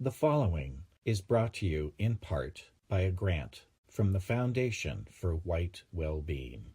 The following is brought to you in part by a grant from the Foundation for White Wellbeing.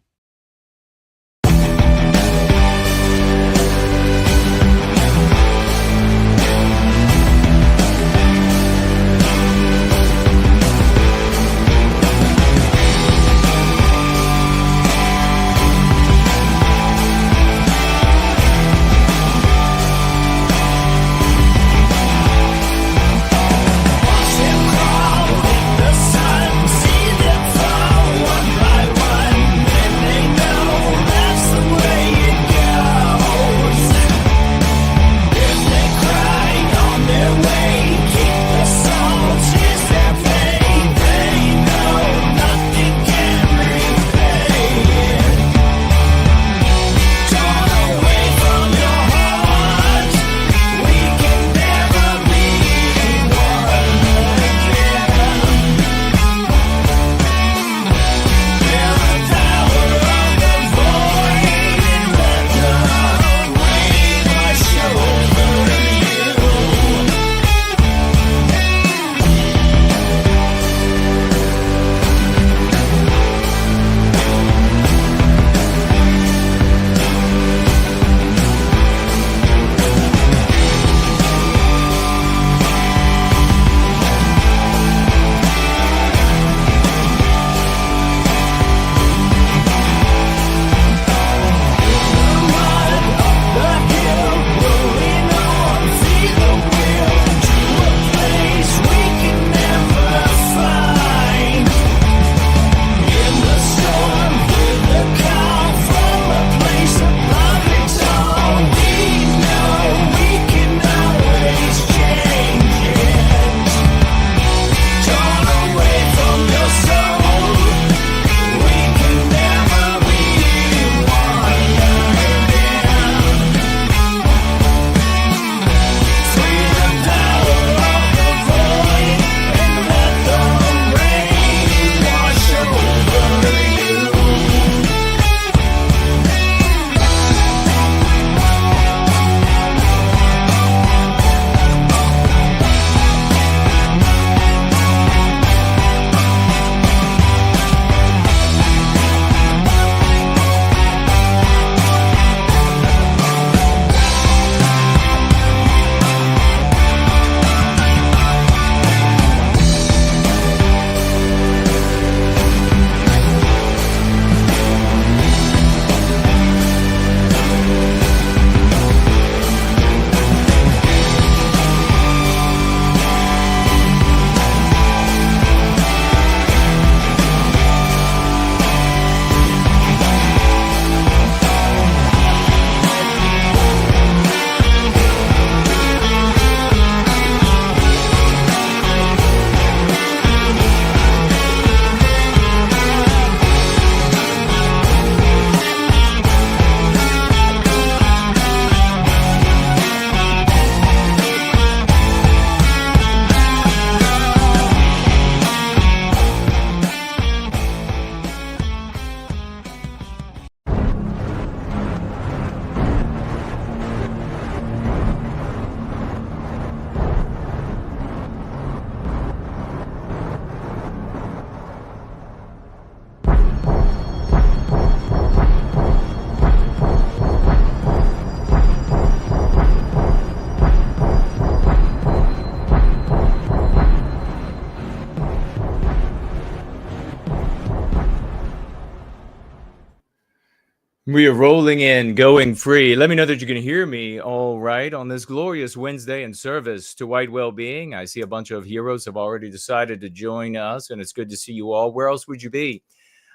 We are rolling in, going free. Let me know that you can hear me all right on this glorious Wednesday in service to White Wellbeing. I see a bunch of heroes have already decided to join us, and it's good to see you all. Where else would you be?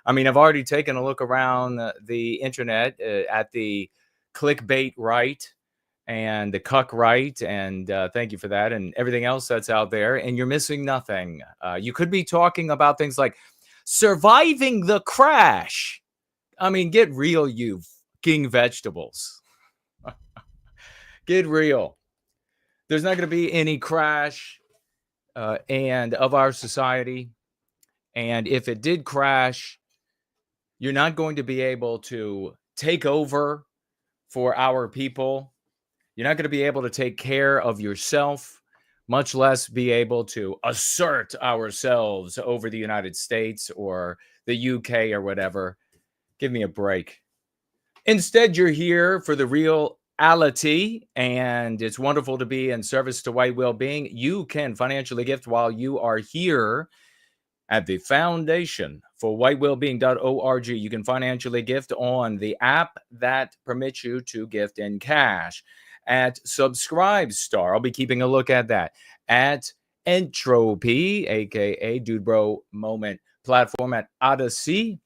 I mean, I've already taken a look around the internet at the clickbait right and the cuck right, and thank you for that, and everything else that's out there, and you're missing nothing. You could be talking about things like surviving the crash. I mean, get real, you fucking vegetables. Get real. There's not going to be any crash and of our society. And if it did crash, you're not going to be able to take over for our people. You're not going to be able to take care of yourself. much less be able to assert ourselves over the United States or the UK or whatever. Give me a break. Instead, you're here for the reality, and it's wonderful to be in service to White Wellbeing. You can financially gift while you are here at the foundation for whitewellbeing.org. You can financially gift on the app that permits you to gift in cash. At Subscribestar, I'll be keeping a look at that. At Entropy, aka Dude Bro Moment platform, at Odyssey,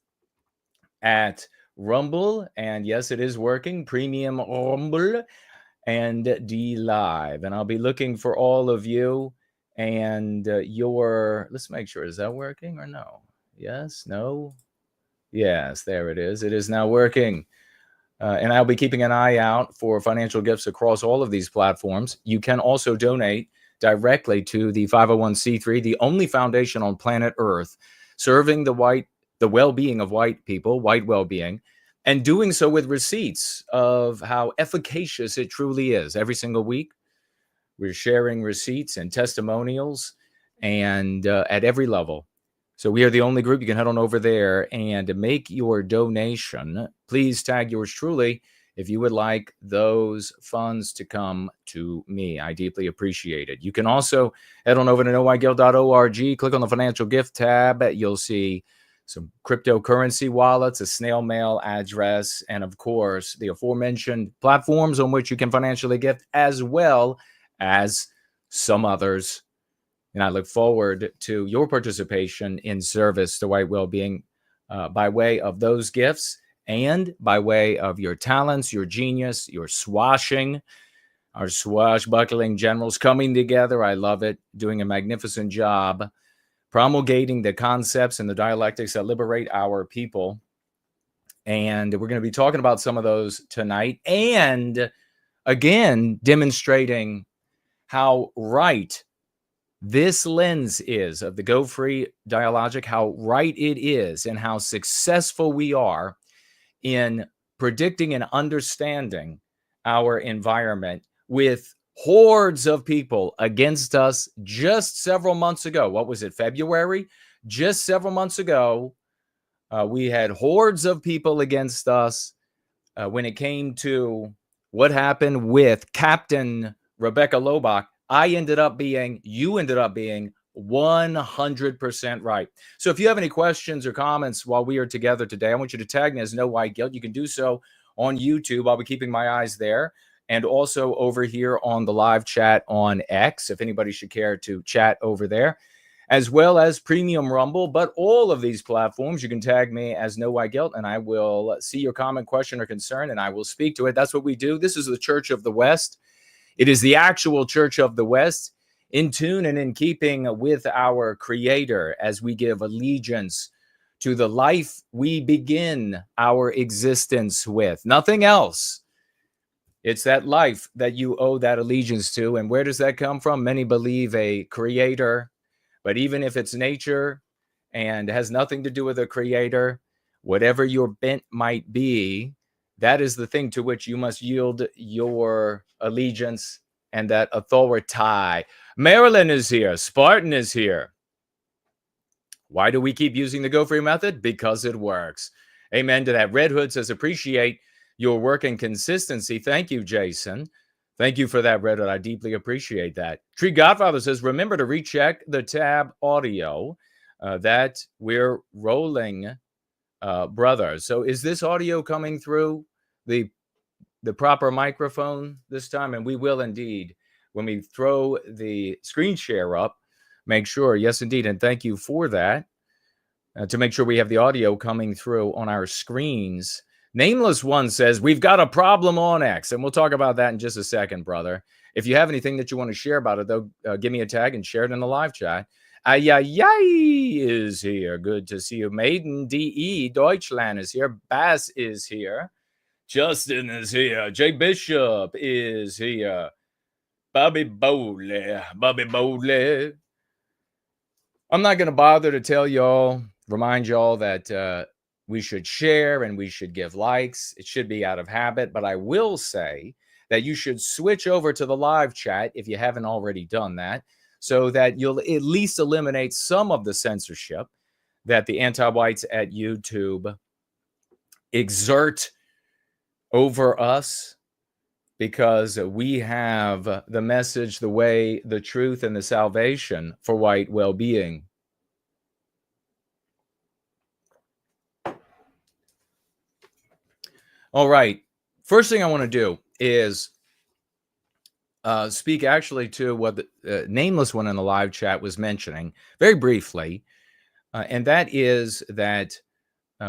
at Rumble, and yes, it is working, Premium Rumble, and D Live. And I'll be looking for all of you and let's make sure, is that working or no? Yes, no, yes, there it is. It is now working. And I'll be keeping an eye out for financial gifts across all of these platforms. You can also donate directly to the 501c3, the only foundation on planet Earth serving the well-being of white people, White Wellbeing, and doing so with receipts of how efficacious it truly is. Every single week, we're sharing receipts and testimonials, and at every level. So we are the only group. You can head on over there and make your donation. Please tag yours truly if you would like those funds to come to me. I deeply appreciate it. You can also head on over to knowwhyguilt.org, click on the financial gift tab. You'll see some cryptocurrency wallets, a snail mail address, and of course, the aforementioned platforms on which you can financially gift, as well as some others. And I look forward to your participation in service to White Wellbeing by way of those gifts and by way of your talents, your genius, your swashing, our swashbuckling generals coming together. I love it, doing a magnificent job promulgating the concepts and the dialectics that liberate our people. And we're going to be talking about some of those tonight, and again, demonstrating how right this lens is of the Go Free dialogic, how right it is, and how successful we are in predicting and understanding our environment with hordes of people against us just several months ago. What was it, February? Just several months ago, we had hordes of people against us when it came to what happened with Captain Rebecca Lobach. You ended up being 100% right. So if you have any questions or comments while we are together today, I want you to tag me as No White Guilt. You can do so on YouTube. I'll be keeping my eyes there. And also over here on the live chat on X, if anybody should care to chat over there, as well as Premium Rumble. But all of these platforms, you can tag me as No White Guilt, and I will see your comment, question, or concern, and I will speak to it. That's what we do. This is the Church of the West. It is the actual Church of the West, in tune and in keeping with our Creator as we give allegiance to the life we begin our existence with. Nothing else. It's that life that you owe that allegiance to. And where does that come from? Many believe a creator, but even if it's nature and has nothing to do with a creator, whatever your bent might be, that is the thing to which you must yield your allegiance and that authority. Marilyn is here. Spartan is here. Why do we keep using the Go Free method? Because it works. Amen to that. Red Hood says, appreciate your work and consistency. Thank you, Jason. Thank you for that, Red Hood. I deeply appreciate that. Tree Godfather says, remember to recheck the tab audio that we're rolling, brother. So is this audio coming through the proper microphone this time? And we will indeed, when we throw the screen share up, make sure, yes, indeed. And thank you for that, to make sure we have the audio coming through on our screens. Nameless One says, we've got a problem on X, and we'll talk about that in just a second, brother. If you have anything that you want to share about it, though, give me a tag and share it in the live chat. Ayayay is here. Good to see you. Maiden DE Deutschland is here. Bass is here. Justin is here. Jay Bishop is here. Bobby Bowley. I'm not going to bother to tell y'all, remind y'all that we should share and we should give likes. It should be out of habit, but I will say that you should switch over to the live chat if you haven't already done that, so that you'll at least eliminate some of the censorship that the anti-whites at YouTube exert over us, because we have the message, the way, the truth, and the salvation for white well-being. All right. First thing I want to do is speak actually to what the nameless one in the live chat was mentioning very briefly, and that is that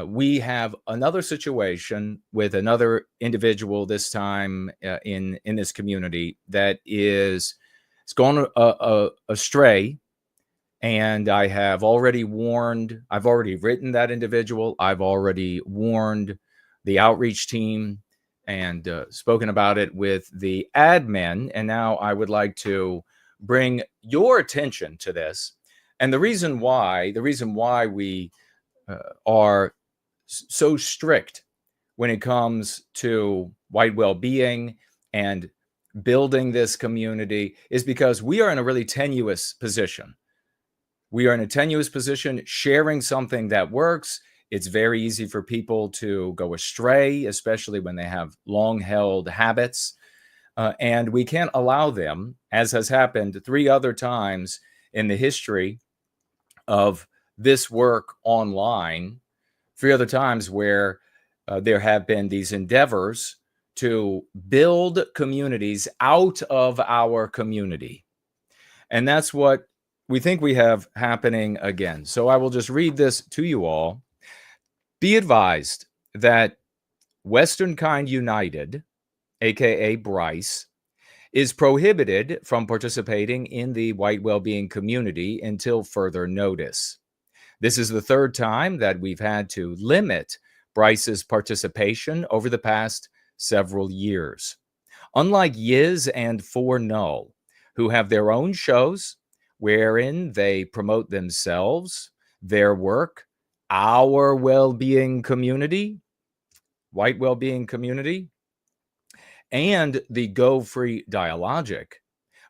we have another situation with another individual, this time in this community, that is gone astray. And I have already warned, I've already written that individual. I've already warned the outreach team and spoken about it with the admin. And now I would like to bring your attention to this. And the reason why we are so strict when it comes to white well-being and building this community is because we are in a really tenuous position. We are in a tenuous position sharing something that works. It's very easy for people to go astray, especially when they have long-held habits. And we can't allow them, as has happened 3 other times in the history of this work online, 3 other times where there have been these endeavors to build communities out of our community. And that's what we think we have happening again. So I will just read this to you all. Be advised that Western Kind United, aka Bryce, is prohibited from participating in the white well-being community until further notice. This is the 3rd time that we've had to limit Bryce's participation over the past several years. Unlike Yiz and For Null, who have their own shows wherein they promote themselves, their work, our well-being community, white well-being community, and the Go Free Dialogic,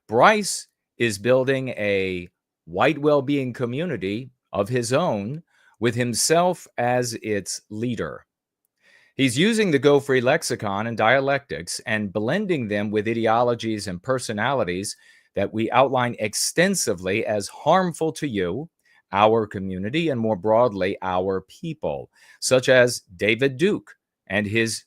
Bryce is building a white well-being community of his own with himself as its leader. He's using the Go Free lexicon and dialectics and blending them with ideologies and personalities that we outline extensively as harmful to you, our community, and more broadly, our people, such as David Duke and his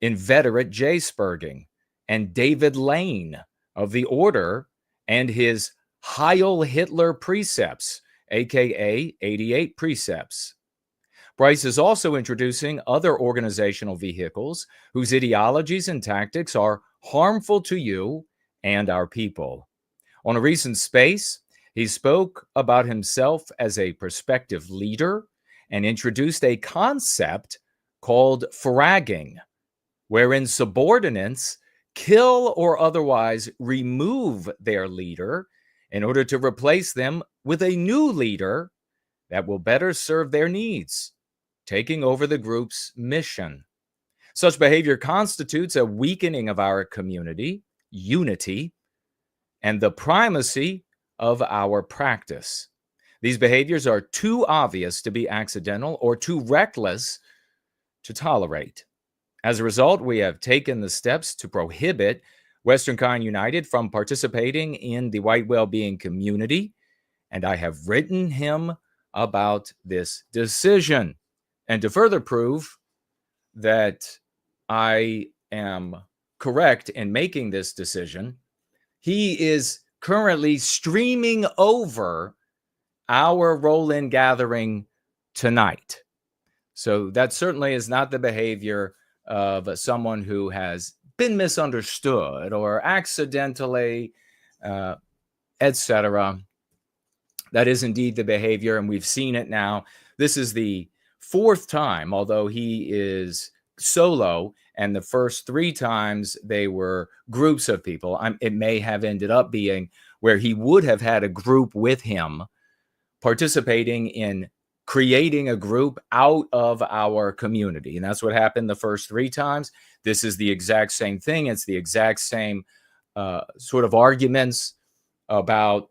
inveterate J-spurging, and David Lane of the Order and his Heil Hitler precepts, aka 88 precepts. Bryce is also introducing other organizational vehicles whose ideologies and tactics are harmful to you and our people. On a recent space, he spoke about himself as a prospective leader and introduced a concept called fragging, wherein subordinates kill or otherwise remove their leader in order to replace them with a new leader that will better serve their needs, taking over the group's mission. Such behavior constitutes a weakening of our community, unity, and the primacy of our practice. These behaviors are too obvious to be accidental or too reckless to tolerate. As a result, we have taken the steps to prohibit Western Kind United from participating in the white well-being community, and I have written him about this decision. And to further prove that I am correct in making this decision, he is currently streaming over our roll-in gathering tonight. So that certainly is not the behavior of someone who has been misunderstood or accidentally, etc. That is indeed the behavior, and we've seen it now. This is the 4th time, although he is solo, and the first 3 times they were groups of people. It may have ended up being where he would have had a group with him participating in creating a group out of our community. And that's what happened the first 3 times. This is the exact same thing. It's the exact same sort of arguments about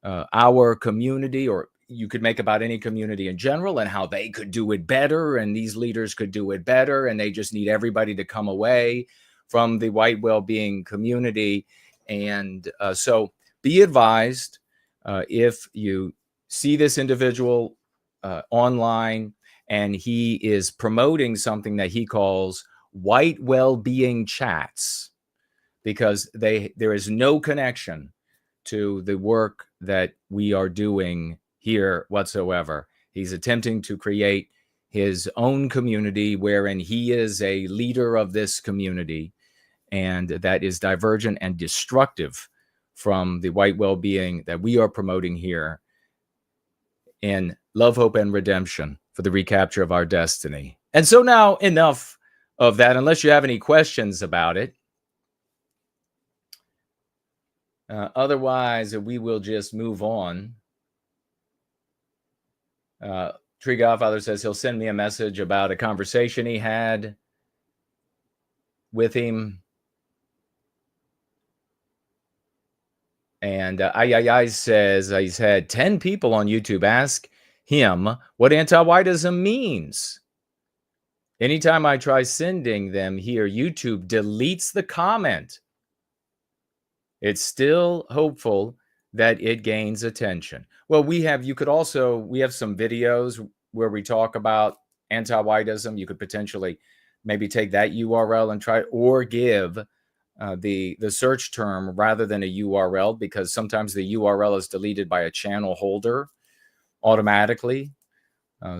our community, or you could make about any community in general, and how they could do it better, and these leaders could do it better, and they just need everybody to come away from the white well-being community. And so be advised, if you see this individual online and he is promoting something that he calls White Wellbeing Chats, because there is no connection to the work that we are doing here whatsoever. He's attempting to create his own community wherein he is a leader of this community, and that is divergent and destructive from the white well-being that we are promoting here in Love, Hope, and Redemption for the recapture of our destiny. And so now, enough of that, unless you have any questions about it. Otherwise, we will just move on. Tree Godfather says he'll send me a message about a conversation he had with him. And I says he's had 10 people on YouTube ask him what anti-whiteism means. Anytime I try sending them here, YouTube deletes the comment. It's still hopeful that it gains attention. Well, we have some videos where we talk about anti-whiteism. You could potentially maybe take that URL and try, or give the search term rather than a URL, because sometimes the URL is deleted by a channel holder automatically.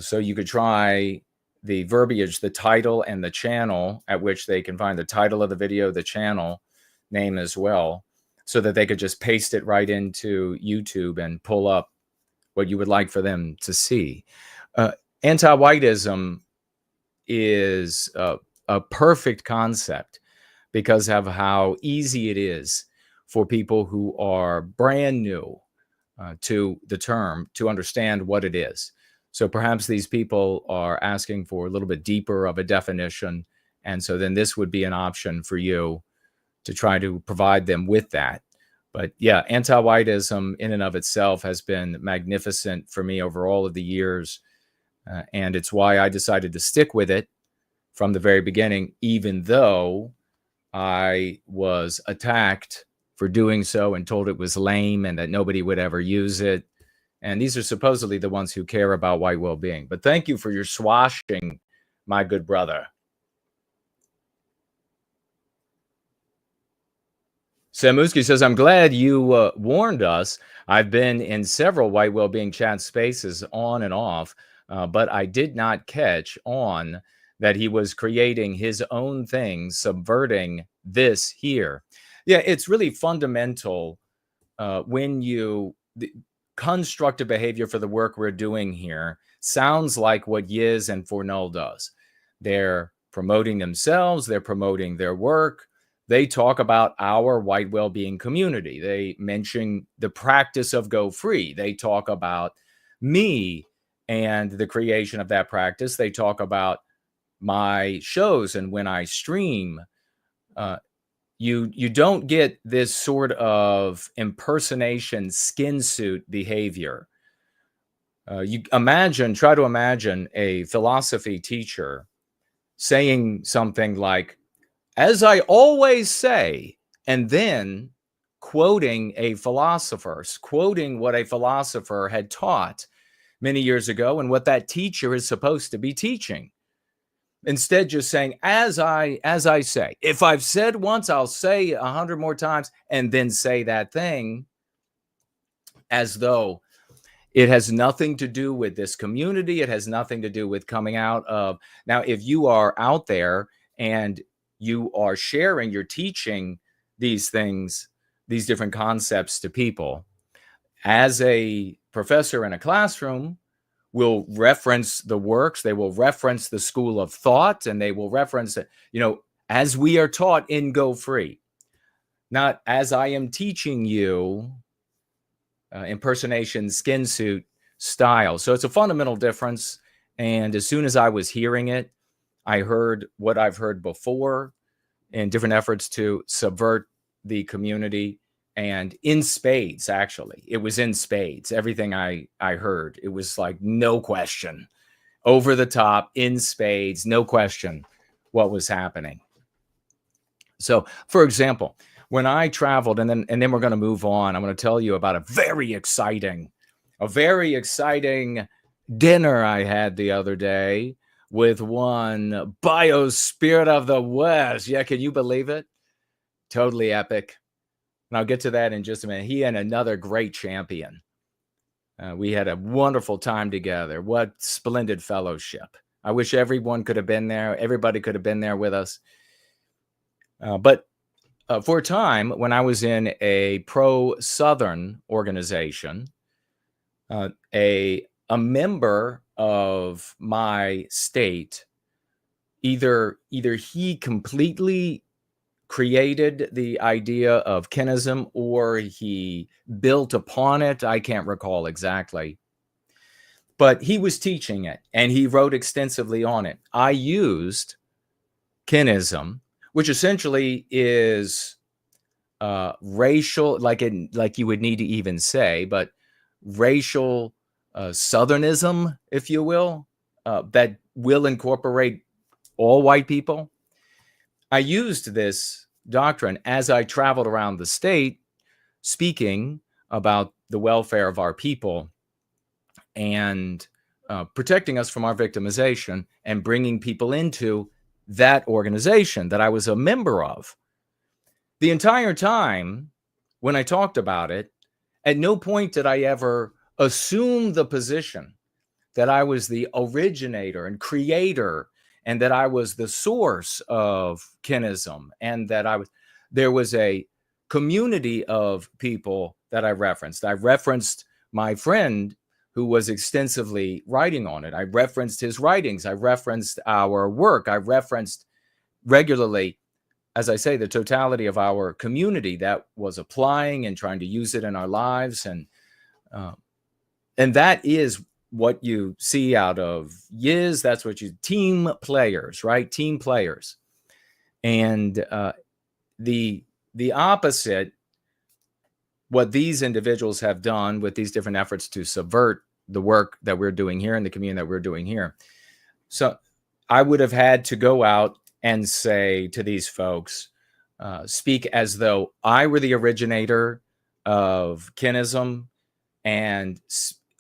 So you could try the verbiage, the title, and the channel at which they can find the title of the video, the channel name as well, so that they could just paste it right into YouTube and pull up what you would like for them to see. Anti-whiteism is a perfect concept because of how easy it is for people who are brand new to the term to understand what it is. So perhaps these people are asking for a little bit deeper of a definition, and so then this would be an option for you to try to provide them with that. But yeah, anti-whiteism in and of itself has been magnificent for me over all of the years, and it's why I decided to stick with it from the very beginning, even though I was attacked for doing so and told it was lame and that nobody would ever use it. And these are supposedly the ones who care about white well-being. But thank you for your swashing, my good brother. Samuski says, I'm glad you warned us. I've been in several white well-being chat spaces on and off, but I did not catch on that he was creating his own thing, subverting this here. Yeah, it's really fundamental when the constructive behavior for the work we're doing here sounds like what Yiz and Fornull does. They're promoting themselves, they're promoting their work. They talk about our white well-being community. They mention the practice of Go Free. They talk about me and the creation of that practice. They talk about my shows and when I stream. You don't get this sort of impersonation skin suit behavior. Try to imagine a philosophy teacher saying something like, as I always say, and then quoting what a philosopher had taught many years ago and what that teacher is supposed to be teaching. Instead, just saying, as I say. If I've said once, I'll say 100 more times, and then say that thing as though it has nothing to do with this community. It has nothing to do with coming out of. Now, if you are out there and you are sharing, you're teaching these things, these different concepts to people, as a professor in a classroom, will reference the works, they will reference the school of thought, and they will reference it, as we are taught in Go Free. Not as I am teaching you, impersonation, skin suit style. So it's a fundamental difference. And as soon as I was hearing it, I heard what I've heard before in different efforts to subvert the community, and in spades, actually. It was in spades. Everything I heard, it was like no question, over the top, in spades, no question what was happening. So, for example, when I traveled, and then we're going to move on, I'm going to tell you about a very exciting dinner I had the other day with one Biospirit of the West. Yeah, can you believe it? Totally epic. And I'll get to that in just a minute. He and another great champion. We had a wonderful time together. What splendid fellowship. I wish everyone could have been there. Everybody could have been there with us. But for a time, when I was in a pro-Southern organization, a member of my state, either he completely created the idea of kinism or he built upon it. I can't recall exactly. But he was teaching it and he wrote extensively on it. I used kinism, which essentially is racial, like you would need to even say, but racial Southernism, if you will, that will incorporate all white people. I used this doctrine as I traveled around the state, speaking about the welfare of our people and protecting us from our victimization and bringing people into that organization that I was a member of. The entire time when I talked about it, at no point did I ever assume the position that I was the originator and creator and that I was the source of kinism, and that there was a community of people that I referenced. I referenced my friend who was extensively writing on it. I referenced his writings. I referenced our work. I referenced regularly, as I say, the totality of our community that was applying and trying to use it in our lives. And that is what you see out of Yiz. That's what team players, right? Team players. And the opposite, what these individuals have done with these different efforts to subvert the work that we're doing here and the community that we're doing here. So I would have had to go out and say to these folks, speak as though I were the originator of kinism, and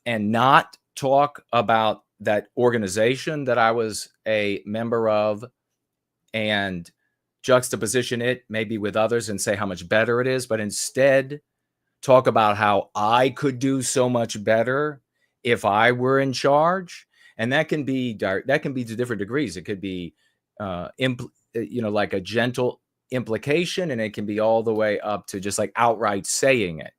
not talk about that organization that I was a member of and juxtaposition it maybe with others and say how much better it is, but instead talk about how I could do so much better if I were in charge. And that can be to different degrees. It could be like a gentle implication, and it can be all the way up to just like outright saying it.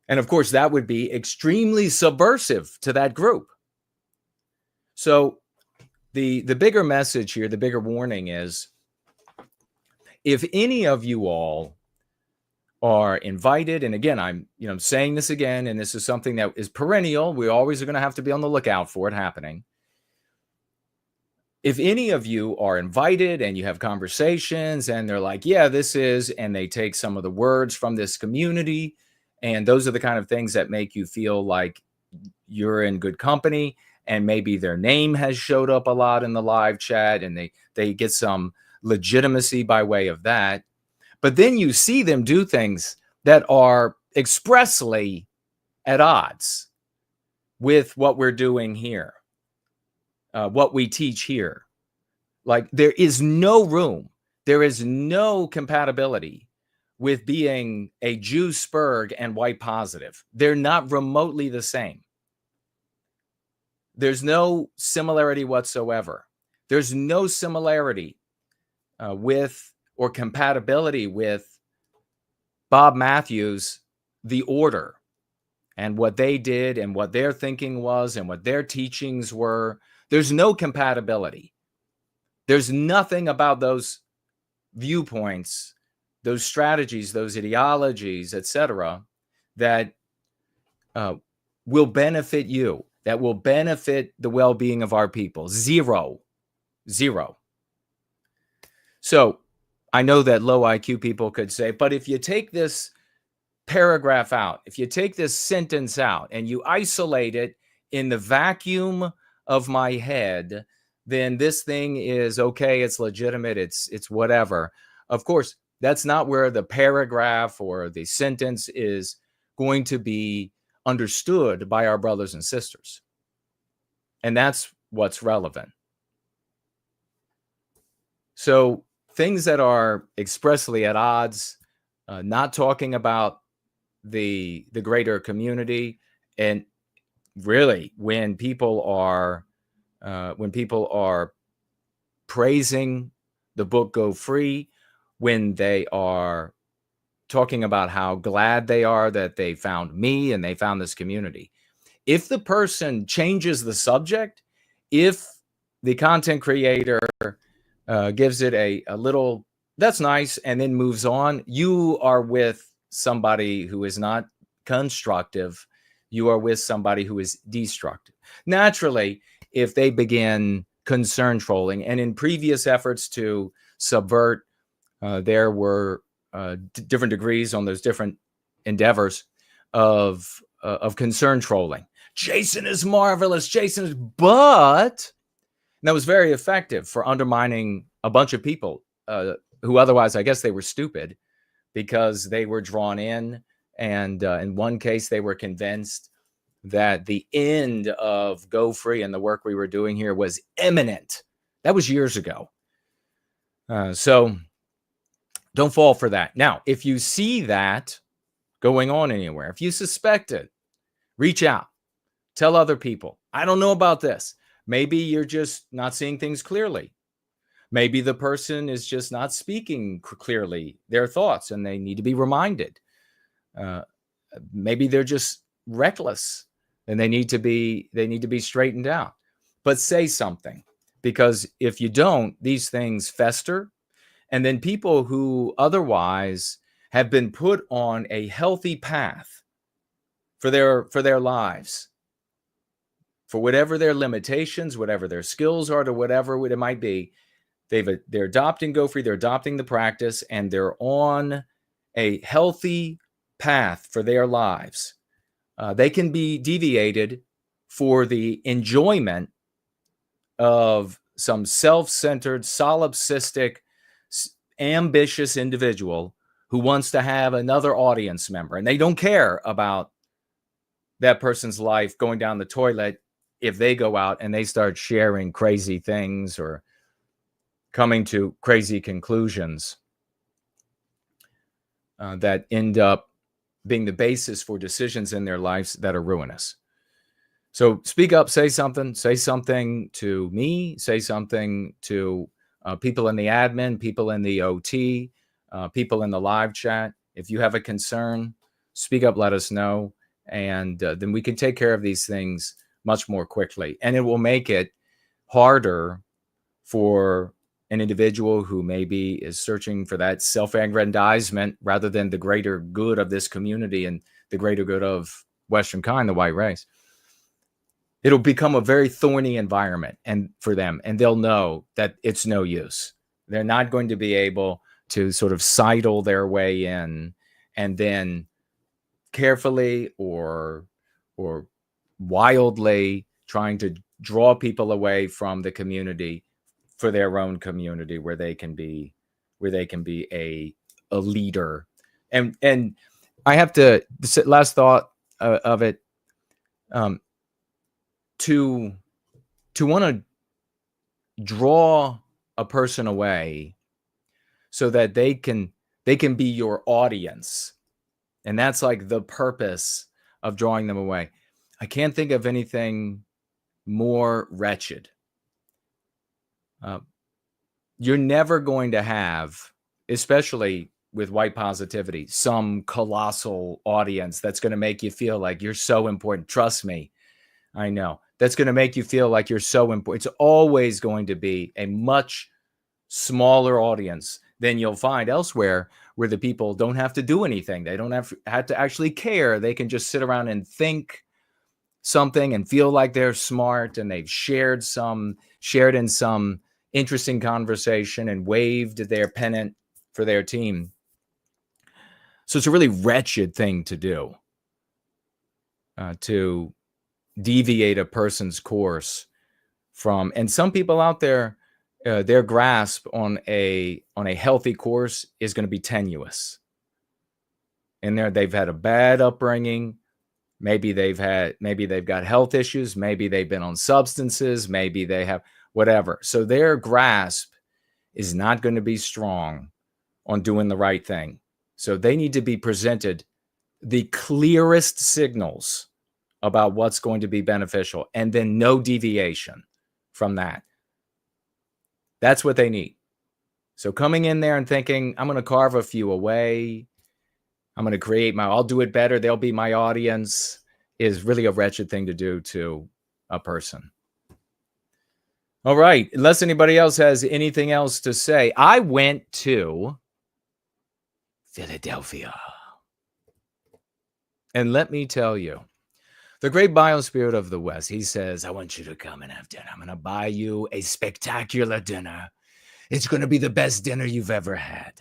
And of course, that would be extremely subversive to that group. So the bigger message here, the bigger warning is, if any of you all are invited, and again, I'm saying this again, and this is something that is perennial. We always are going to have to be on the lookout for it happening. If any of you are invited and you have conversations and they're like, yeah, this is, and they take some of the words from this community, and those are the kind of things that make you feel like you're in good company, and maybe their name has showed up a lot in the live chat, and they get some legitimacy by way of that. But then you see them do things that are expressly at odds with what we're doing here, what we teach here. Like, there is no room, there is no compatibility with being a Jew spurg and white positive. They're not remotely the same. There's no similarity whatsoever. There's no similarity with or compatibility with Bob Matthews, The Order, and what they did and what their thinking was and what their teachings were. There's no compatibility. There's nothing about those viewpoints, those strategies, those ideologies, etc., that will benefit you, that will benefit the well-being of our people. Zero. So I know that low IQ people could say, but if you take this paragraph out, if you take this sentence out and you isolate it in the vacuum of my head, then this thing is okay, it's legitimate, it's whatever. Of course, that's not where the paragraph or the sentence is going to be understood by our brothers and sisters. And that's what's relevant. So things that are expressly at odds, not talking about the greater community, and really when people are praising the book Go Free, when they are talking about how glad they are that they found me and they found this community. If the person changes the subject, if the content creator gives it a little, that's nice, and then moves on, you are with somebody who is not constructive. You are with somebody who is destructive. Naturally, if they begin concern trolling, and in previous efforts to subvert, there were different degrees on those different endeavors of concern trolling. Jason is marvelous. Jason is, but that was very effective for undermining a bunch of people who otherwise, I guess, they were stupid because they were drawn in. And in one case, they were convinced that the end of Go Free and the work we were doing here was imminent. That was years ago. So don't fall for that. Now, if you see that going on anywhere, if you suspect it, reach out. Tell other people, I don't know about this. Maybe you're just not seeing things clearly. Maybe the person is just not speaking clearly their thoughts and they need to be reminded. Maybe they're just reckless and they need to be straightened out. But say something, because if you don't, these things fester. And then people who otherwise have been put on a healthy path for their lives, for whatever their limitations, whatever their skills are, to whatever it might be, they're adopting Go Free, they're adopting the practice, and they're on a healthy path for their lives. They can be deviated for the enjoyment of some self-centered, solipsistic, ambitious individual who wants to have another audience member, and they don't care about that person's life going down the toilet if they go out and they start sharing crazy things or coming to crazy conclusions that end up being the basis for decisions in their lives that are ruinous. So speak up, say something to me, say something to people in the admin, people in the OT, people in the live chat. If you have a concern, speak up, let us know. And then we can take care of these things much more quickly. And it will make it harder for an individual who maybe is searching for that self-aggrandizement rather than the greater good of this community and the greater good of Western kind, the white race. It'll become a very thorny environment and for them, and they'll know that it's no use. They're not going to be able to sort of sidle their way in and then carefully or wildly trying to draw people away from the community for their own community where they can be a leader. And I have to, last thought of it, to want to draw a person away so that they can be your audience. And that's like the purpose of drawing them away. I can't think of anything more wretched. You're never going to have, especially with white positivity, some colossal audience that's going to make you feel like you're so important. Trust me, I know. That's going to make you feel like you're so important. It's always going to be a much smaller audience than you'll find elsewhere, where the people don't have to do anything. They don't have to actually care. They can just sit around and think something and feel like they're smart, and they've shared in some interesting conversation and waved their pennant for their team. So it's a really wretched thing to do, to deviate a person's course from. And some people out there, their grasp on a healthy course is going to be tenuous. And they've had a bad upbringing. Maybe they've got health issues. Maybe they've been on substances. Maybe they have whatever. So their grasp is not going to be strong on doing the right thing. So they need to be presented the clearest signals about what's going to be beneficial, and then no deviation from that. That's what they need. So coming in there and thinking, I'm going to carve a few away, I'm going to create I'll do it better, they'll be my audience, is really a wretched thing to do to a person. All right. Unless anybody else has anything else to say, I went to Philadelphia. And let me tell you, the great biospirit of the West, he says, I want you to come and have dinner. I'm going to buy you a spectacular dinner. It's going to be the best dinner you've ever had.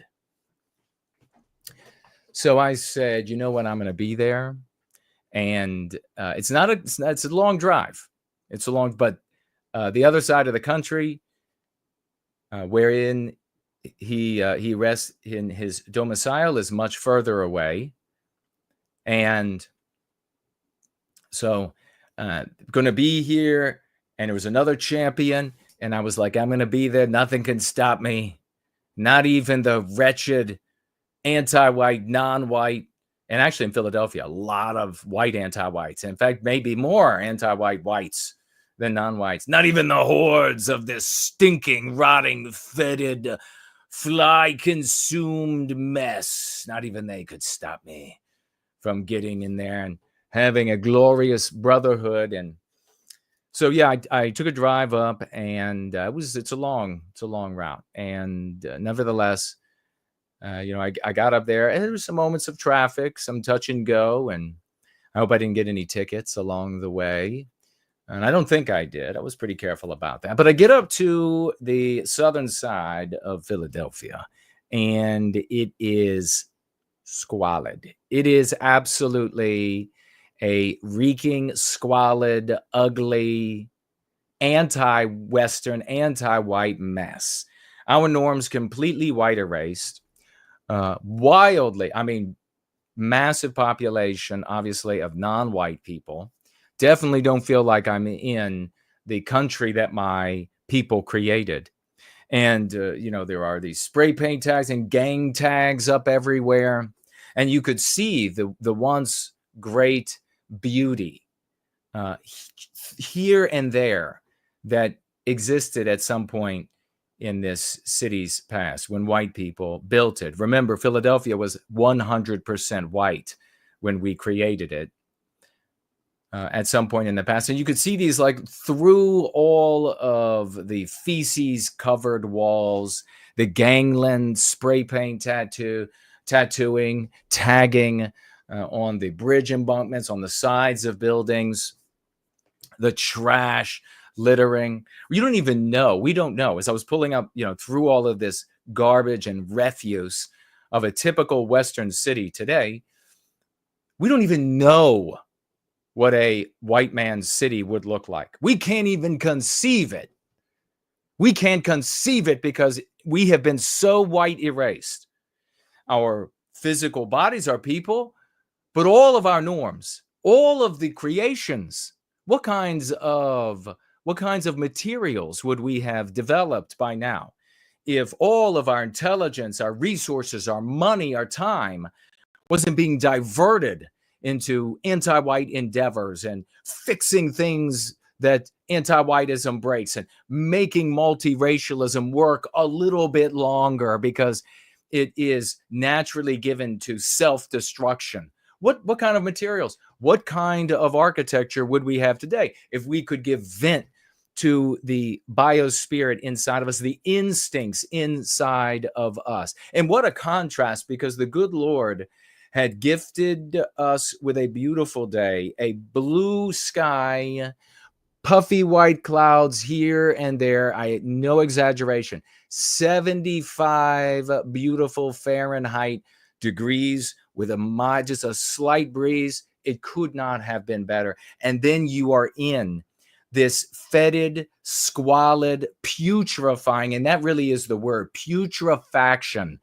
So I said, you know what? I'm going to be there. And it's a long drive. But the other side of the country, wherein he rests in his domicile, is much further away. And so going to be here, and there was another champion, and I was like, I'm going to be there. Nothing can stop me. Not even the wretched anti-white, non-white, and actually in Philadelphia, a lot of white anti-whites. In fact, maybe more anti-white whites than non-whites. Not even the hordes of this stinking, rotting, fetid, fly-consumed mess. Not even they could stop me from getting in there and having a glorious brotherhood. And so, yeah, I took a drive up, and it's a long route. And nevertheless, I got up there, and there was some moments of traffic, some touch and go, and I hope I didn't get any tickets along the way. And I don't think I did. I was pretty careful about that. But I get up to the southern side of Philadelphia, and it is squalid. It is absolutely a reeking, squalid, ugly, anti-Western, anti-white mess. Our norms completely white erased. Wildly, massive population, obviously, of non-white people. Definitely don't feel like I'm in the country that my people created. And, there are these spray paint tags and gang tags up everywhere. And you could see the once great beauty here and there that existed at some point in this city's past when white people built it. Remember, Philadelphia was 100% white when we created it at some point in the past. And you could see these through all of the feces covered walls, the gangland spray paint tattooing, tagging on the bridge embankments, on the sides of buildings, the trash, littering. We don't know. As I was pulling up, through all of this garbage and refuse of a typical Western city today, we don't even know what a white man's city would look like. We can't even conceive it. We can't conceive it because we have been so white erased. Our physical bodies, our people, but all of our norms, all of the creations. What kinds of materials would we have developed by now if all of our intelligence, our resources, our money, our time wasn't being diverted into anti-white endeavors and fixing things that anti-whiteism breaks and making multiracialism work a little bit longer because it is naturally given to self-destruction? What kind of materials, what kind of architecture would we have today if we could give vent to the biospirit inside of us, the instincts inside of us? And what a contrast, because the good Lord had gifted us with a beautiful day, a blue sky, puffy white clouds here and there. No exaggeration, 75 beautiful Fahrenheit degrees with just a slight breeze. It could not have been better. And then you are in this fetid, squalid, putrefying, and that really is the word, putrefaction.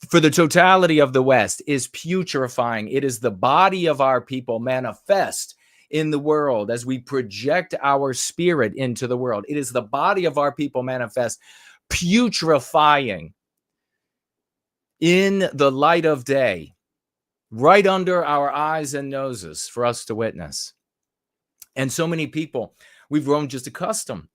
For the totality of the West is putrefying. It is the body of our people manifest in the world as we project our spirit into the world. It is the body of our people manifest, putrefying in the light of day, right under our eyes and noses for us to witness. And so many people, we've grown just accustomed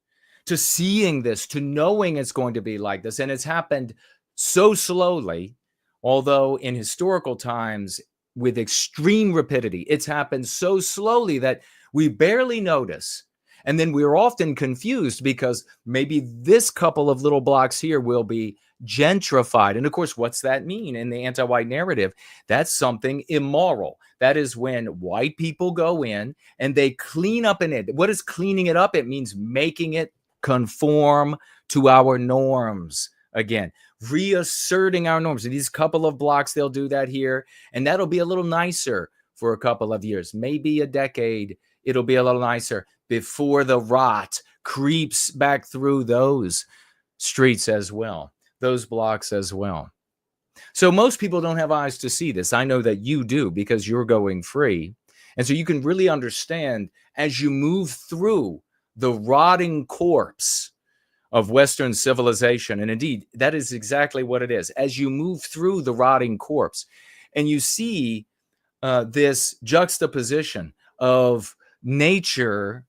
to seeing this, to knowing it's going to be like this. And it's happened so slowly, although in historical times with extreme rapidity. It's happened so slowly that we barely notice. And then we're often confused because maybe this couple of little blocks here will be gentrified. And of course, what's that mean in the anti-white narrative? That's something immoral. That is when white people go in and they clean up in it. What is cleaning it up? It means making it conform to our norms. Again, reasserting our norms. In these couple of blocks, they'll do that here. And that'll be a little nicer for a couple of years, maybe a decade. It'll be a little nicer before the rot creeps back through those streets as well, those blocks as well. So most people don't have eyes to see this. I know that you do because you're going free. And so you can really understand as you move through the rotting corpse of Western civilization. And indeed, that is exactly what it is. As you move through the rotting corpse and you see this juxtaposition of nature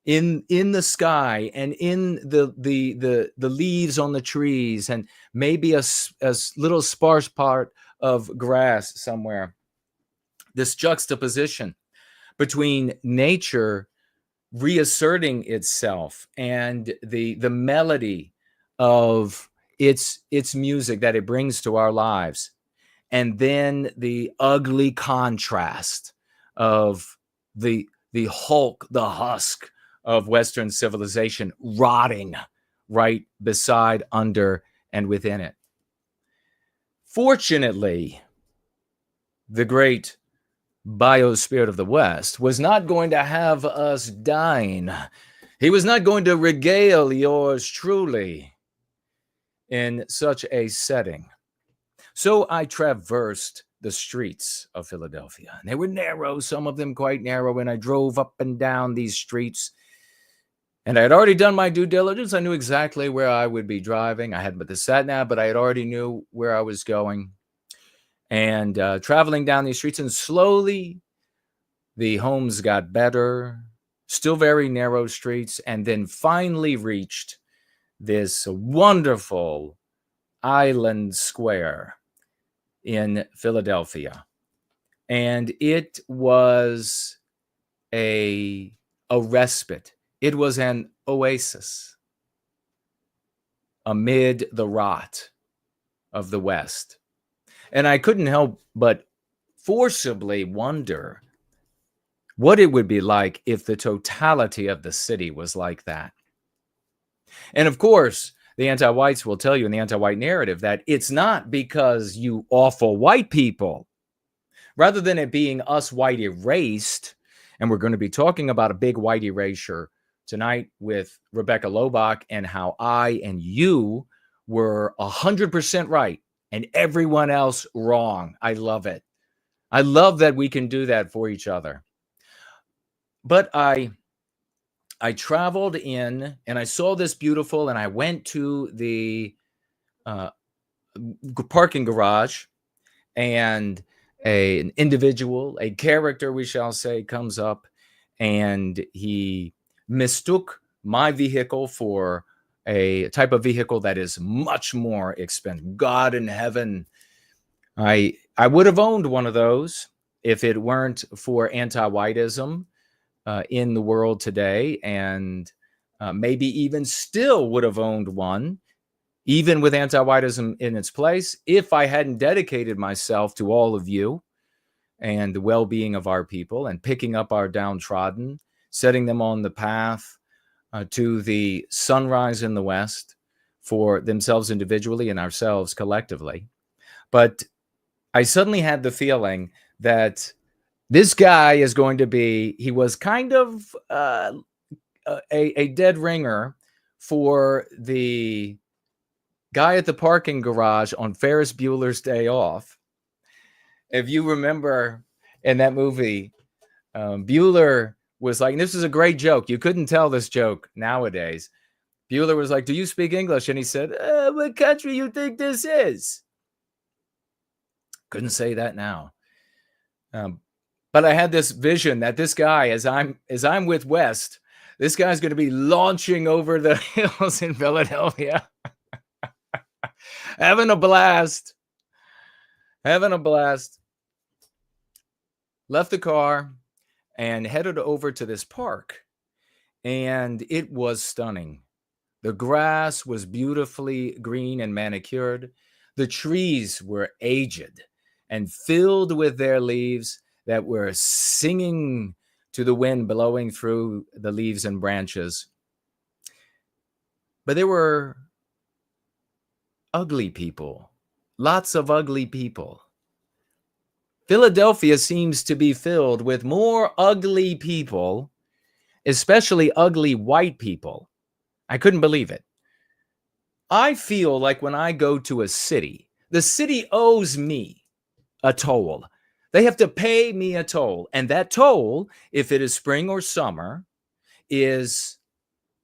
in the sky and in the leaves on the trees and maybe a little sparse part of grass somewhere, this juxtaposition between nature reasserting itself and the melody of its music that it brings to our lives, and then the ugly contrast of the hulk, the husk of Western civilization rotting right beside, under, and within it. Fortunately, the great biospirit of the West was not going to have us dine. He was not going to regale yours truly in such a setting. So I traversed the streets of Philadelphia. And they were narrow, some of them quite narrow, and I drove up and down these streets. And I had already done my due diligence. I knew exactly where I would be driving. I hadn't but the sat-nav, but I had already knew where I was going. And traveling down these streets, and slowly the homes got better, still very narrow streets, and then finally reached this wonderful island square in Philadelphia. And it was a respite. It was an oasis amid the rot of the West. And I couldn't help but forcibly wonder what it would be like if the totality of the city was like that. And of course, the anti-whites will tell you in the anti-white narrative that it's not because you awful white people. Rather than it being us white erased, and we're going to be talking about a big white erasure tonight with Rebecca Lobach and how I and you were 100% right and everyone else wrong. I love it. I love that we can do that for each other. But I traveled in and I saw this beautiful, and I went to the parking garage, and an individual, a character, we shall say, comes up, and he mistook my vehicle for a type of vehicle that is much more expensive. God in heaven, I would have owned one of those if it weren't for anti-whiteism in the world today, and maybe even still would have owned one, even with anti-whiteism in its place, if I hadn't dedicated myself to all of you and the well-being of our people and picking up our downtrodden, setting them on the path to the sunrise in the West for themselves individually and ourselves collectively. But I suddenly had the feeling that this guy is going to be, he was kind of a dead ringer for the guy at the parking garage on Ferris Bueller's Day Off. If you remember in that movie, Bueller was like, and this is a great joke. You couldn't tell this joke nowadays. Bueller was like, do you speak English? And he said, what country you think this is? Couldn't say that now. But I had this vision that this guy, as I'm with West, this guy's going to be launching over the hills in Philadelphia. Having a blast. Left the car and headed over to this park. And it was stunning. The grass was beautifully green and manicured. The trees were aged and filled with their leaves that were singing to the wind blowing through the leaves and branches. But there were ugly people, lots of ugly people. Philadelphia seems to be filled with more ugly people, especially ugly white people. I couldn't believe it. I feel like when I go to a city, the city owes me a toll. They have to pay me a toll. And that toll, if it is spring or summer, is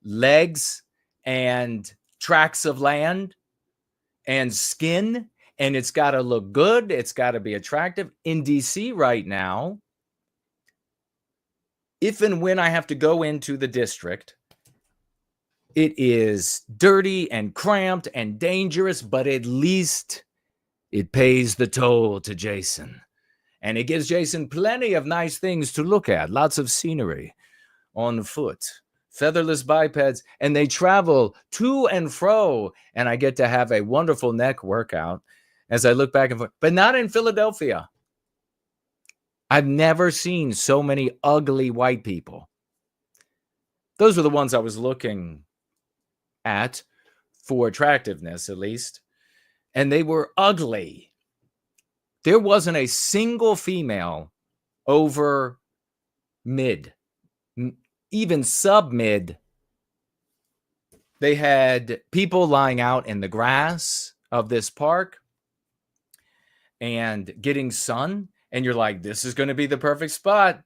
legs and tracts of land and skin. And it's got to look good. It's got to be attractive. In DC right now, if and when I have to go into the district, it is dirty and cramped and dangerous, but at least it pays the toll to Jason. And it gives Jason plenty of nice things to look at, lots of scenery on foot, featherless bipeds, and they travel to and fro. And I get to have a wonderful neck workout as I look back and forth, but not in Philadelphia. I've never seen so many ugly white people. Those were the ones I was looking at for attractiveness, at least. And they were ugly. There wasn't a single female over mid, even sub-mid. They had people lying out in the grass of this park and getting sun. And you're like, this is going to be the perfect spot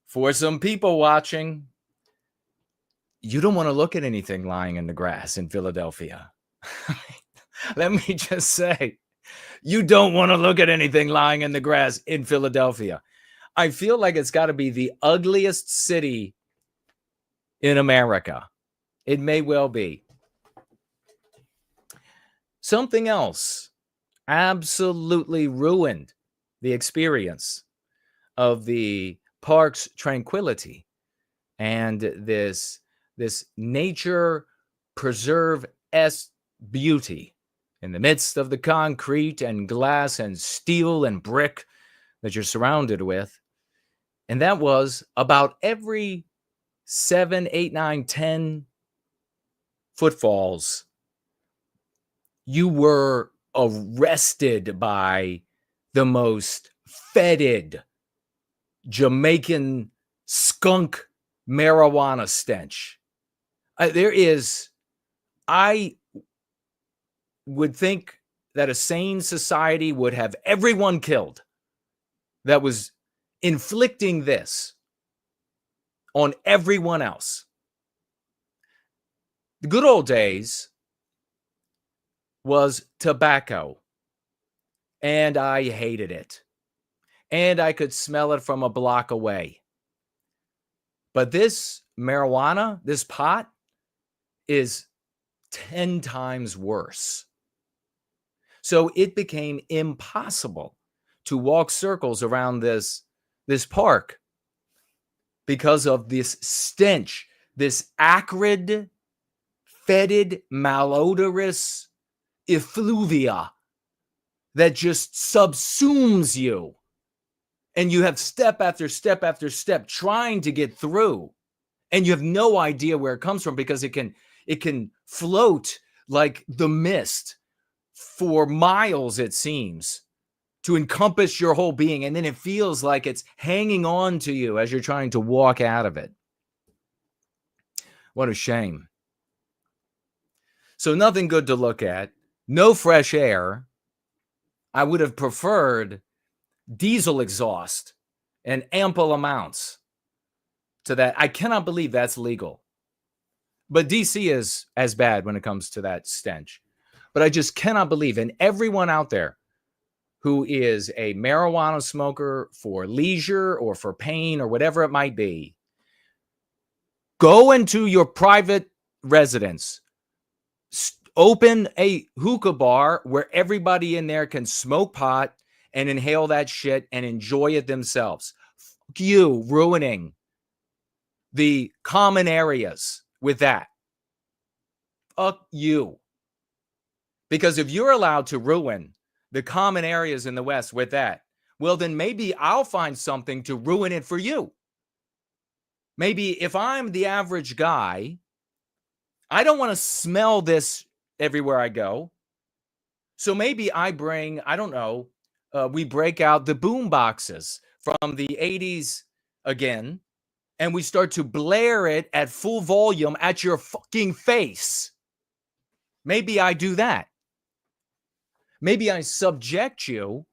for some people watching. You don't want to look at anything lying in the grass in Philadelphia. Let me just say, you don't want to look at anything lying in the grass in Philadelphia. I feel like it's got to be the ugliest city in America. It may well be. Something else absolutely ruined the experience of the park's tranquility and this nature preserve-esque beauty in the midst of the concrete and glass and steel and brick that you're surrounded with. And that was about every 7, 8, 9, 10 footfalls, you were arrested by the most fetid Jamaican skunk marijuana stench. I would think that a sane society would have everyone killed that was inflicting this on everyone else. The good old days was tobacco, and I hated it. And I could smell it from a block away. But this marijuana, this pot, is 10 times worse. So it became impossible to walk circles around this park because of this stench, this acrid, fetid, malodorous effluvia that just subsumes you. And you have step after step after step trying to get through. And you have no idea where it comes from because it can float like the mist for miles, it seems, to encompass your whole being. And then it feels like it's hanging on to you as you're trying to walk out of it. What a shame. So nothing good to look at. No fresh air. I would have preferred diesel exhaust and ample amounts to that. I cannot believe that's legal. But DC is as bad when it comes to that stench. But I just cannot believe, and everyone out there who is a marijuana smoker for leisure or for pain or whatever it might be, go into your private residence, open a hookah bar where everybody in there can smoke pot and inhale that shit and enjoy it themselves. Fuck you, ruining the common areas with that. Fuck you. Because if you're allowed to ruin the common areas in the West with that, well, then maybe I'll find something to ruin it for you. Maybe if I'm the average guy, I don't want to smell this everywhere I go. So maybe I bring, I don't know, we break out the boom boxes from the 80s again, and we start to blare it at full volume at your fucking face. Maybe I do that. Maybe I subject you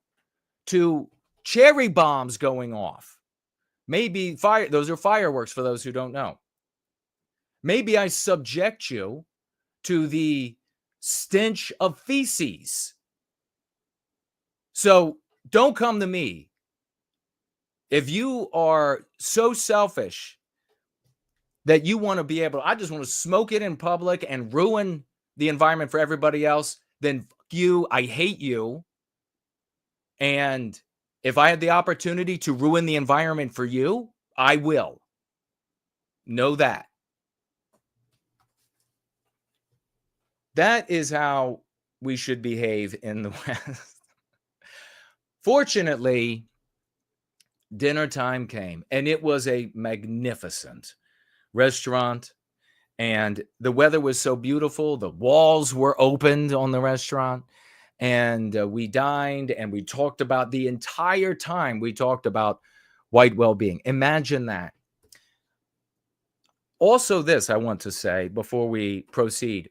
to cherry bombs going off. Maybe fire, those are fireworks for those who don't know. Maybe I subject you to the stench of feces. So don't come to me. If you are so selfish that you want to be able, I just want to smoke it in public and ruin the environment for everybody else, then fuck you. I hate you. And if I had the opportunity to ruin the environment for you, I will. Know that. That is how we should behave in the West. Fortunately, dinner time came, and it was a magnificent restaurant, and the weather was so beautiful. The walls were opened on the restaurant, and we dined, and we talked about the entire time. We talked about white well-being. Imagine that. Also, this I want to say before we proceed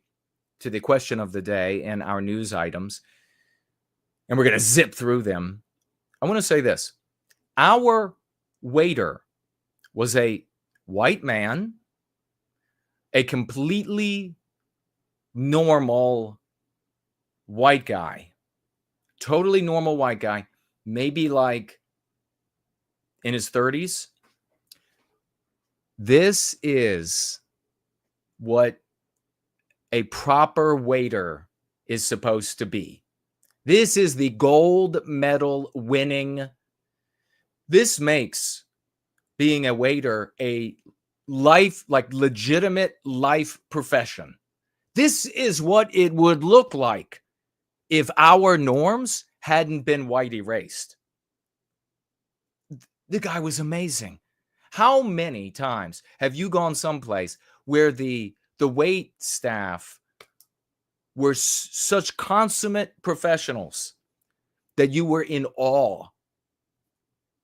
to the question of the day and our news items, and we're going to zip through them. I want to say this. Our waiter was a white man, a completely normal white guy, totally normal white guy, maybe like in his 30s. This is what a proper waiter is supposed to be. This is the gold medal winning. This makes being a waiter a life, like legitimate life profession. This is what it would look like if our norms hadn't been white erased. The guy was amazing. How many times have you gone someplace where the wait staff were such consummate professionals that you were in awe,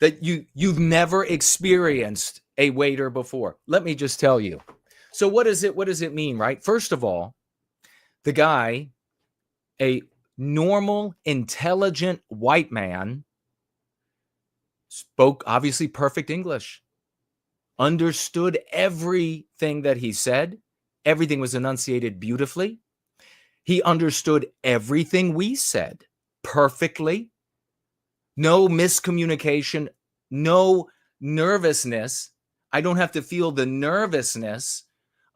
that you've never experienced a waiter before? Let me just tell you. So what does it mean, right? First of all, the guy, a normal, intelligent white man, spoke obviously perfect English, understood everything that he said. Everything was enunciated beautifully. He understood everything we said perfectly. No miscommunication, no nervousness. I don't have to feel the nervousness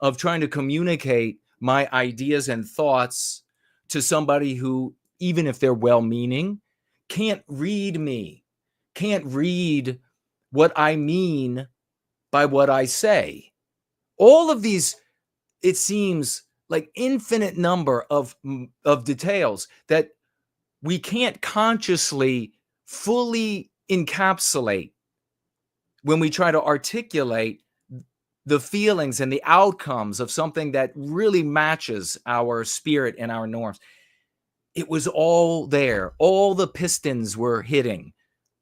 of trying to communicate my ideas and thoughts to somebody who, even if they're well-meaning, can't read me, can't read what I mean by what I say. All of these, it seems, like infinite number of details that we can't consciously fully encapsulate when we try to articulate the feelings and the outcomes of something that really matches our spirit and our norms. It was all there. All the pistons were hitting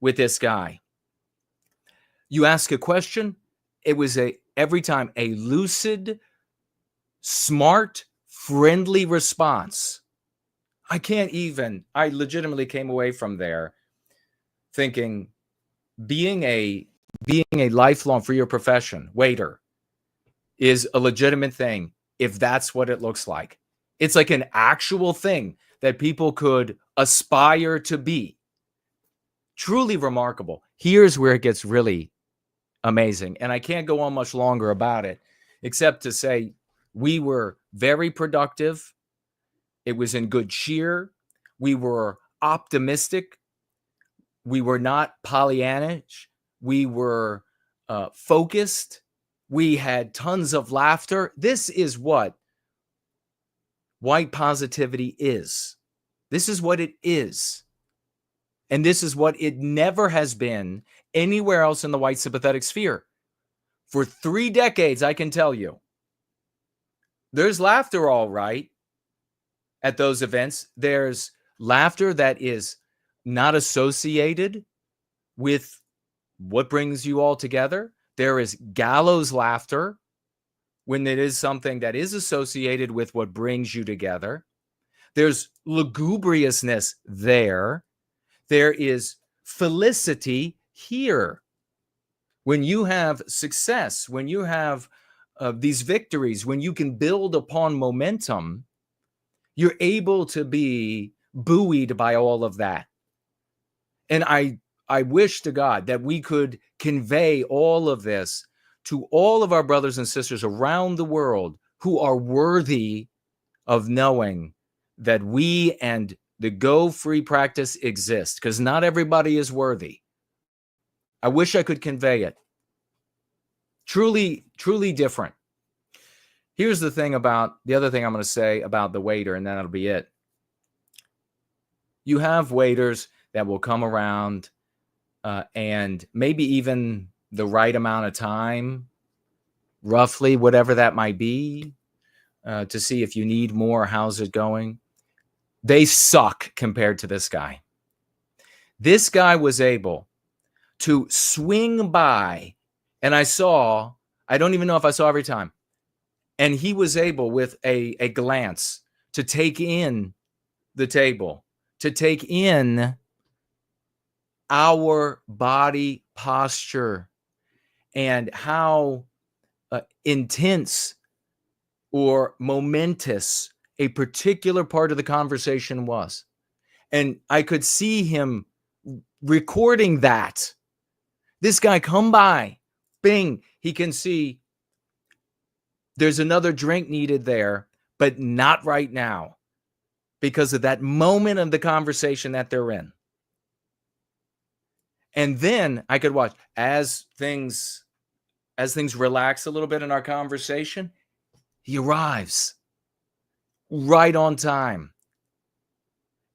with this guy. You ask a question, it was every time a lucid, smart, friendly response. I legitimately came away from there thinking being a lifelong, for your profession, waiter is a legitimate thing if that's what it looks like. It's like an actual thing that people could aspire to be. Truly remarkable. Here's where it gets really amazing. And I can't go on much longer about it, except to say we were very productive. It was in good cheer. We were optimistic. We were not Pollyannish. We were focused. We had tons of laughter. This is what white positivity is. This is what it is. And this is what it never has been anywhere else in the white sympathetic sphere. For 3 decades, I can tell you, there's laughter all right at those events. There's laughter that is not associated with what brings you all together. There is gallows laughter when it is something that is associated with what brings you together. There's lugubriousness there. There is felicity here. When you have success, when you have these victories, when you can build upon momentum, you're able to be buoyed by all of that. And I wish to God that we could convey all of this to all of our brothers and sisters around the world who are worthy of knowing that we and the Go Free practice exist, because not everybody is worthy. I wish I could convey it. Truly, truly different. Here's the other thing I'm going to say about the waiter, and then that'll be it. You have waiters that will come around and maybe even the right amount of time, roughly whatever that might be, to see if you need more, how's it going. They suck compared to this guy. This guy was able to swing by, and I don't even know if I saw every time, and he was able with a glance to take in the table, to take in our body posture and how intense or momentous a particular part of the conversation was. And I could see him recording that. This guy come by, bing, he can see there's another drink needed there, but not right now because of that moment of the conversation that they're in. And then I could watch as things relax a little bit in our conversation, he arrives right on time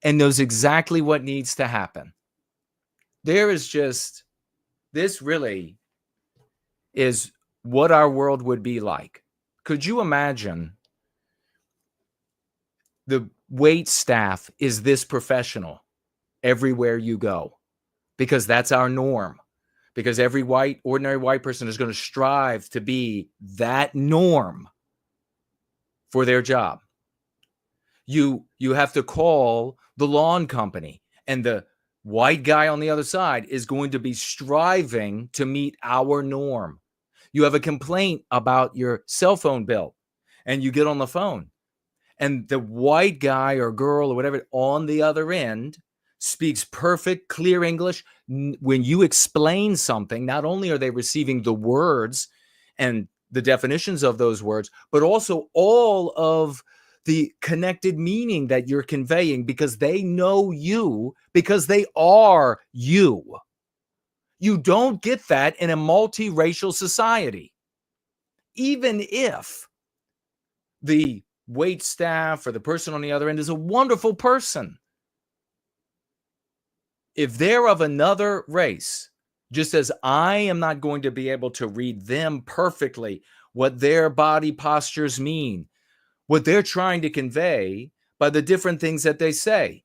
and knows exactly what needs to happen. This really is what our world would be like. Could you imagine the wait staff is this professional everywhere you go? Because that's our norm. Because every ordinary white person is going to strive to be that norm for their job. You have to call the lawn company, and the white guy on the other side is going to be striving to meet our norm. You have a complaint about your cell phone bill, and you get on the phone, and the white guy or girl or whatever on the other end speaks perfect, clear English. When you explain something, not only are they receiving the words and the definitions of those words, but also all of the connected meaning that you're conveying, because they know you, because they are you. You don't get that in a multiracial society. Even if the wait staff or the person on the other end is a wonderful person. If they're of another race, just as I am not going to be able to read them perfectly, what their body postures mean, what they're trying to convey by the different things that they say.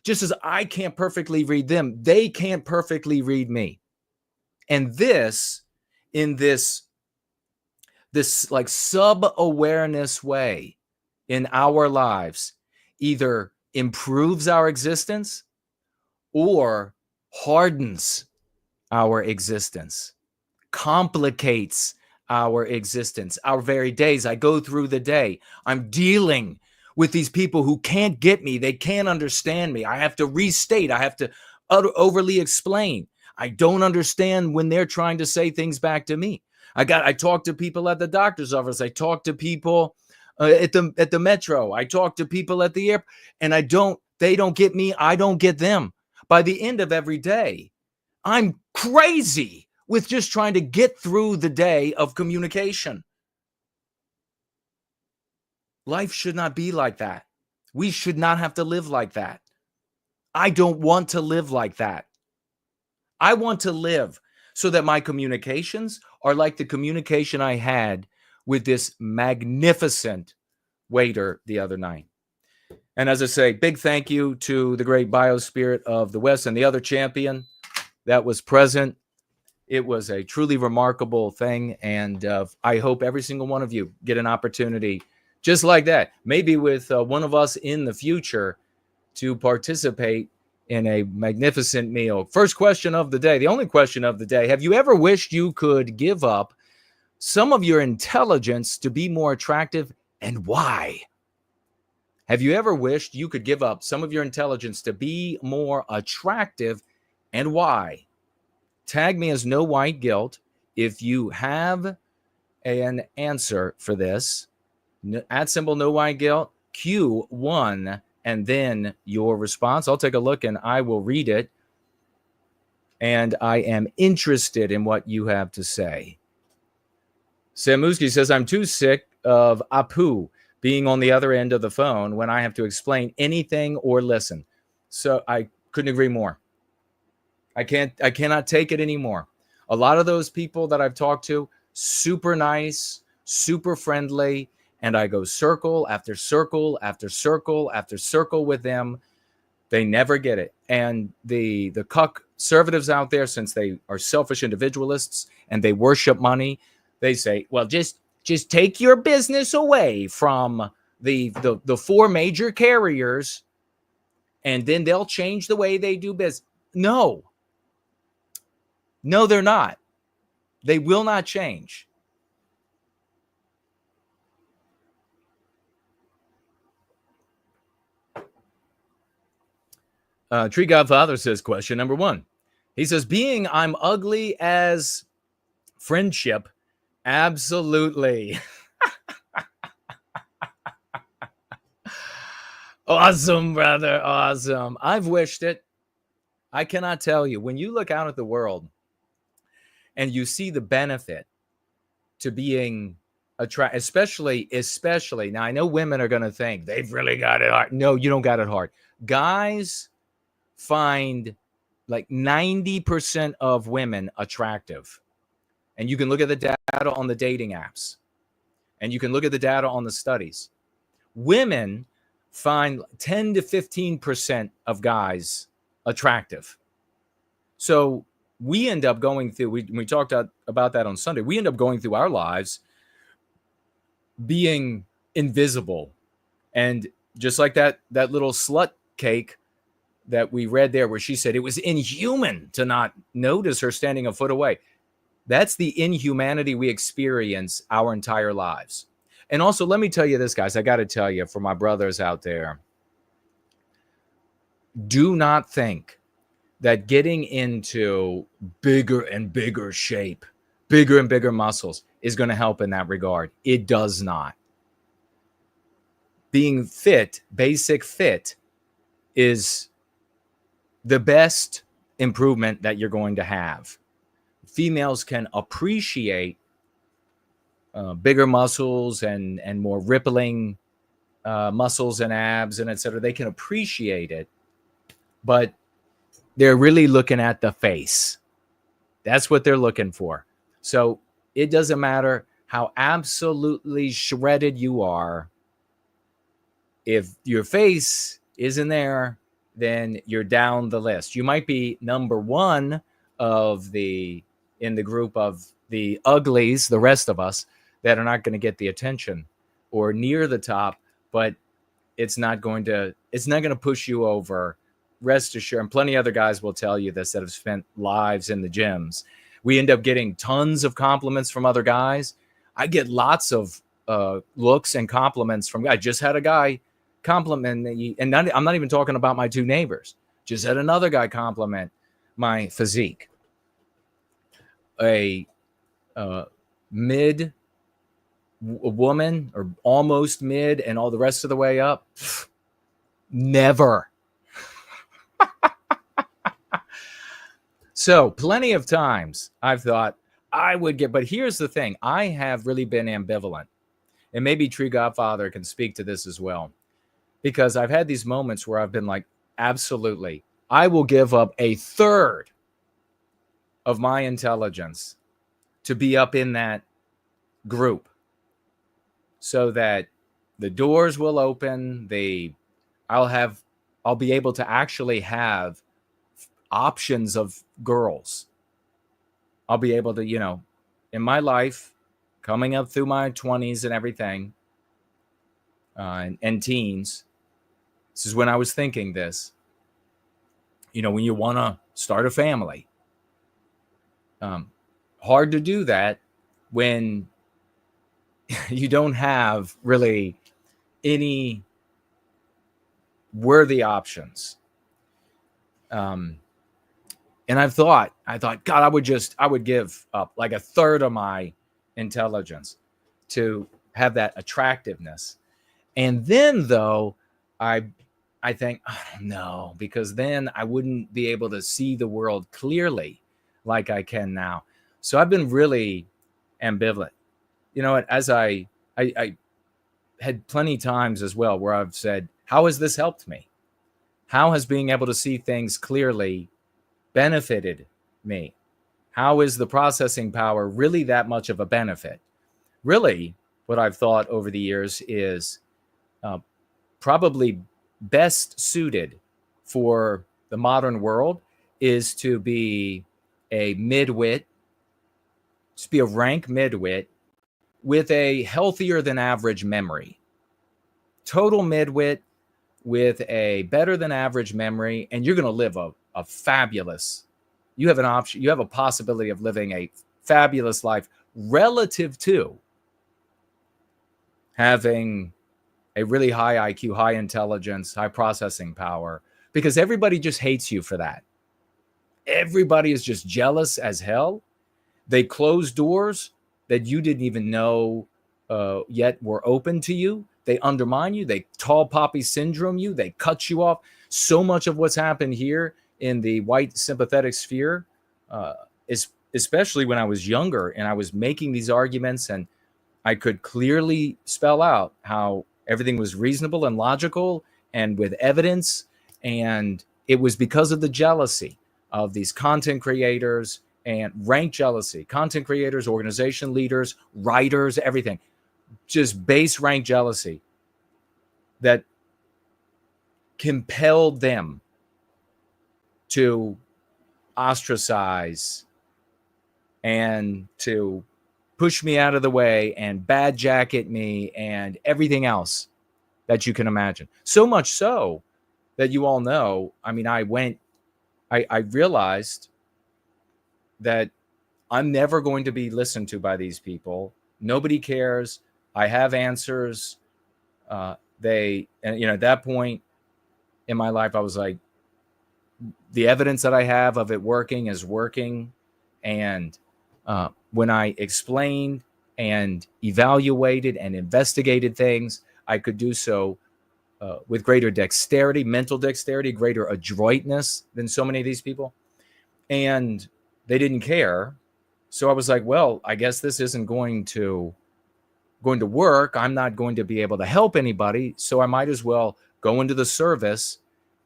Just as I can't perfectly read them, they can't perfectly read me. And this, in this like sub-awareness way in our lives, either improves our existence or hardens our existence, complicates our existence, our very days. I go through the day, I'm dealing with these people who can't get me. They can't understand me. I have to restate. I have to overly explain. I don't understand when they're trying to say things back to me. I talk to people at the doctor's office. I talk to people at the metro. I talk to people at the airport, and they don't get me. I don't get them. By the end of every day, I'm crazy with just trying to get through the day of communication. Life should not be like that. We should not have to live like that. I don't want to live like that. I want to live so that my communications are like the communication I had with this magnificent waiter the other night. And as I say, big thank you to the great biospirit of the West and the other champion that was present. It was a truly remarkable thing. And I hope every single one of you get an opportunity just like that, maybe with one of us in the future, to participate in a magnificent meal. First question of the day, the only question of the day. Have you ever wished you could give up some of your intelligence to be more attractive, and why? Have you ever wished you could give up some of your intelligence to be more attractive, and why? Tag me as No White Guilt if you have an answer for this. @ No White Guilt, Q1, and then your response. I'll take a look and I will read it. And I am interested in what you have to say. Samuski says, I'm too sick of Apu being on the other end of the phone when I have to explain anything or listen. So I couldn't agree more. I cannot take it anymore. A lot of those people that I've talked to, super nice, super friendly, and I go circle after circle after circle after circle with them. They never get it. And the conservatives out there, since they are selfish individualists and they worship money, they say, well, just take your business away from the 4 major carriers, and then they'll change the way they do business. No, they're not. They will not change. Tree Godfather says, question number 1. He says, being I'm ugly as friendship, absolutely. Awesome, brother. Awesome. I've wished it. I cannot tell you. When you look out at the world and you see the benefit to being attracted, especially now, I know women are going to think they've really got it hard. No, you don't got it hard. Guys find like 90% of women attractive. And you can look at the data on the dating apps, and you can look at the data on the studies. Women find 10 to 15% of guys attractive. So we end up going through, we talked about that on Sunday, we end up going through our lives being invisible. And just like that little slut cake that we read there, where she said it was inhuman to not notice her standing a foot away. That's the inhumanity we experience our entire lives. And also, let me tell you this, guys, I got to tell you, for my brothers out there, do not think that getting into bigger and bigger shape, bigger and bigger muscles is going to help in that regard. It does not. Being fit, basic fit, is the best improvement that you're going to have. Females can appreciate bigger muscles and more rippling muscles and abs and etc. They can appreciate it, but they're really looking at the face. That's what they're looking for. So it doesn't matter how absolutely shredded you are. If your face isn't there, then you're down the list. You might be number one in the group of the uglies, the rest of us, that are not going to get the attention, or near the top, but it's not going to push you over. Rest assured, and plenty of other guys will tell you this that have spent lives in the gyms. We end up getting tons of compliments from other guys. I get lots of looks and compliments from guys. I just had a guy compliment me, and I'm not even talking about my two neighbors. Just had another guy compliment my physique. A mid woman, or almost mid, and all the rest of the way up, never. So plenty of times I've thought I would get, but here's the thing. I have really been ambivalent, and maybe Tree Godfather can speak to this as well, because I've had these moments where I've been like, absolutely, I will give up a third of my intelligence to be up in that group so that the doors will open. I'll be able to actually have options of girls. I'll be able to, in my life, coming up through my 20s and everything, and teens, this is when I was thinking this, when you want to start a family, hard to do that when you don't have really any worthy options. And I thought, God, I would give up like a third of my intelligence to have that attractiveness. And then though, I think, no, because then I wouldn't be able to see the world clearly like I can now. So I've been really ambivalent. As I had plenty times as well where I've said, how has this helped me? How has being able to see things clearly benefited me? How is the processing power really that much of a benefit? Really, what I've thought over the years is probably best suited for the modern world is to be a midwit, just be a rank midwit with a healthier than average memory. Total midwit with a better than average memory, and you're going to live a fabulous, you have a possibility of living a fabulous life relative to having a really high IQ, high intelligence, high processing power, because everybody just hates you for that. Everybody is just jealous as hell. They close doors that you didn't even know yet were open to you. They undermine you. They tall poppy syndrome you. They cut you off. So much of what's happened here in the white sympathetic sphere, is especially when I was younger and I was making these arguments and I could clearly spell out how everything was reasonable and logical and with evidence. And it was because of the jealousy of these content creators and rank jealousy, content creators, organization leaders, writers, everything, just base rank jealousy that compelled them to ostracize and to push me out of the way and bad jacket me and everything else that you can imagine. So much so that you all know, I realized that I'm never going to be listened to by these people. Nobody cares. I have answers. At that point in my life, I was like, the evidence that I have of it working is working. And when I explained and evaluated and investigated things, I could do so with greater dexterity, mental dexterity, greater adroitness than so many of these people. And they didn't care. So I was like, well, I guess this isn't going to going to work, I'm not going to be able to help anybody. So I might as well go into the service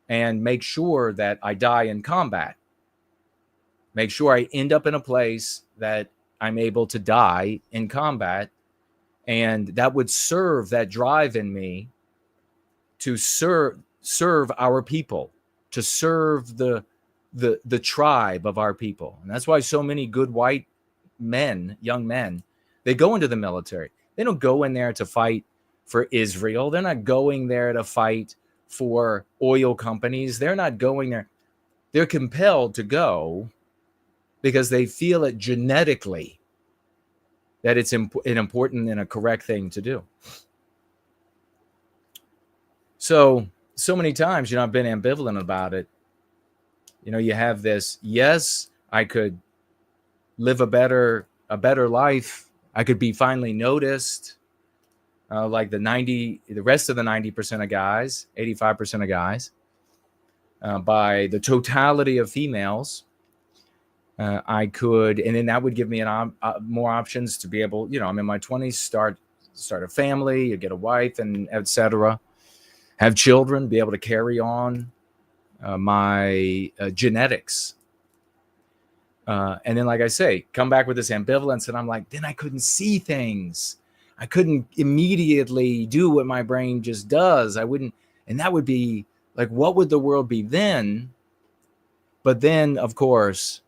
and make sure that I die in combat. Make sure I end up in a place that I'm able to die in combat. And that would serve that drive in me to serve our people, to serve the tribe of our people. And that's why so many good white men, young men, they go into the military. They don't go in there to fight for Israel. They're not going there to fight for oil companies. They're not going there. They're compelled to go because they feel it genetically that it's an important and a correct thing to do. So many times, I've been ambivalent about it. You have this, yes, I could live a better life. I could be finally noticed, like the rest of the 90% of guys, 85% of guys, by the totality of females. I could, and then that would give me more options to be able, I'm in my 20s, start a family, you get a wife, and etc. Have children, be able to carry on my genetics. And then, like I say, come back with this ambivalence, and I'm like, then I couldn't see things. I couldn't immediately do what my brain just does. I wouldn't, and that would be like, what would the world be then? But then, of course,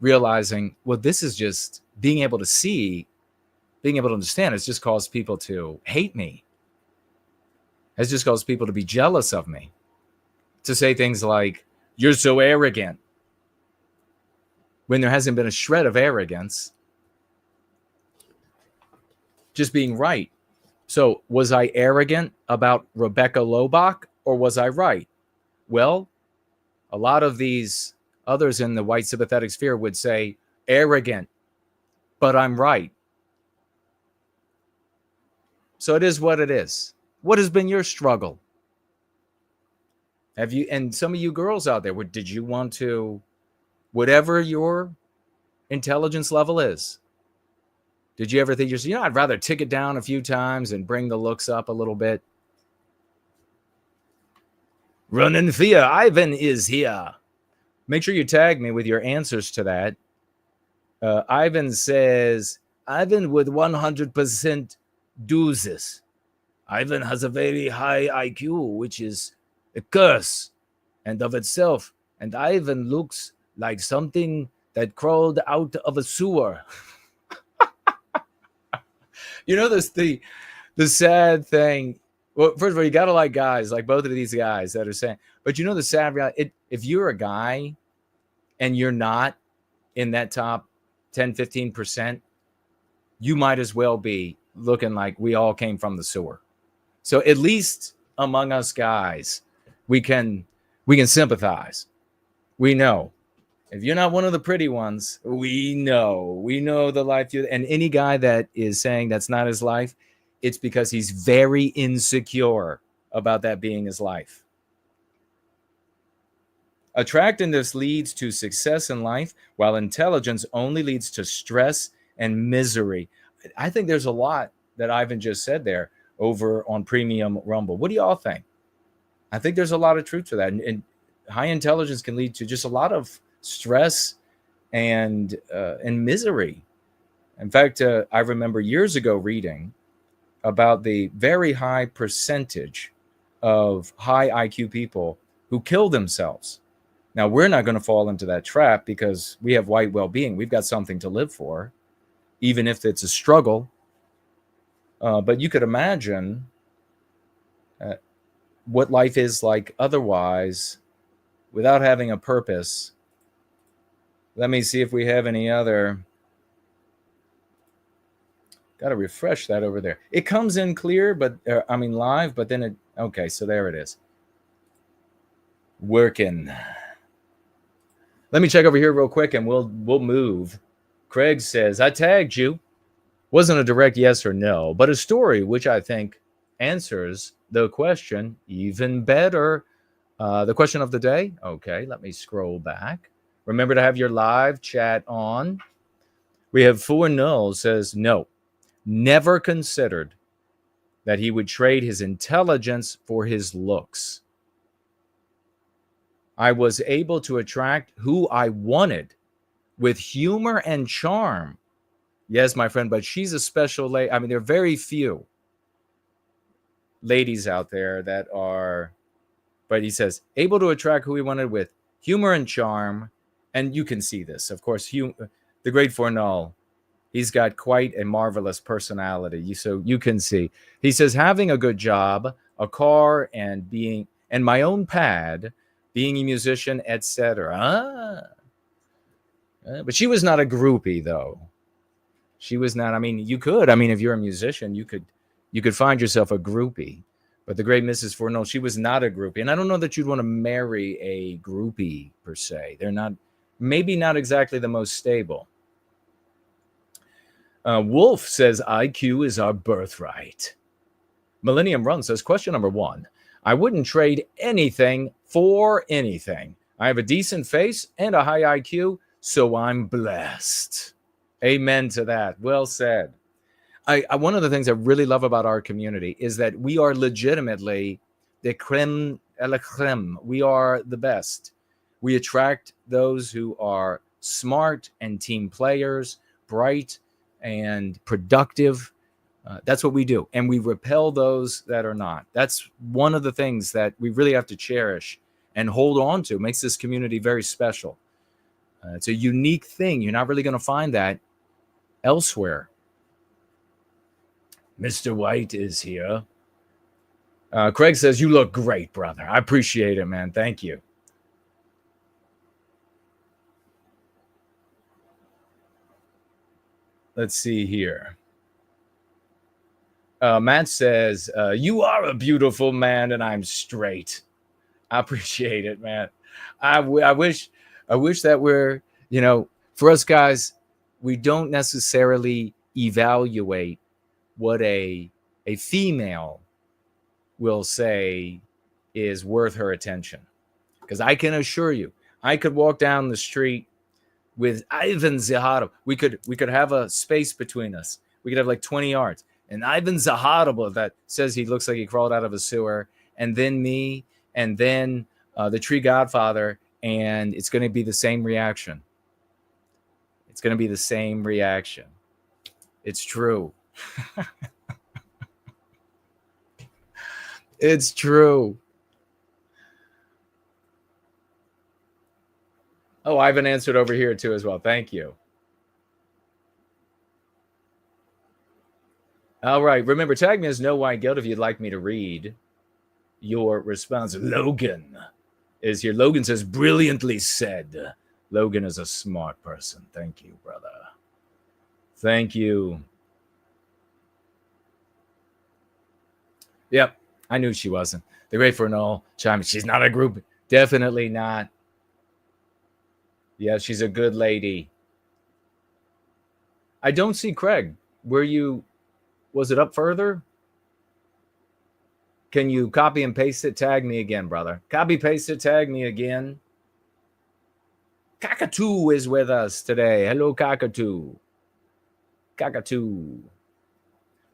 realizing, well, this is just being able to see, being able to understand. It's just caused people to hate me. It's just caused people to be jealous of me, to say things like, you're so arrogant, when there hasn't been a shred of arrogance, just being right. So was I arrogant about Rebecca Lobach, or was I right? Well, a lot of these others in the white sympathetic sphere would say arrogant, but I'm right. So it is what it is. What has been your struggle? Have you, and some of you girls out there, did you want to, whatever your intelligence level is, did you ever think, I'd rather tick it down a few times and bring the looks up a little bit? Run in fear, Ivan is here. Make sure you tag me with your answers to that. Ivan says, Ivan would 100% do this. Ivan has a very high IQ, which is a curse and of itself. And Ivan looks like something that crawled out of a sewer. This the sad thing. Well, first of all, you got to like guys, like both of these guys that are saying, but the sad reality, if you're a guy and you're not in that top 10, 15%, you might as well be looking like we all came from the sewer. So at least among us guys, we can sympathize. We know. If you're not one of the pretty ones, we know the life and any guy that is saying that's not his life, it's because he's very insecure about that being his life. Attractiveness leads to success in life, while intelligence only leads to stress and misery. I think there's a lot that Ivan just said there over on Premium Rumble. What do y'all think? I think there's a lot of truth to that. And high intelligence can lead to just a lot of stress and misery. In fact, I remember years ago reading about the very high percentage of high IQ people who kill themselves. Now, we're not going to fall into that trap because we have white well-being. We've got something to live for, even if it's a struggle. But you could imagine what life is like otherwise without having a purpose. Let me see if we have any other. Got to refresh that over there. It comes in clear, but live, but then okay, so there it is. Working. Let me check over here real quick and we'll move. Craig says, I tagged you. Wasn't a direct yes or no, but a story which I think answers the question even better. The question of the day. Okay, let me scroll back. Remember to have your live chat on. We have 4 nulls says no. never considered that he would trade his intelligence for his looks. I was able to attract who I wanted with humor and charm. Yes, my friend, but she's a special lady. I mean, there are very few ladies out there that are, but he says, able to attract who he wanted with humor and charm. And you can see this, of course, the great Fornall, he's got quite a marvelous personality. So you can see. He says, having a good job, a car, and my own pad, being a musician, etc. But she was not a groupie, though. She was not. I mean, you could. I mean, if you're a musician, you could find yourself a groupie. But the great Mrs. Fornall, she was not a groupie. And I don't know that you'd want to marry a groupie, per se. They're not, maybe not exactly the most stable. Wolf says, IQ is our birthright. Millennium Run says, question number 1. I wouldn't trade anything for anything. I have a decent face and a high IQ, so I'm blessed. Amen to that. Well said. One of the things I really love about our community is that we are legitimately the creme de la creme. We are the best. We attract those who are smart and team players, bright and productive. That's what we do. And we repel those that are not. That's one of the things that we really have to cherish and hold on to. It makes this community very special. It's a unique thing. You're not really going to find that elsewhere. Mr. White is here. Craig says, you look great, brother. I appreciate it, man. Thank you. Let's see here. Matt says, you are a beautiful man and I'm straight. I appreciate it, man. I wish that we're, for us guys, we don't necessarily evaluate what a female will say is worth her attention. Because I can assure you, I could walk down the street with Ivan Zaharov. We could have a space between us. We could have like 20 yards. And Ivan Zaharov that says he looks like he crawled out of a sewer. And then me, and then the Tree Godfather. And it's going to be the same reaction. It's going to be the same reaction. It's true. It's true. Oh, Ivan answered over here too as well. Thank you. All right. Remember, tag me as No White Guilt if you'd like me to read your response. Logan is here. Logan says, brilliantly said. Logan is a smart person. Thank you, brother. Thank you. Yep, I knew she wasn't. The great Fornall chime. She's not a group. Definitely not. Yeah, she's a good lady. I don't see Craig. Was it up further? Can you copy and paste it? Tag me again, brother. Copy, paste it, tag me again. Cockatoo is with us today. Hello, Cockatoo. Cockatoo.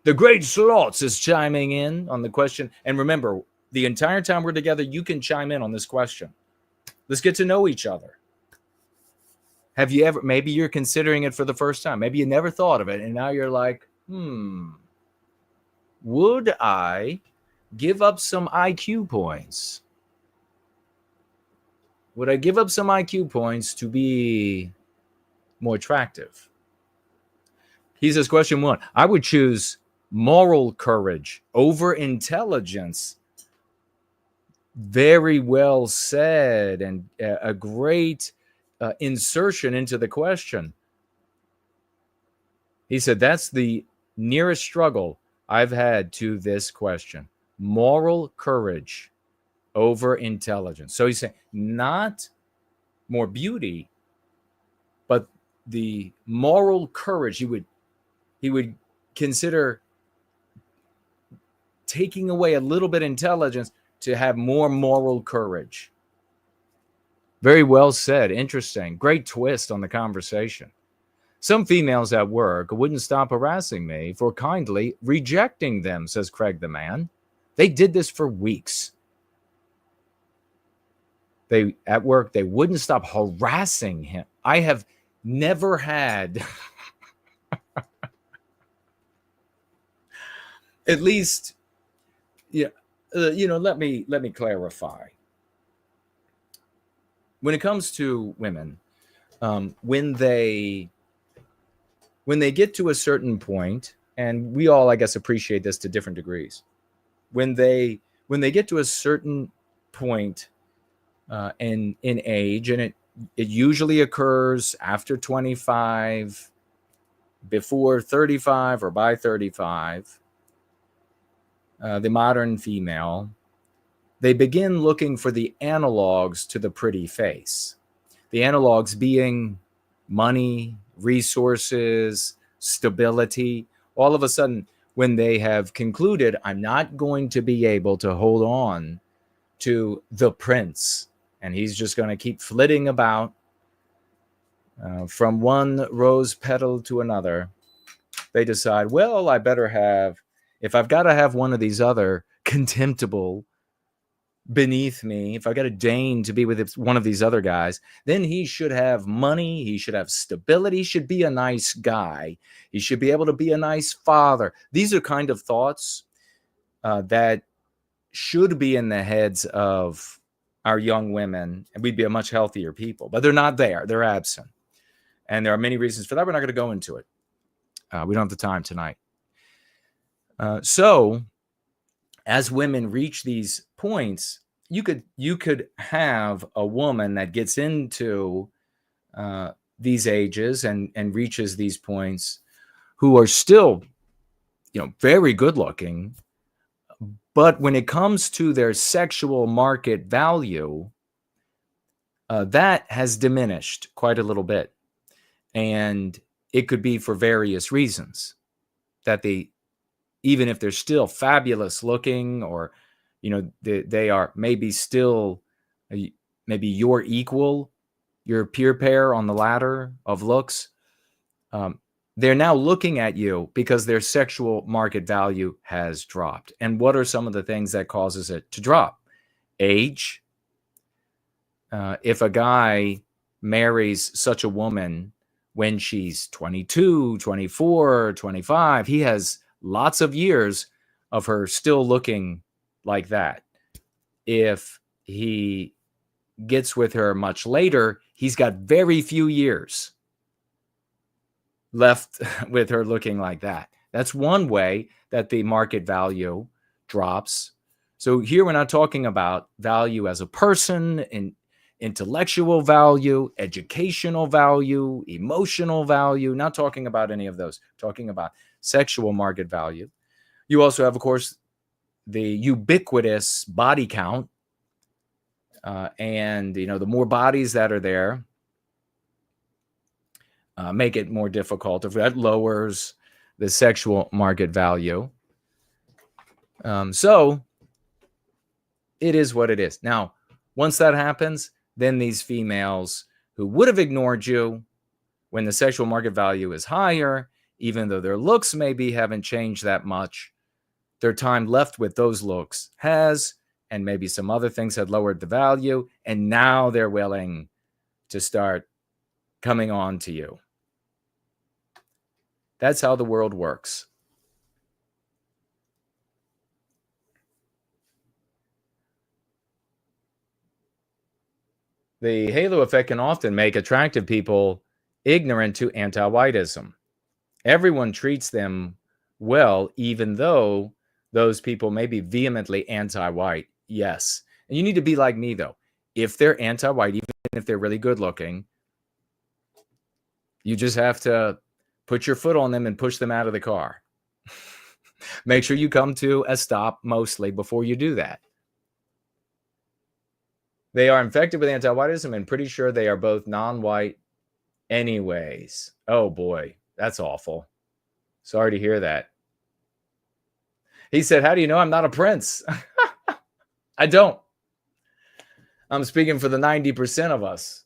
The Great Slots is chiming in on the question. And remember, the entire time we're together, you can chime in on this question. Let's get to know each other. Have you ever, maybe you're considering it for the first time. Maybe you never thought of it. And now you're like, would I give up some IQ points? Would I give up some IQ points to be more attractive? He says, question 1, I would choose moral courage over intelligence. Very well said, and a great insertion into the question. He said, that's the nearest struggle I've had to this question. Moral courage over intelligence. So he's saying not more beauty, but the moral courage. He would consider taking away a little bit of intelligence to have more moral courage. Very well said. Interesting. Great twist on the conversation. Some females at work wouldn't stop harassing me for kindly rejecting them, says Craig the man. They did this for weeks. At work, they wouldn't stop harassing him. I have never had, at least, let me clarify. When it comes to women, when they get to a certain point, and we all, I guess, appreciate this to different degrees. When they get to a certain point in age, and it usually occurs after 25, before 35, or by 35, the modern female, they begin looking for the analogs to the pretty face. The analogs being money, resources, stability. All of a sudden, when they have concluded, I'm not going to be able to hold on to the prince, and he's just going to keep flitting about from one rose petal to another, they decide, well, I better have, if I've got to have one of these other contemptible beneath me, if I got to deign to be with one of these other guys, then he should have money, he should have stability, he should be a nice guy, he should be able to be a nice father. These are kind of thoughts that should be in the heads of our young women, and we'd be a much healthier people, but they're not there. They're absent. And there are many reasons for that. We're not going to go into it. We don't have the time tonight. So as women reach these points, you could have a woman that gets into these ages and reaches these points who are still, very good looking, but when it comes to their sexual market value, that has diminished quite a little bit. And it could be for various reasons that even if they're still fabulous looking, or, they are maybe still maybe your equal, your peer pair on the ladder of looks, they're now looking at you because their sexual market value has dropped. And what are some of the things that causes it to drop? Age. If a guy marries such a woman when she's 22, 24, 25, he has lots of years of her still looking like that. If he gets with her much later, he's got very few years left with her looking like that. That's one way that the market value drops. So here we're not talking about value as a person, and intellectual value, educational value, emotional value, not talking about any of those, talking about sexual market value. You also have, of course, the ubiquitous body count. And, the more bodies that are there make it more difficult. If that lowers the sexual market value. So it is what it is. Now, once that happens, then these females who would have ignored you when the sexual market value is higher, even though their looks maybe haven't changed that much, their time left with those looks has, and maybe some other things had lowered the value, and now they're willing to start coming on to you. That's how the world works. The halo effect can often make attractive people ignorant to anti-whiteism. Everyone treats them well, even though those people may be vehemently anti-white. Yes. And you need to be like me, though. If they're anti-white, even if they're really good looking, you just have to put your foot on them and push them out of the car. Make sure you come to a stop mostly before you do that. They are infected with anti-whiteism and pretty sure they are both non-white anyways. Oh boy, that's awful. Sorry to hear that. He said, how do you know I'm not a prince? I don't. I'm speaking for the 90% of us.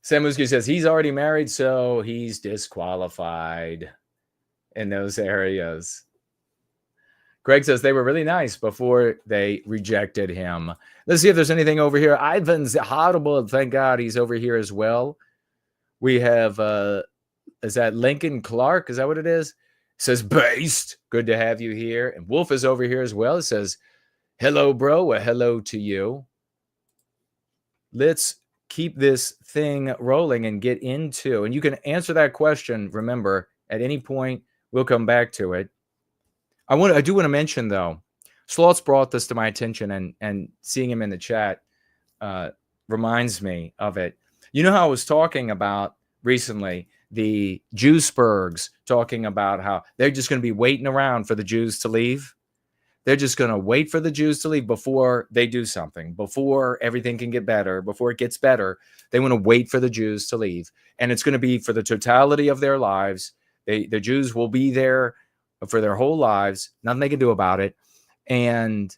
Samuski says he's already married, so he's disqualified in those areas. Greg says they were really nice before they rejected him. Let's see if there's anything over here. Ivan's horrible. Thank God he's over here as well. We have, is that Lincoln Clark? Is that what it is? It says, based. Good to have you here. And Wolf is over here as well. It says, hello, bro. A hello to you. Let's keep this thing rolling and get into, and you can answer that question. Remember, at any point, we'll come back to it. I do want to mention, though, Sloth's brought this to my attention, and seeing him in the chat reminds me of it. You know how I was talking about recently the Jewsburgs talking about how they're just going to be waiting around for the Jews to leave? They're just going to wait for the Jews to leave before they do something, before everything can get better, before it gets better. They want to wait for the Jews to leave. And it's going to be for the totality of their lives. The Jews will be there for their whole lives. Nothing they can do about it. And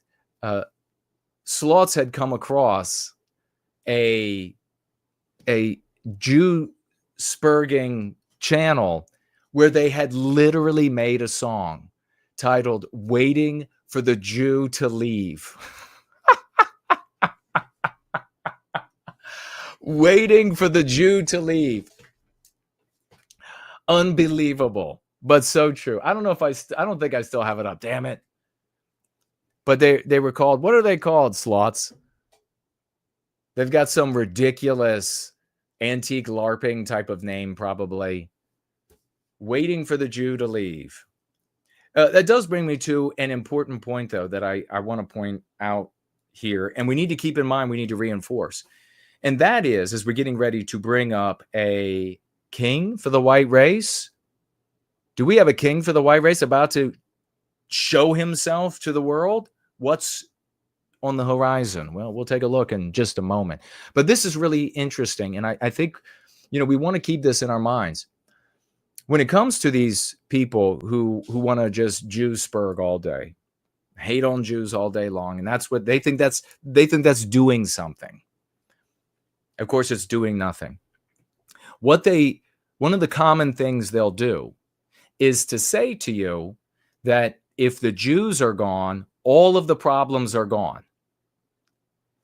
Slots had come across a Jew spurging channel where they had literally made a song titled Waiting for the Jew to Leave. Waiting for the Jew to leave. Unbelievable, but so true. I don't know if I don't think I still have it up. Damn it. But they were called, what are they called, Slots? They've got some ridiculous antique LARPing type of name, probably. Waiting for the Jew to leave. That does bring me to an important point, though, that I want to point out here. And we need to keep in mind, we need to reinforce. And that is, as we're getting ready to bring up a king for the white race. Do we have a king for the white race about to show himself to the world? What's on the horizon? Well, we'll take a look in just a moment. But this is really interesting. And I think, we want to keep this in our minds. When it comes to these people who want to just Jew-spurg all day, hate on Jews all day long, and that's what they think that's doing something. Of course, it's doing nothing. One of the common things they'll do is to say to you that if the Jews are gone, all of the problems are gone.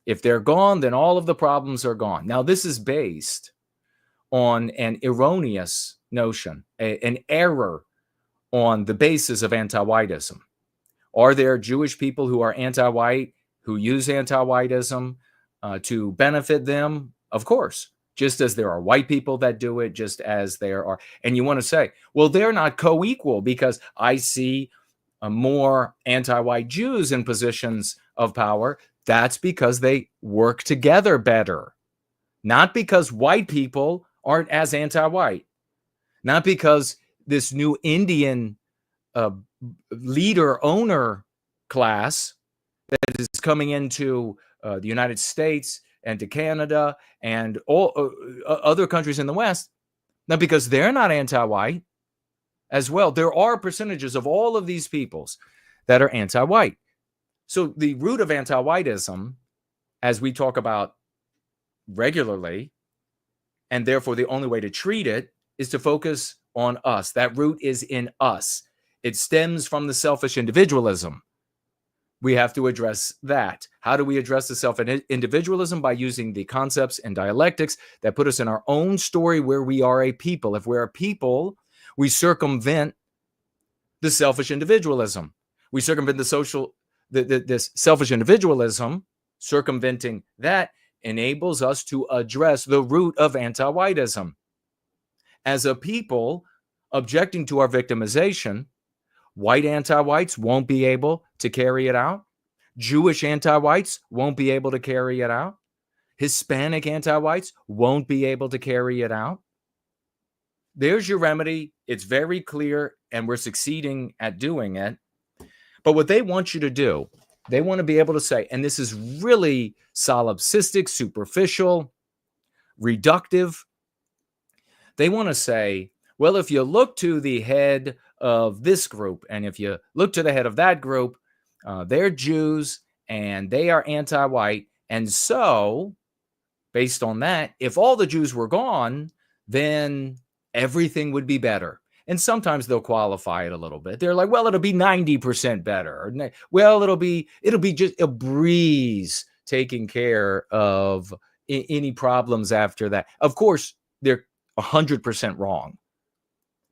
If they're gone, then all of the problems are gone. Now, this is based on an erroneous notion, an error on the basis of anti-whiteism. Are there Jewish people who are anti-white, who use anti-whiteism to benefit them? Of course, just as there are white people that do it, just as there are. And you want to say, well, they're not co-equal because I see more anti-white Jews in positions of power. That's because they work together better. Not because white people aren't as anti-white. Not because this new Indian leader owner class that is coming into the United States and to Canada and all other countries in the West, not because they're not anti-white as well. There are percentages of all of these peoples that are anti-white. So the root of anti-whiteism, as we talk about regularly, and therefore the only way to treat it is to focus on us. That root is in us. It stems from the selfish individualism. We have to address that. How do we address the self-individualism? By using the concepts and dialectics that put us in our own story where we are a people. If we're a people, we circumvent the selfish individualism. We circumvent this selfish individualism. Circumventing that enables us to address the root of anti-whiteism. As a people objecting to our victimization, white anti-whites won't be able to carry it out. Jewish anti-whites won't be able to carry it out. Hispanic anti-whites won't be able to carry it out. There's your remedy. It's very clear, and we're succeeding at doing it. But what they want you to do, they want to be able to say, and this is really solipsistic, superficial, reductive. They want to say, well, if you look to the head of this group, and if you look to the head of that group, they're Jews and they are anti-white. And so based on that, if all the Jews were gone, then everything would be better. And sometimes they'll qualify it a little bit. They're like, well, it'll be 90% better. Or, well, it'll be just a breeze taking care of any problems after that. Of course, they're 100% wrong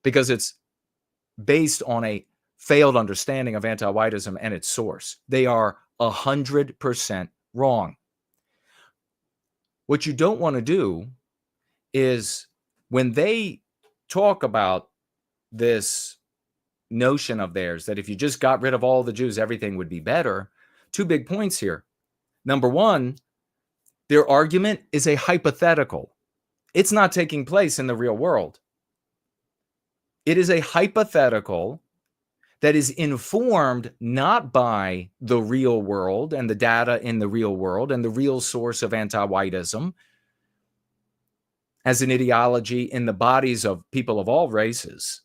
because it's based on a failed understanding of anti-whiteism and its source. They are 100% wrong. What you don't want to do is when they talk about this notion of theirs that if you just got rid of all the Jews, everything would be better. Two big points here. Number one, their argument is a hypothetical. It's not taking place in the real world. It is a hypothetical that is informed not by the real world and the data in the real world and the real source of anti-whiteism as an ideology in the bodies of people of all races,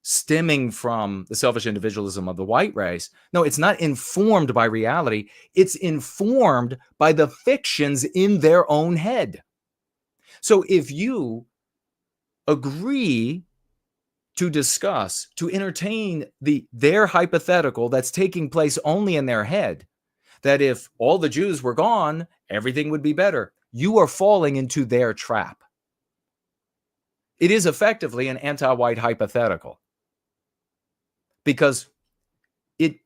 stemming from the selfish individualism of the white race. No, it's not informed by reality. It's informed by the fictions in their own head. So if you agree to discuss, to entertain their hypothetical that's taking place only in their head, that if all the Jews were gone, everything would be better, you are falling into their trap. It is effectively an anti-white hypothetical because it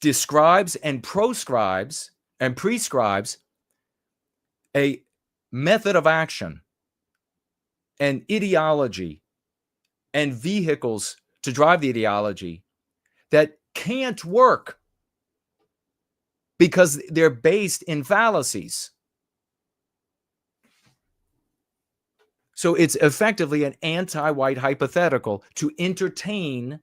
describes and prescribes a method of action, an ideology, and vehicles to drive the ideology that can't work because they're based in fallacies. So it's effectively an anti-white hypothetical to entertain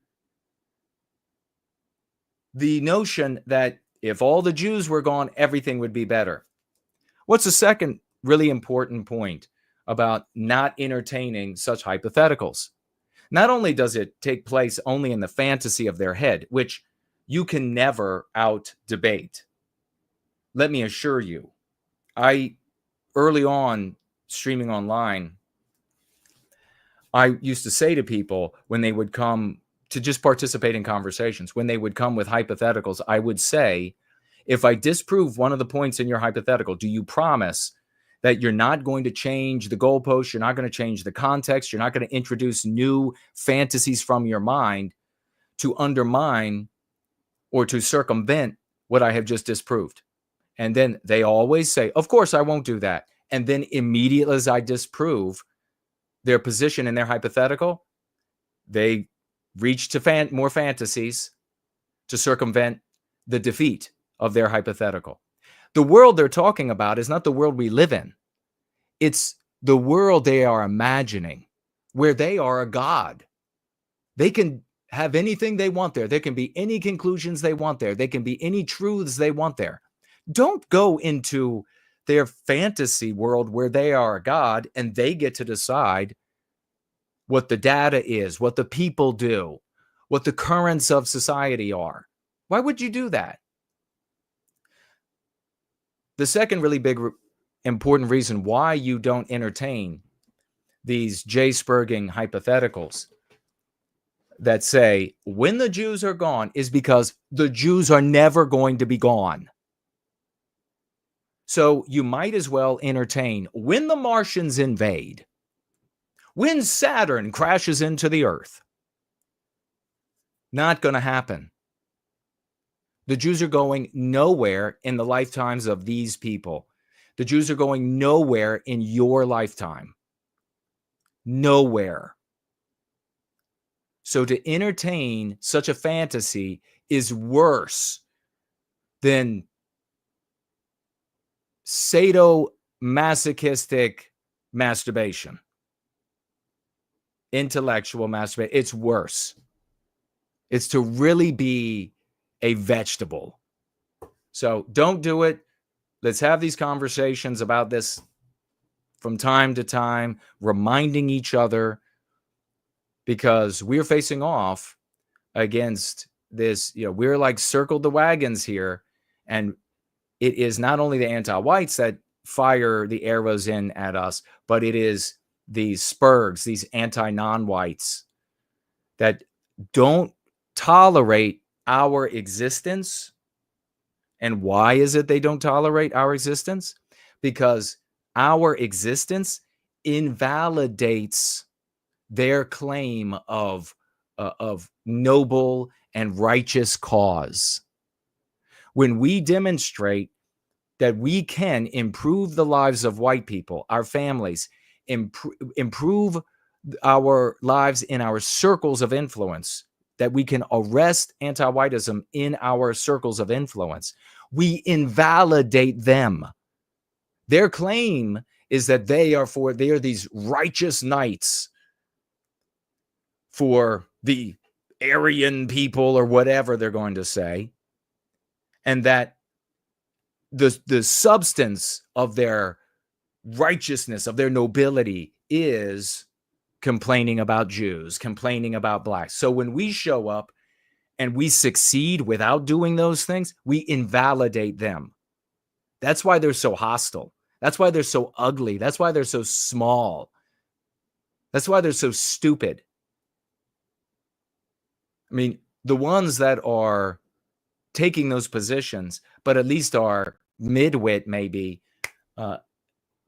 the notion that if all the Jews were gone, everything would be better. What's the second really important point about not entertaining such hypotheticals? Not only does it take place only in the fantasy of their head, which you can never out-debate. Let me assure you, early on, streaming online, I used to say to people when they would come to just participate in conversations, when they would come with hypotheticals, I would say, if I disprove one of the points in your hypothetical, do you promise that you're not going to change the goalposts, you're not going to change the context, you're not going to introduce new fantasies from your mind to undermine or to circumvent what I have just disproved? And then they always say, of course, I won't do that. And then immediately as I disprove their position in their hypothetical, they reach to more fantasies to circumvent the defeat of their hypothetical. The world they're talking about is not the world we live in. It's the world they are imagining, where they are a god. They can have anything they want there. There can be any conclusions they want there. They can be any truths they want there. Don't go into their fantasy world where they are a god and they get to decide what the data is, what the people do, what the currents of society are. Why would you do that? The second really big important reason why you don't entertain these J-Spurging hypotheticals that say when the Jews are gone is because the Jews are never going to be gone. So you might as well entertain when the Martians invade, when Saturn crashes into the Earth. Not going to happen. The Jews are going nowhere in the lifetimes of these people. The Jews are going nowhere in your lifetime. Nowhere. So to entertain such a fantasy is worse than sadomasochistic masturbation. Intellectual masturbation. It's worse. It's to really be a vegetable. So don't do it. Let's have these conversations about this from time to time, reminding each other, because we're facing off against this, we're like circled the wagons here. And it is not only the anti-whites that fire the arrows in at us, but it is these spurgs, these anti-non-whites that don't tolerate our existence. And why is it they don't tolerate our existence? Because our existence invalidates their claim of noble and righteous cause. When we demonstrate that we can improve the lives of white people, our families, improve our lives in our circles of influence, that we can arrest anti-whiteism in our circles of influence, we invalidate them. Their claim is that they are these righteous knights for the Aryan people or whatever they're going to say, and that the substance of their righteousness, of their nobility, is complaining about Jews, complaining about blacks. So when we show up and we succeed without doing those things, we invalidate them. That's why they're so hostile. That's why they're so ugly. That's why they're so small. That's why they're so stupid. I mean, the ones that are taking those positions, but at least are midwit, maybe, at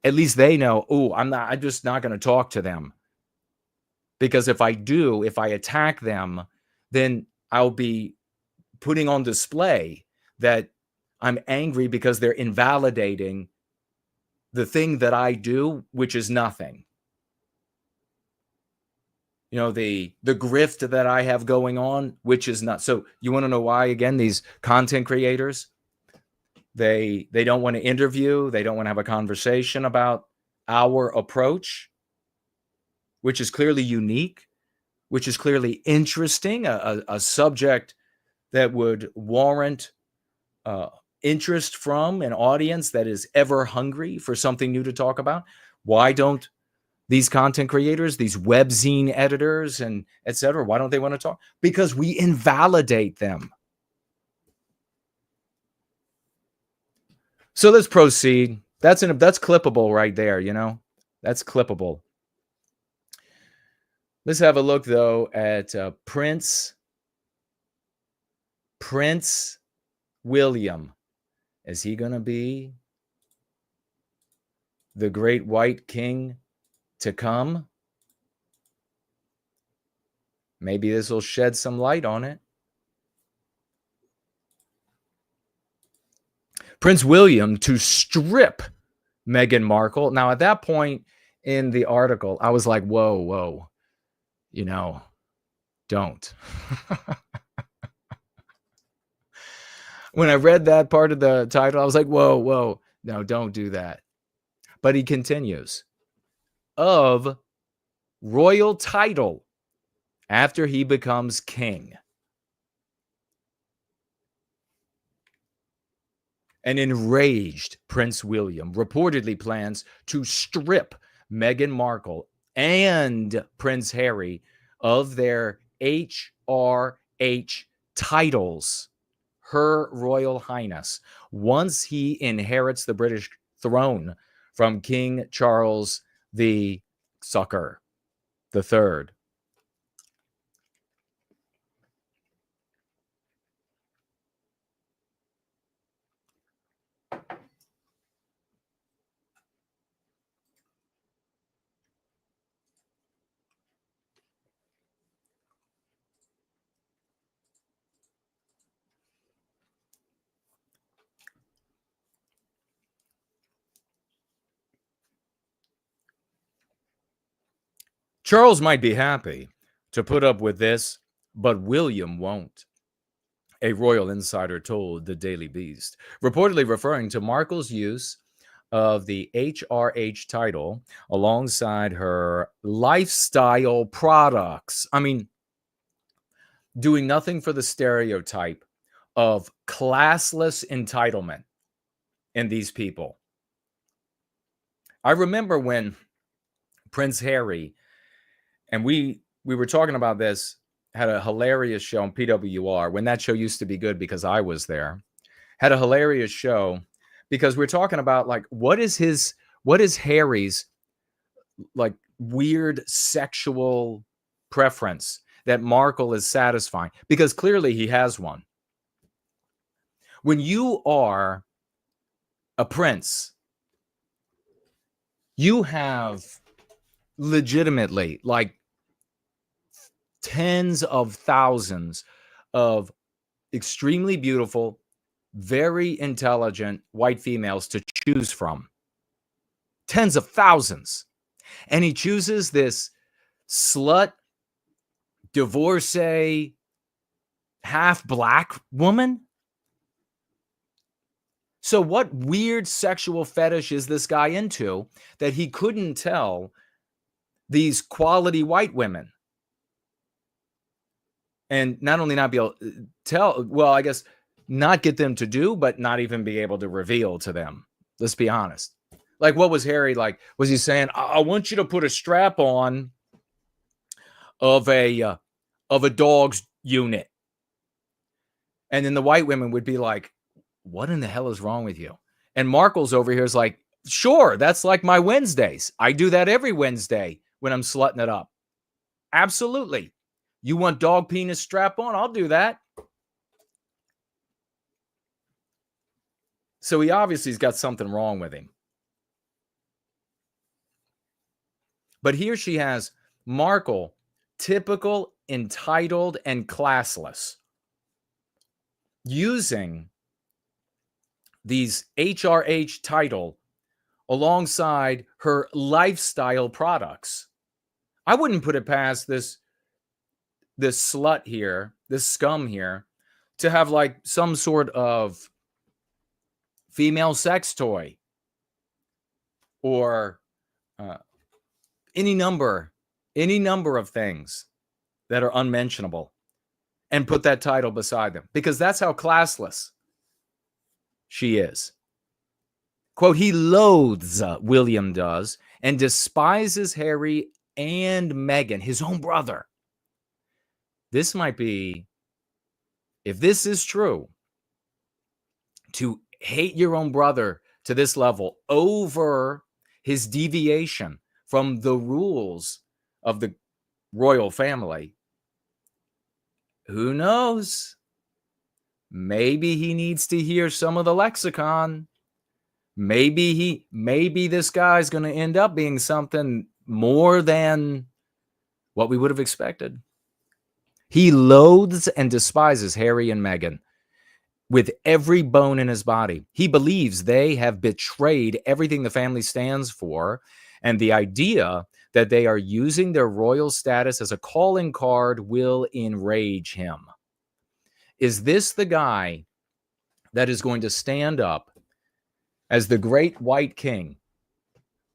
least they know, I'm just not going to talk to them. Because if I attack them, then I'll be putting on display that I'm angry because they're invalidating the thing that I do, which is nothing. You know, the grift that I have going on, which is not. So you want to know why, again, these content creators, they don't want to interview, they don't want to have a conversation about our approach, which is clearly unique, which is clearly interesting, a subject that would warrant interest from an audience that is ever hungry for something new to talk about. Why don't these content creators, these webzine editors and et cetera, why don't they want to talk? Because we invalidate them. So let's proceed. That's clippable right there, you know? That's clippable. Let's have a look, though, at Prince William. Is he going to be the great white king to come? Maybe this will shed some light on it. Prince William to strip Meghan Markle. Now, at that point in the article, I was like, whoa, you know, don't. When I read that part of the title, I was like, whoa, no, don't do that. But he continues, of royal title after he becomes king. An enraged Prince William reportedly plans to strip Meghan Markle and Prince Harry of their HRH titles, Her Royal Highness, once he inherits the British throne from King Charles the Sucker III. Charles might be happy to put up with this, but William won't, a royal insider told the Daily Beast, reportedly referring to Markle's use of the HRH title alongside her lifestyle products. I mean, doing nothing for the stereotype of classless entitlement in these people. I remember when Prince Harry, and we were talking about this, had a hilarious show on PWR when that show used to be good because I was there. Had a hilarious show because we're talking about like, what is Harry's like weird sexual preference that Markle is satisfying? Because clearly he has one. When you are a prince, you have legitimately like tens of thousands of extremely beautiful, very intelligent white females to choose from. Tens of thousands. And he chooses this slut, divorcee, half-black woman? So what weird sexual fetish is this guy into that he couldn't tell these quality white women? And not only not be able to tell, well, I guess not get them to do, but not even be able to reveal to them. Let's be honest. Like, what was Harry like? Was he saying, I want you to put a strap on of a dog's unit? And then the white women would be like, what in the hell is wrong with you? And Markle's over here is like, sure, that's like my Wednesdays. I do that every Wednesday when I'm slutting it up. Absolutely. You want dog penis strap on? I'll do that. So he obviously has got something wrong with him. But here she has Markle, typical, entitled, and classless, using these HRH title alongside her lifestyle products. I wouldn't put it past this slut here, this scum here, to have like some sort of female sex toy or any number of things that are unmentionable and put that title beside them, because that's how classless she is. Quote, he loathes, William does, and despises Harry and Meghan, his own brother. This might be, if this is true, to hate your own brother to this level over his deviation from the rules of the royal family. Who knows? Maybe he needs to hear some of the lexicon. Maybe this guy's going to end up being something more than what we would have expected. He loathes and despises Harry and Meghan with every bone in his body. He believes they have betrayed everything the family stands for, and the idea that they are using their royal status as a calling card will enrage him. Is this the guy that is going to stand up as the great white king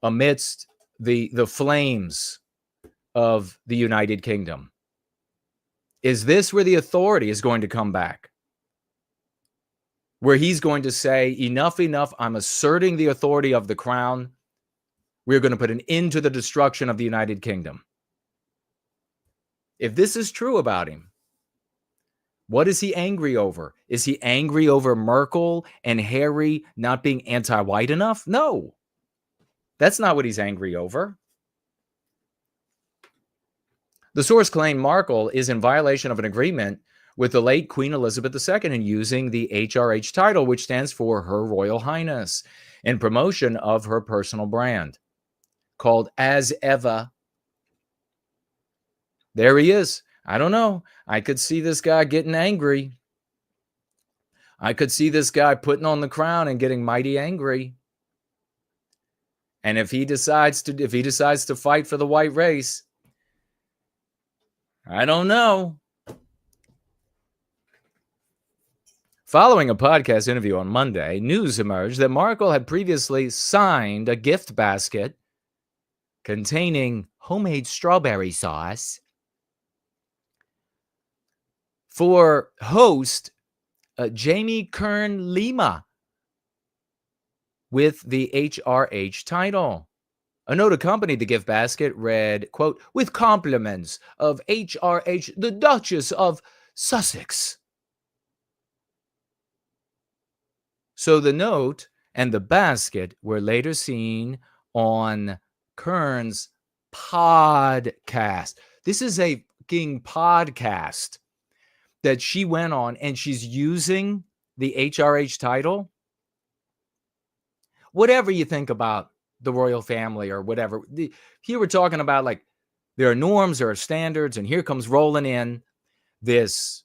amidst the flames of the United Kingdom? Is this where the authority is going to come back? Where he's going to say, enough, I'm asserting the authority of the crown. We're going to put an end to the destruction of the United Kingdom. If this is true about him, what is he angry over? Is he angry over Merkel and Harry not being anti-white enough? No, that's not what he's angry over. The source claimed Markle is in violation of an agreement with the late Queen Elizabeth II in using the HRH title, which stands for Her Royal Highness, in promotion of her personal brand called As Ever. There he is. I don't know. I could see this guy getting angry. I could see this guy putting on the crown and getting mighty angry. And if he decides to fight for the white race, I don't know. Following a podcast interview on Monday, news emerged that Markle had previously signed a gift basket containing homemade strawberry sauce for host Jamie Kern Lima with the HRH title. A note accompanied the gift basket read, quote, with compliments of HRH, the Duchess of Sussex. So the note and the basket were later seen on Kern's podcast. This is a fucking podcast that she went on, and she's using the HRH title. Whatever you think about the royal family or whatever, here we're talking about, like, there are norms, there are standards, and here comes rolling in this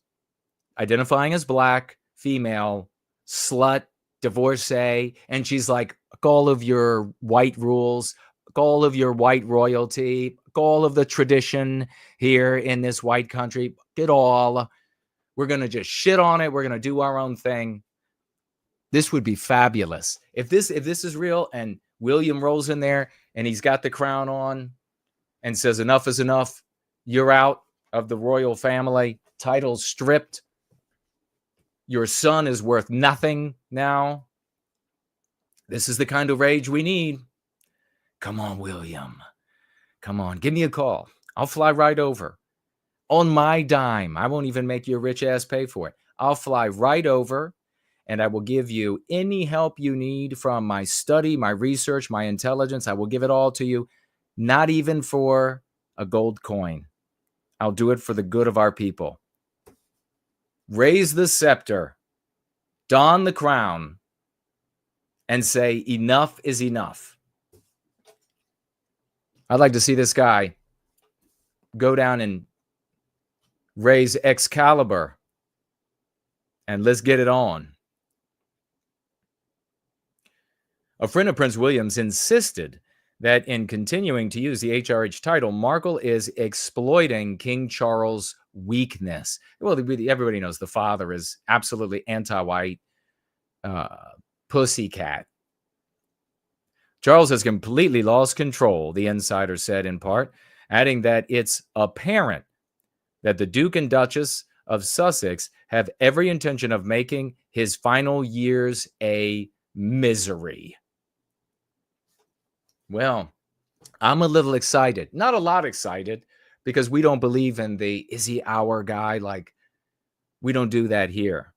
identifying as Black female slut divorcee, and she's like, all of your white rules, all of your white royalty, all of the tradition here in this white country, it all. We're going to just shit on it. We're going to do our own thing. This would be fabulous. If this is real and William rolls in there and he's got the crown on and says, enough is enough, you're out of the royal family, title stripped, your son is worth nothing now. This is the kind of rage we need. Come on, William. Come on, give me a call. I'll fly right over. On my dime. I won't even make your rich ass pay for it. I'll fly right over, and I will give you any help you need from my study, my research, my intelligence. I will give it all to you, not even for a gold coin. I'll do it for the good of our people. Raise the scepter, don the crown, and say, enough is enough. I'd like to see this guy go down and raise Excalibur, and let's get it on. A friend of Prince William's insisted that in continuing to use the HRH title, Markle is exploiting King Charles' weakness. Well, everybody knows the father is absolutely anti-white, pussycat. Charles has completely lost control, the insider said in part, adding that it's apparent that the Duke and Duchess of Sussex have every intention of making his final years a misery. Well, I'm a little excited. Not a lot excited, because we don't believe in the, is he our guy? Like, we don't do that here.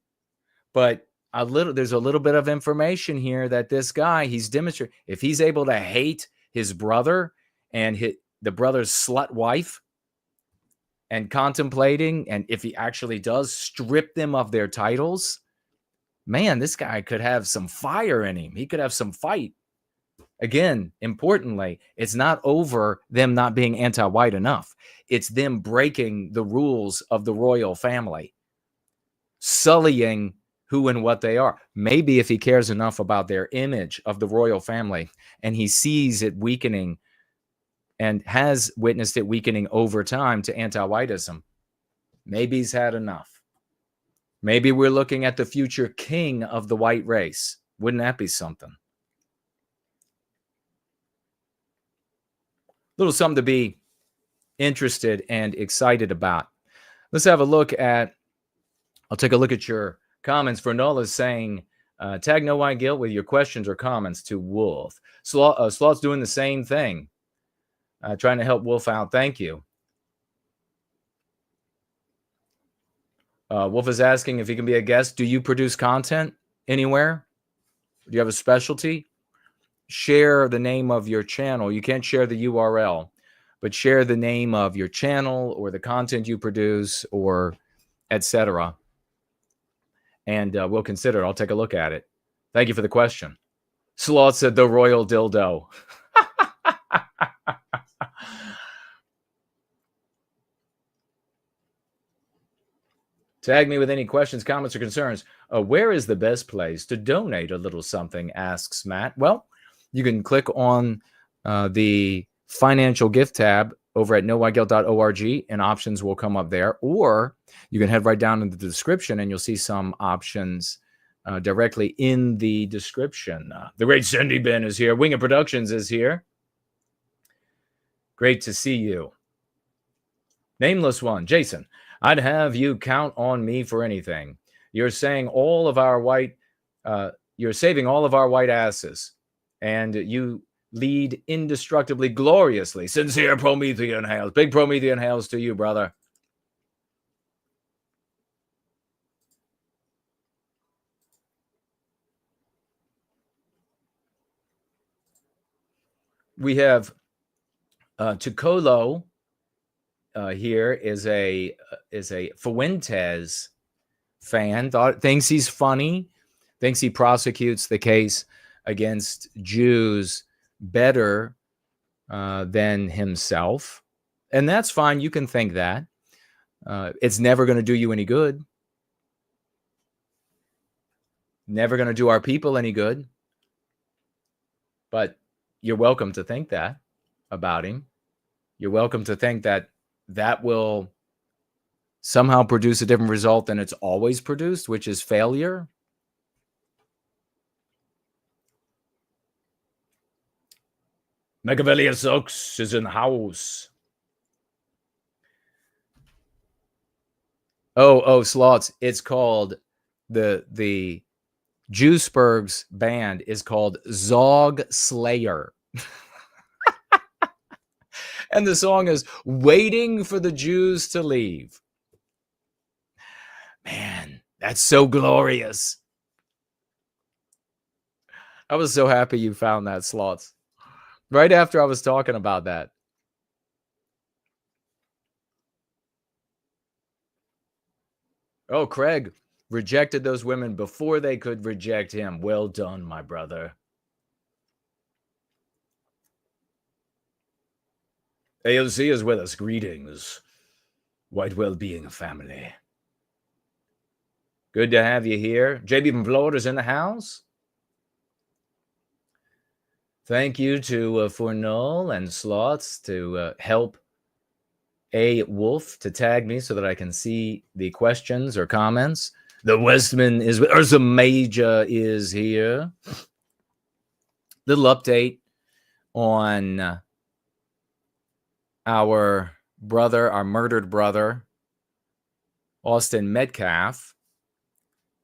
But there's a little bit of information here that this guy, he's demonstrated, if he's able to hate his brother and the brother's slut wife, and contemplating, and if he actually does strip them of their titles, man, this guy could have some fire in him. He could have some fight. Again, importantly, it's not over them not being anti-white enough. It's them breaking the rules of the royal family, sullying who and what they are. Maybe if he cares enough about their image of the royal family and he sees it weakening and has witnessed it weakening over time to anti-whiteism, maybe he's had enough. Maybe we're looking at the future king of the white race. Wouldn't that be something? Little something to be interested and excited about. Let's have a look at, I'll take a look at your comments. Vernola's saying, tag No White Guilt with your questions or comments to Wolf. Sloth's doing the same thing. Trying to help Wolf out. Thank you. Wolf is asking if he can be a guest. Do you produce content anywhere? Do you have a specialty? Share the name of your channel. You can't share the URL, but share the name of your channel or the content you produce, or etc. And we'll consider it. I'll take a look at it. Thank you for the question. Sloth said the royal dildo. Tag me with any questions, comments, or concerns. Where is the best place to donate a little something, asks Matt. Well, you can click on the financial gift tab over at nowhiteguilt.org, and options will come up there. Or you can head right down in the description and you'll see some options directly in the description. The great Cindy Ben is here. Wing of Productions is here. Great to see you. Nameless one, Jason. I'd have you count on me for anything. You're saying all of our white, you're saving all of our white asses, and you lead indestructibly, gloriously. Sincere Promethean hails. Big Promethean hails to you, brother. We have Chicolo here is a Fuentes fan. Thinks he's funny, thinks he prosecutes the case against Jews better than himself. And that's fine. You can think that. It's never going to do you any good. Never going to do our people any good. But you're welcome to think that about him. You're welcome to think that that will somehow produce a different result than it's always produced, which is failure. Machiavelli sucks is in the house. Oh, Slots. It's called the Juiceberg's band is called Zog Slayer. And the song is Waiting for the Jews to Leave. Man, that's so glorious. I was so happy you found that, Slots. Right after I was talking about that. Oh, Craig rejected those women before they could reject him. Well done, my brother. AOC is with us. Greetings, White Wellbeing family. Good to have you here. JB from Florida's in the house. Thank you to Fornull and Slots to help A Wolf to tag me so that I can see the questions or comments. The Westman is, Ursa Major is here. Little update on our brother, our murdered brother, Austin Metcalf.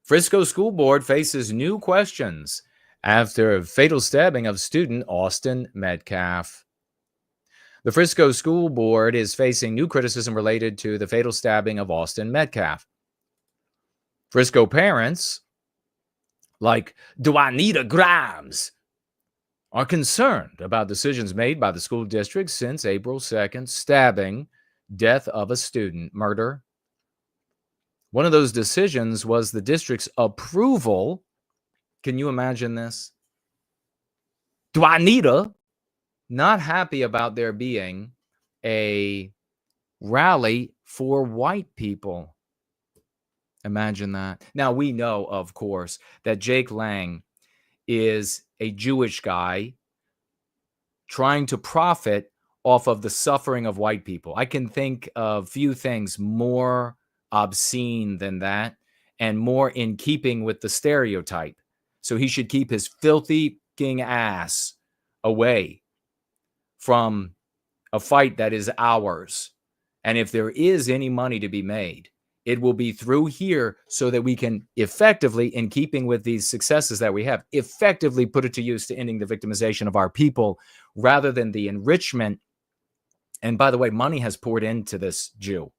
Frisco School Board faces new questions after a fatal stabbing of student Austin Metcalf. The Frisco School Board is facing new criticism related to the fatal stabbing of Austin Metcalf. Frisco parents, like Duanita Grimes, are concerned about decisions made by the school district since April 2nd stabbing, death of a student, murder. One of those decisions was the district's approval. Can you imagine this? Duanita, not happy about there being a rally for white people. Imagine that. Now, we know, of course, that Jake Lang is a Jewish guy trying to profit off of the suffering of white people. I can think of few things more obscene than that and more in keeping with the stereotype. So he should keep his filthy king ass away from a fight that is ours. And if there is any money to be made, it will be through here so that we can effectively, in keeping with these successes that we have, effectively put it to use to ending the victimization of our people rather than the enrichment. And by the way, money has poured into this Jew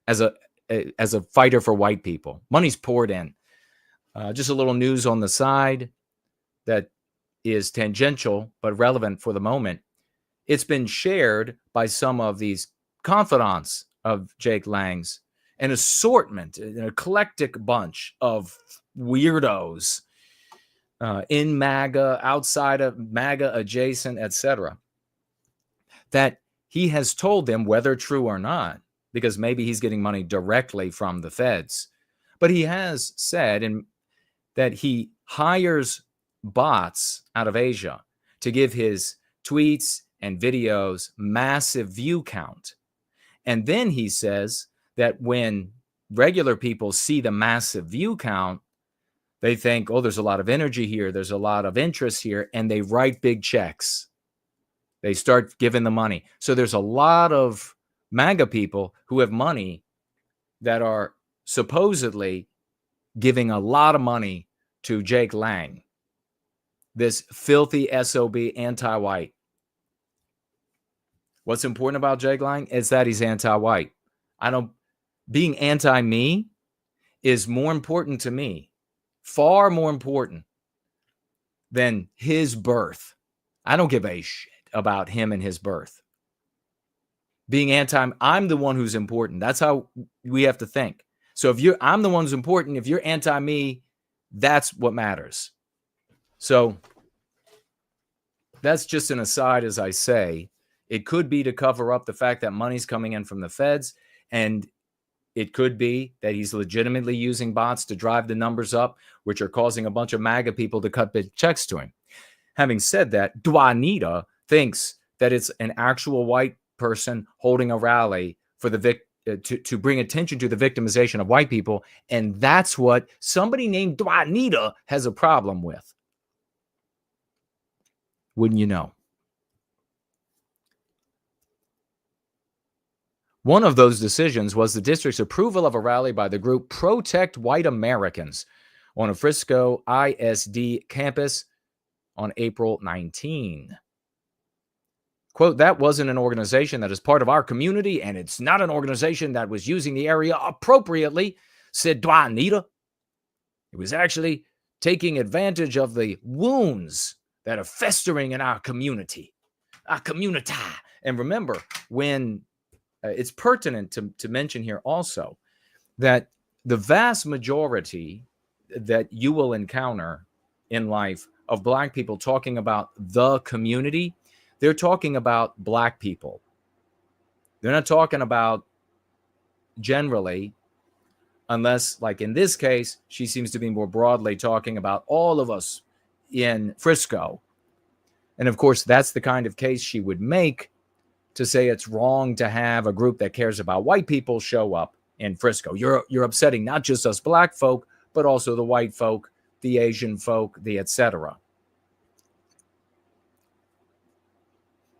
as a fighter for white people. Money's poured in. Just a little news on the side that is tangential but relevant for the moment. It's been shared by some of these confidants of Jake Lang's, an assortment, an eclectic bunch of weirdos in MAGA, outside of MAGA, adjacent, etc., that he has told them, whether true or not, because maybe he's getting money directly from the feds, but he has said that he hires bots out of Asia to give his tweets and videos massive view count. And then he says that when regular people see the massive view count, they think, oh, there's a lot of energy here, there's a lot of interest here, and they write big checks. They start giving the money. So there's a lot of MAGA people who have money that are supposedly giving a lot of money to Jake Lang, this filthy SOB anti-white. What's important about Jake Lang is that he's anti-white. Being anti-me is more important to me, far more important than his birth. I don't give a shit about him and his birth. Being I'm the one who's important. That's how we have to think. So I'm the one who's important. If you're anti me, that's what matters. So that's just an aside, as I say. It could be to cover up the fact that money's coming in from the feds, and it could be that he's legitimately using bots to drive the numbers up, which are causing a bunch of MAGA people to cut big checks to him. Having said that, Juanita thinks that it's an actual white person holding a rally for the to bring attention to the victimization of white people, and that's what somebody named Juanita has a problem with. Wouldn't you know? One of those decisions was the district's approval of a rally by the group Protect White Americans on a Frisco ISD campus on April 19. Quote, that wasn't an organization that is part of our community, and it's not an organization that was using the area appropriately, said Juanita. It was actually taking advantage of the wounds that are festering in our community, our community. And remember, when it's pertinent to mention here also that the vast majority that you will encounter in life of Black people talking about the community, they're talking about Black people. They're not talking about generally, unless, like in this case, she seems to be more broadly talking about all of us in Frisco. And of course, that's the kind of case she would make to say it's wrong to have a group that cares about white people show up in Frisco. You're upsetting not just us Black folk, but also the white folk, the Asian folk, the etc.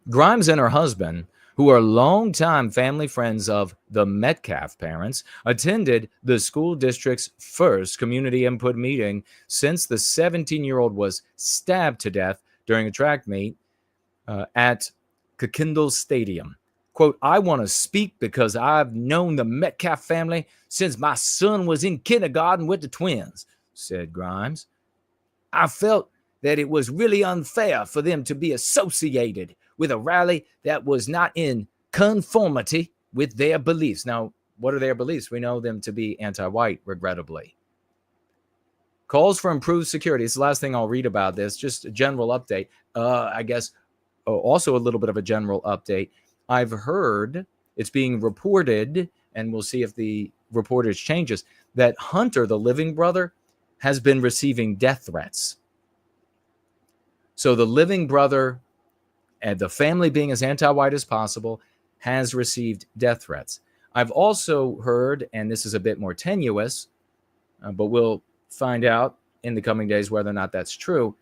Grimes and her husband, who are longtime family friends of the Metcalf parents, attended the school district's first community input meeting since the 17-year-old was stabbed to death during a track meet at Kakindle Stadium. Quote, I want to speak because I've known the Metcalf family since my son was in kindergarten with the twins, said Grimes. I felt that it was really unfair for them to be associated with a rally that was not in conformity with their beliefs. Now, what are their beliefs? We know them to be anti-white, regrettably. Calls for improved security. It's the last thing I'll read about this. Just a general update. I guess also a little bit of a general update. I've heard it's being reported, and we'll see if the reportage changes, that Hunter, the living brother, has been receiving death threats. So the living brother, and the family being as anti-white as possible, has received death threats. I've also heard, and this is a bit more tenuous, but we'll find out in the coming days whether or not that's true,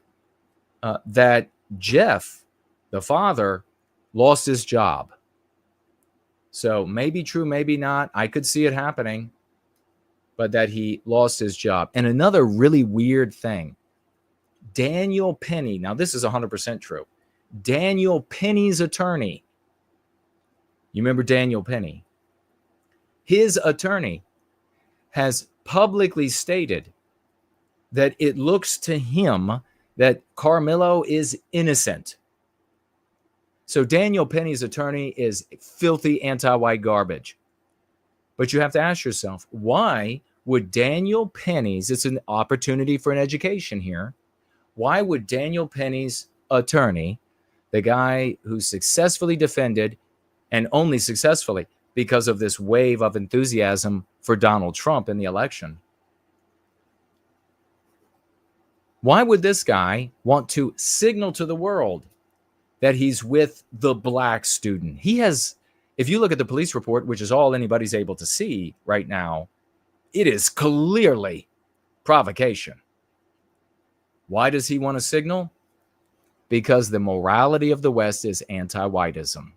that Jeff, the father, lost his job. So maybe true, maybe not. I could see it happening, but that he lost his job. And another really weird thing, Daniel Penny. Now, this is 100% true. Daniel Penny's attorney. You remember Daniel Penny? His attorney has publicly stated that it looks to him that Carmelo is innocent. So Daniel Penny's attorney is filthy anti-white garbage. But you have to ask yourself, why would Daniel Penny's, it's an opportunity for an education here, why would Daniel Penny's attorney, the guy who successfully defended, and only successfully because of this wave of enthusiasm for Donald Trump in the election, why would this guy want to signal to the world that he's with the Black student? He has, if you look at the police report, which is all anybody's able to see right now, it is clearly provocation. Why does he want to signal? Because the morality of the West is anti-whiteism.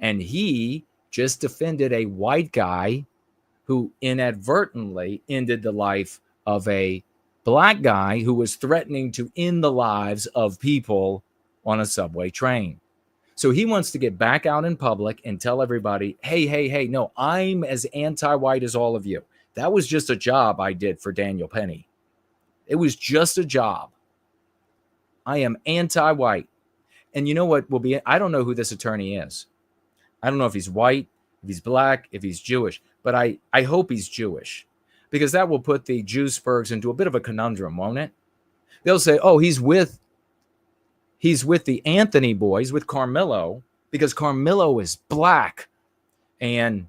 And he just defended a white guy who inadvertently ended the life of a Black guy who was threatening to end the lives of people on a subway train. So he wants to get back out in public and tell everybody, hey, no, I'm as anti-white as all of you. That was just a job I did for Daniel Penny. It was just a job. I am anti-white. And you know what will be, I don't know who this attorney is. I don't know if he's white, if he's black, if he's Jewish, but I hope he's Jewish, because that will put the Jewsburgs into a bit of a conundrum, won't it? They'll say, oh, he's with the Anthony boys, with Carmelo, because Carmelo is black and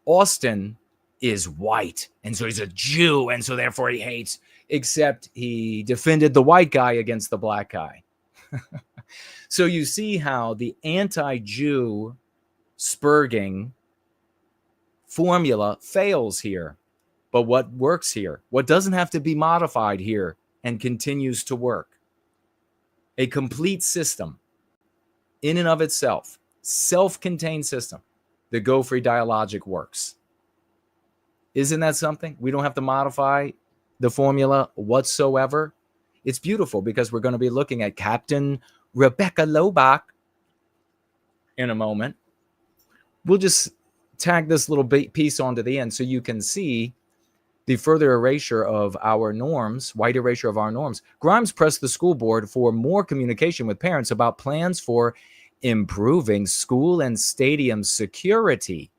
Austin is white. And so he's a Jew. And so therefore he hates, except he defended the white guy against the black guy. So you see how the anti-Jew spurging formula fails here. But what works here, what doesn't have to be modified here and continues to work, a complete system in and of itself, self-contained system, the Go Free dialogic works. Isn't that something? We don't have to modify the formula whatsoever. It's beautiful, because we're going to be looking at Captain Rebecca Lobach in a moment. We'll just tag this little piece onto the end so you can see the further erasure of our norms, white erasure of our norms. Grimes pressed the school board for more communication with parents about plans for improving school and stadium security,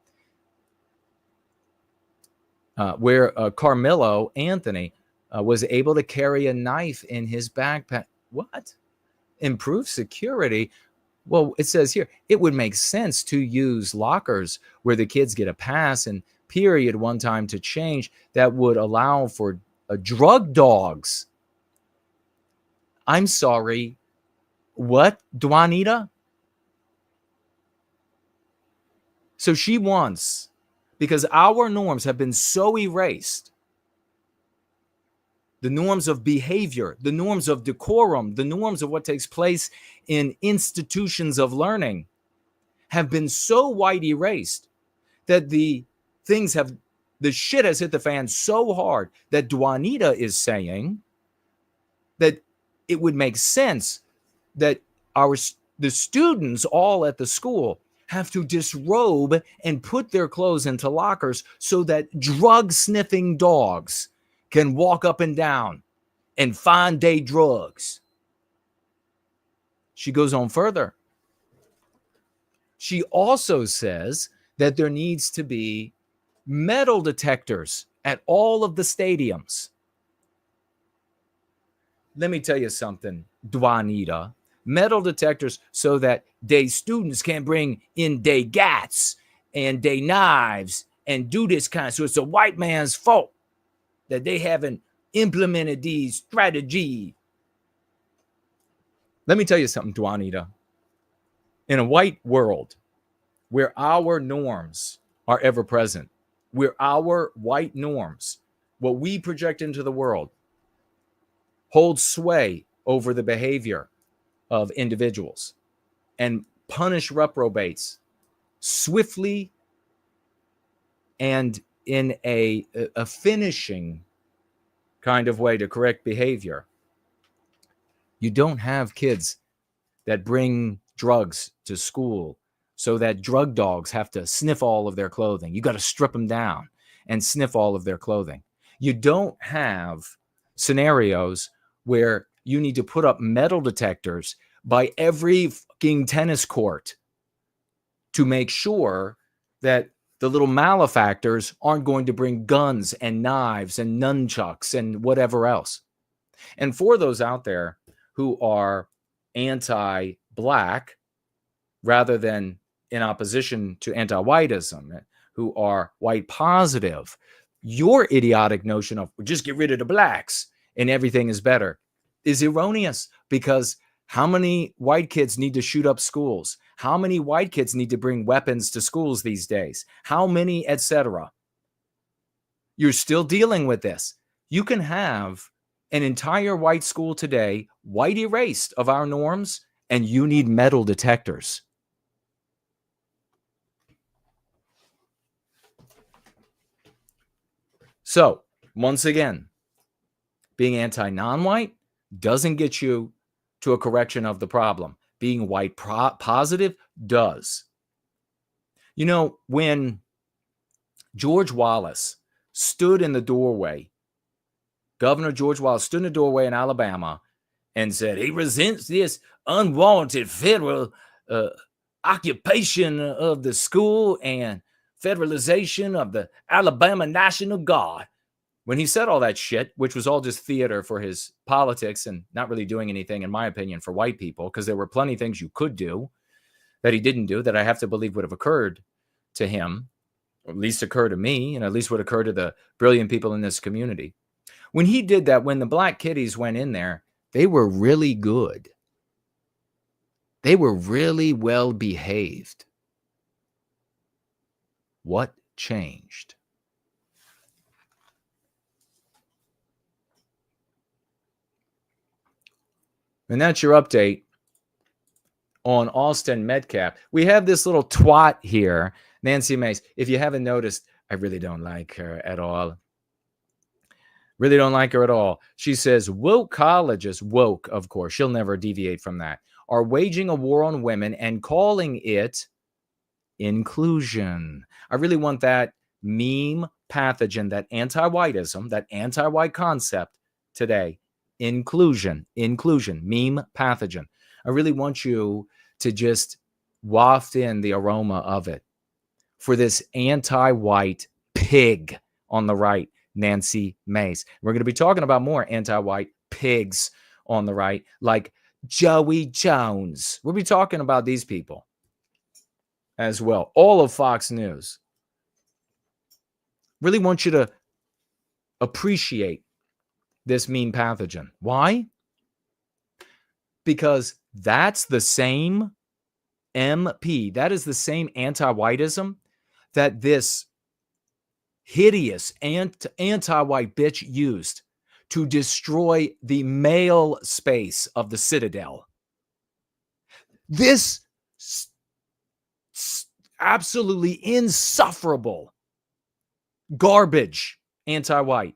where Carmelo Anthony was able to carry a knife in his backpack. What? Improve security? Well, it says here, it would make sense to use lockers where the kids get a pass and period one time to change. That would allow for drug dogs. I'm sorry. What, Juanita? So she wants, because our norms have been so erased, the norms of behavior, the norms of decorum, the norms of what takes place in institutions of learning have been so white erased that the shit has hit the fan so hard that Juanita is saying that it would make sense that the students all at the school have to disrobe and put their clothes into lockers so that drug-sniffing dogs can walk up and down and find day drugs. She goes on further. She also says that there needs to be metal detectors at all of the stadiums. Let me tell you something, Juanita. Metal detectors so that day students can bring in day gats and day knives and do this kind of. So it's a white man's fault that they haven't implemented these strategies. Let me tell you something, Juanita. In a white world where our norms are ever present, where our white norms, what we project into the world, hold sway over the behavior of individuals and punish reprobates swiftly and in a finishing kind of way to correct behavior. You don't have kids that bring drugs to school so that drug dogs have to sniff all of their clothing. You got to strip them down and sniff all of their clothing. You don't have scenarios where you need to put up metal detectors by every fucking tennis court to make sure that the little malefactors aren't going to bring guns and knives and nunchucks and whatever else. And for those out there who are anti-black rather than in opposition to anti-whiteism, who are white positive, your idiotic notion of just get rid of the blacks and everything is better is erroneous, because how many white kids need to shoot up schools? How many white kids need to bring weapons to schools these days? How many, etc.? You're still dealing with this. You can have an entire white school today, white erased of our norms, and you need metal detectors. So, once again, being anti-non-white doesn't get you to a correction of the problem. Being white positive does. You know, when George Wallace stood in the doorway, Governor George Wallace stood in the doorway in Alabama and said he resents this unwarranted federal occupation of the school and federalization of the Alabama National Guard. When he said all that shit, which was all just theater for his politics and not really doing anything, in my opinion, for white people, because there were plenty of things you could do that he didn't do that I have to believe would have occurred to him, or at least occur to me, and at least would occur to the brilliant people in this community. When he did that, when the black kiddies went in there, they were really good. They were really well behaved. What changed? And that's your update on Austin Metcalf. We have this little twat here, Nancy Mace. If you haven't noticed, I really don't like her at all. Really don't like her at all. She says, woke colleges, woke, of course, she'll never deviate from that, are waging a war on women and calling it inclusion. I really want that meme pathogen, that anti-whiteism, that anti-white concept today. Inclusion, meme pathogen. I really want you to just waft in the aroma of it for this anti-white pig on the right, Nancy Mace. We're going to be talking about more anti-white pigs on the right, like Joey Jones. We'll be talking about these people as well. All of Fox News. Really want you to appreciate this mean pathogen. Why? Because that's the same MP, that is the same anti-whiteism that this hideous anti-white bitch used to destroy the male space of the Citadel. This absolutely insufferable garbage anti-white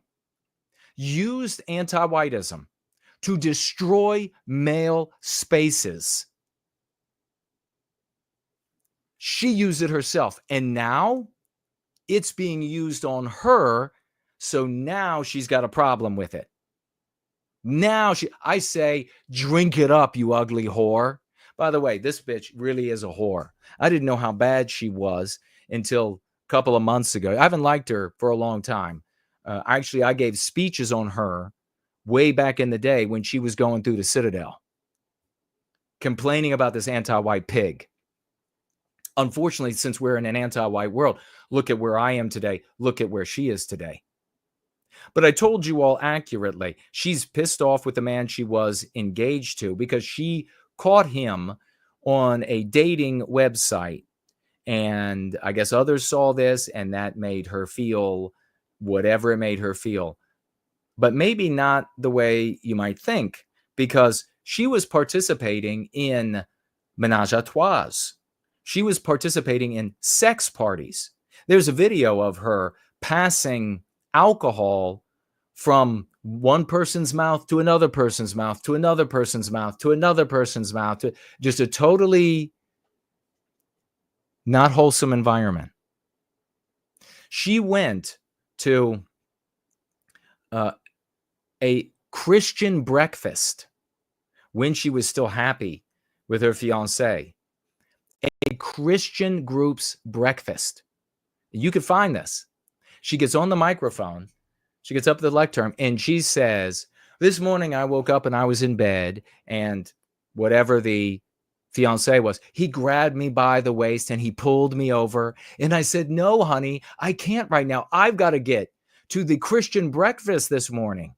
used anti-whiteism to destroy male spaces. She used it herself, and now it's being used on her, so now she's got a problem with it. Now I say, drink it up, you ugly whore. By the way, this bitch really is a whore. I didn't know how bad she was until a couple of months ago. I haven't liked her for a long time. Actually, I gave speeches on her way back in the day when she was going through the Citadel, complaining about this anti-white pig. Unfortunately, since we're in an anti-white world, look at where I am today. Look at where she is today. But I told you all accurately, she's pissed off with the man she was engaged to because she caught him on a dating website. And I guess others saw this, and that made her feel whatever it made her feel. But maybe not the way you might think, because she was participating in ménage à trois. She was participating in sex parties. There's a video of her passing alcohol from one person's mouth to another person's mouth, to another person's mouth, to another person's mouth, to just a totally not wholesome environment. She went to a Christian breakfast when she was still happy with her fiancé. A Christian group's breakfast. You could find this. She gets on the microphone. She gets up to the lectern and she says, this morning I woke up and I was in bed, and whatever the fiancé was, he grabbed me by the waist and he pulled me over. And I said, no, honey, I can't right now. I've got to get to the Christian breakfast this morning.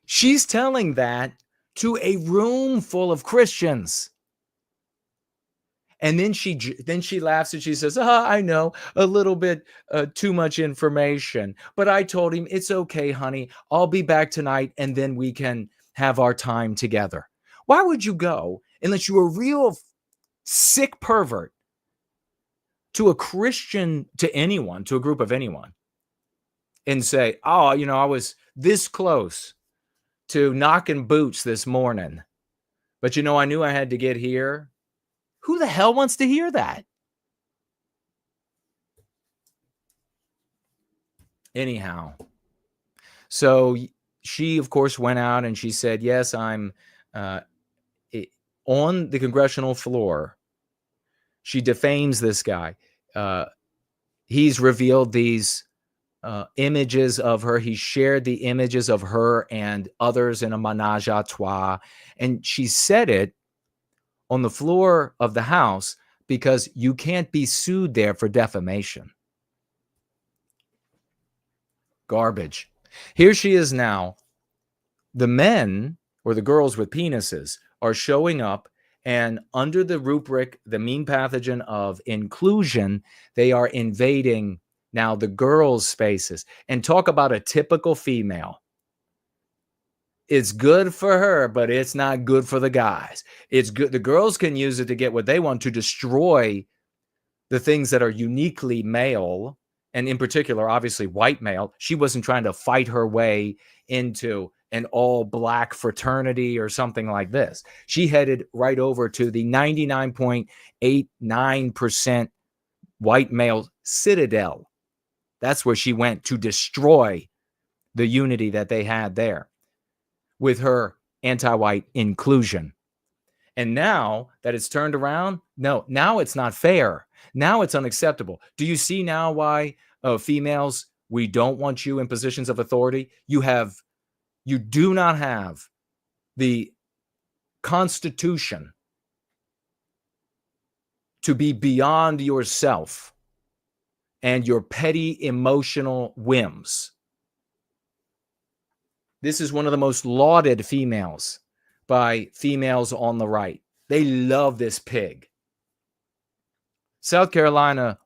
She's telling that to a room full of Christians. And then she laughs and she says, I know, a little bit too much information. But I told him, it's okay, honey. I'll be back tonight and then we can have our time together. Why would you go, unless you were a real sick pervert, to a Christian, to anyone, to a group of anyone, and say, oh, I was this close to knocking boots this morning, but I knew I had to get here. Who the hell wants to hear that? Anyhow, So she, of course, went out and she said, yes, I'm on the congressional floor. She defames this guy. He's revealed these images of her. He shared the images of her and others in a menage a trois. And she said it on the floor of the House because you can't be sued there for defamation. Garbage. Here she is now. The men or the girls with penises are showing up, and under the rubric, the mean pathogen of inclusion, they are invading now the girls' spaces. And talk about a typical female. It's good for her, but it's not good for the guys. It's good. The girls can use it to get what they want, to destroy the things that are uniquely male, and in particular, obviously, white male. She wasn't trying to fight her way into an all-black fraternity or something like this. She headed right over to the 99.89% white male citadel. That's where she went to destroy the unity that they had there with her anti-white inclusion. And now that it's turned around, no, now it's not fair. Now it's unacceptable. Do you see now why females, we don't want you in positions of authority? You do not have the Constitution to be beyond yourself and your petty emotional whims. This is one of the most lauded females by females on the right. They love this pig. South Carolina,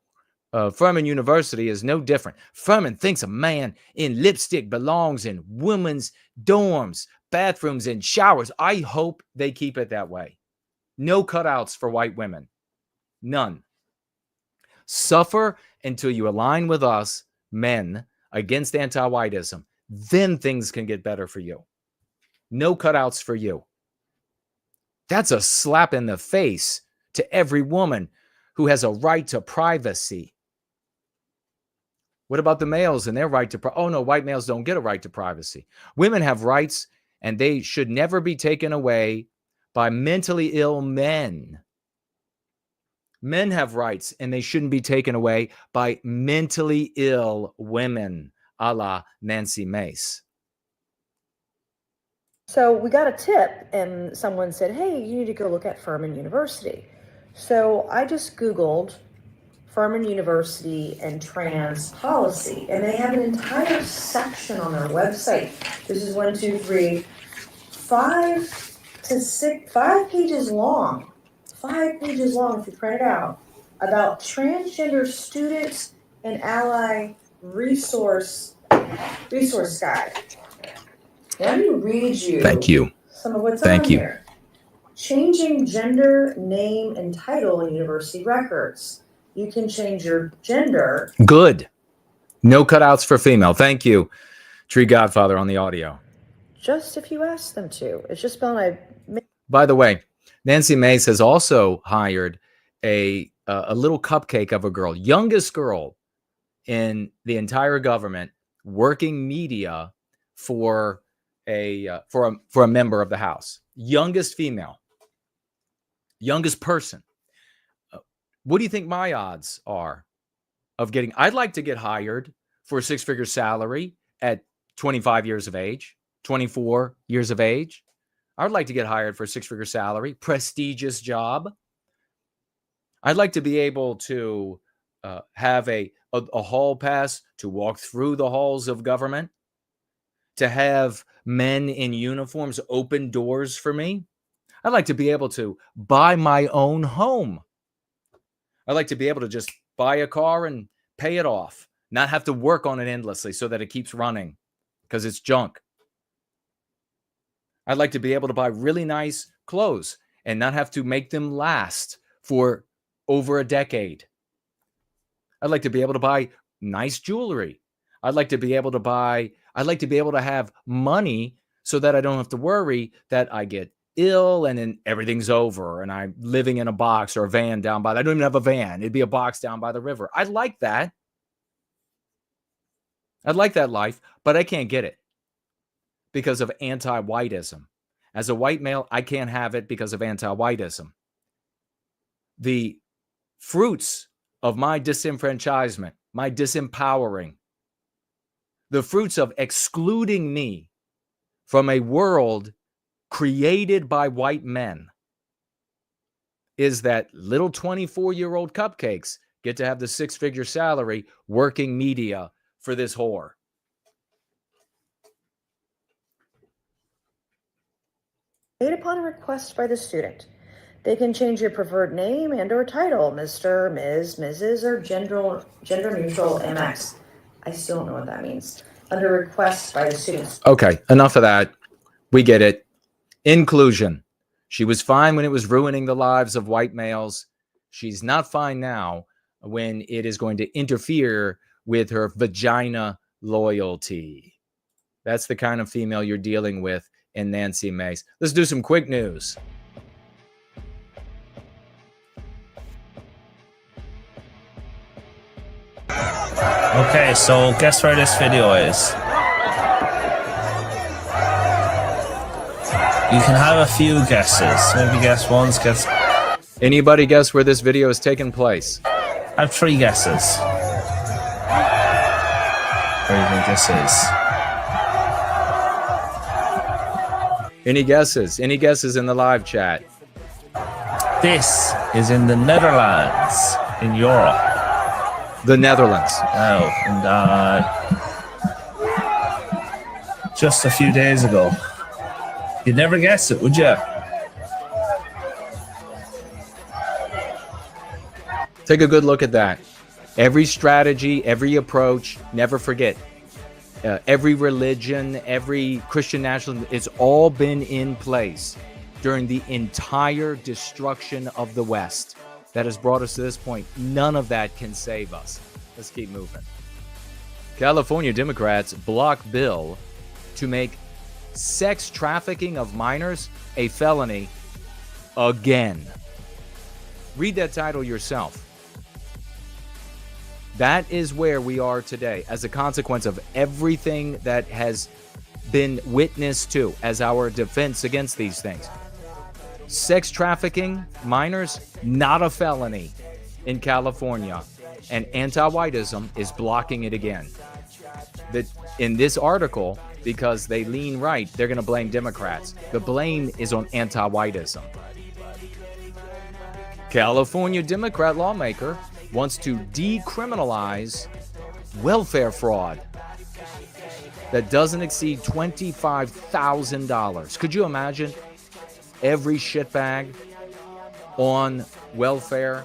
Furman University is no different. Furman thinks a man in lipstick belongs in women's dorms, bathrooms, and showers. I hope they keep it that way. No cutouts for white women. None. Suffer until you align with us, men, against anti-whiteism. Then things can get better for you. No cutouts for you. That's a slap in the face to every woman who has a right to privacy. What about the males and their right to privacy? Oh, no, white males don't get a right to privacy. Women have rights, and they should never be taken away by mentally ill men. Men have rights, and they shouldn't be taken away by mentally ill women, a la Nancy Mace. So we got a tip, and someone said, hey, you need to go look at Furman University. So I just Googled Furman University and trans policy, and they have an entire section on their website. This is 5 pages long. 5 pages long if you print it out, about transgender students and ally resource guide. Let me read you. Thank you. Some of what's on here. Changing gender, name, and title in university records. You can change your gender. Good. No cutouts for female. Thank you, Tree Godfather, on the audio. Just if you ask them to. It's just been By the way, Nancy Mace has also hired a little cupcake of a girl, youngest girl in the entire government, working media for a member of the House. Youngest female, youngest person. What do you think my odds are of getting? I'd like to get hired for a 6-figure salary at 25 years of age, 24 years of age. I'd like to get hired for a 6-figure salary, prestigious job. I'd like to be able to have a hall pass to walk through the halls of government, to have men in uniforms open doors for me. I'd like to be able to buy my own home. I'd like to be able to just buy a car and pay it off, not have to work on it endlessly so that it keeps running because it's junk. I'd like to be able to buy really nice clothes and not have to make them last for over a decade. I'd like to be able to buy nice jewelry. I'd like to be able to have money so that I don't have to worry that I get ill and then everything's over and I'm living in a box or a van down by, I don't even have a van. It'd be a box down by the river. I'd like that. I'd like that life, but I can't get it. because of anti-whiteism. As a white male, I can't have it because of anti-whiteism. The fruits of my disenfranchisement, my disempowering, the fruits of excluding me from a world created by white men is that little 24-year-old cupcakes get to have the six-figure salary working media for this whore. Made upon a request by the student. They can change your preferred name and or title, Mr., Ms., Mrs., or gender neutral MX. I still don't know what that means. Under request by the students. Okay, enough of that. We get it. Inclusion. She was fine when it was ruining the lives of white males. She's not fine now when it is going to interfere with her vagina loyalty. That's the kind of female you're dealing with in Nancy Mace. Let's do some quick news. Okay, so guess where this video is. You can have a few guesses. Maybe guess once, guess... Anybody guess where this video is taking place? I have 3 guesses. Where do you think this is? Any guesses? Any guesses in the live chat? This is in the Netherlands, in Europe. The Netherlands. Oh, and just a few days ago. You'd never guess it, would you? Take a good look at that. Every strategy, every approach, never forget. Every religion, every Christian nationalism, it's all been in place during the entire destruction of the West that has brought us to this point. None of that can save us. Let's keep moving. California Democrats block bill to make sex trafficking of minors a felony again. Read that title yourself. That is where we are today as a consequence of everything that has been witnessed to as our defense against these things. Sex trafficking minors, not a felony in California, and anti-whiteism is blocking it again. That in this article, because they lean right, they're going to blame Democrats. The blame is on anti-whiteism. California Democrat lawmaker wants to decriminalize welfare fraud that doesn't exceed $25,000. Could you imagine every shitbag on welfare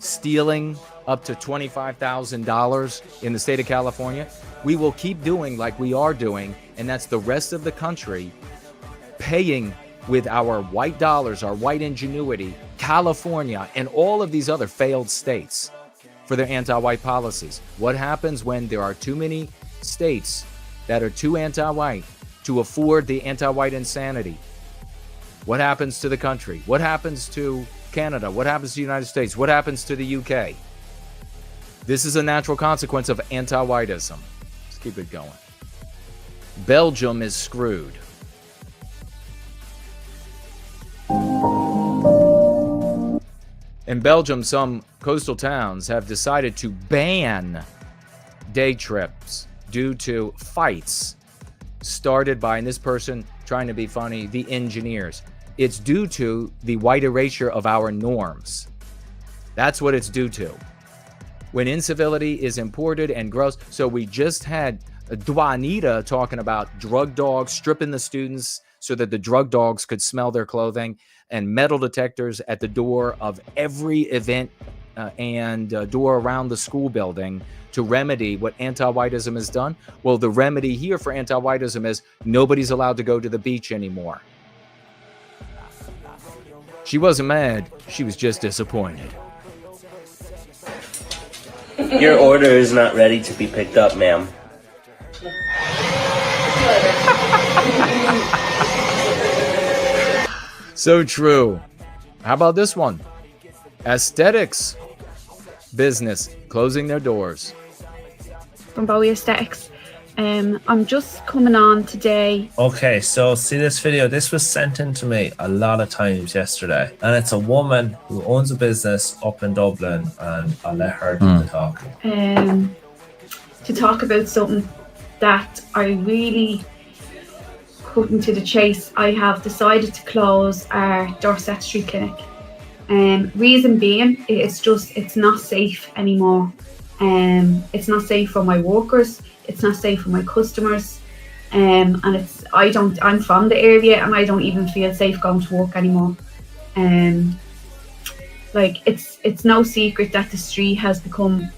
stealing up to $25,000 in the state of California? We will keep doing like we are doing, and that's the rest of the country paying with our white dollars, our white ingenuity, California and all of these other failed states for their anti-white policies. What happens when there are too many states that are too anti-white to afford the anti-white insanity? What happens to the country? What happens to Canada? What happens to the United States? What happens to the UK? This is a natural consequence of anti-whiteism. Let's keep it going. Belgium is screwed. In Belgium, some coastal towns have decided to ban day trips due to fights started by, and this person trying to be funny, the engineers. It's due to the white erasure of our norms. That's what it's due to. When incivility is imported and gross. So we just had Juanita talking about drug dogs stripping the students so that the drug dogs could smell their clothing, and metal detectors at the door of every event and door around the school building to remedy what anti-whiteism has done. Well, the remedy here for anti-whiteism is nobody's allowed to go to the beach anymore. She wasn't mad. She was just disappointed. Your order is not ready to be picked up, ma'am. So true. How about this one? Aesthetics business closing their doors. From Bowie Aesthetics. I'm just coming on today. Okay, so see this video. This was sent in to me a lot of times yesterday, and it's a woman who owns a business up in Dublin, and I'll let her do the talking. To talk about something that I really cutting to the chase. I have decided to close our Dorset Street clinic. Reason being, it's not safe anymore. It's not safe for my workers. It's not safe for my customers, and I'm from the area and I don't even feel safe going to work anymore. Like it's no secret that the street has become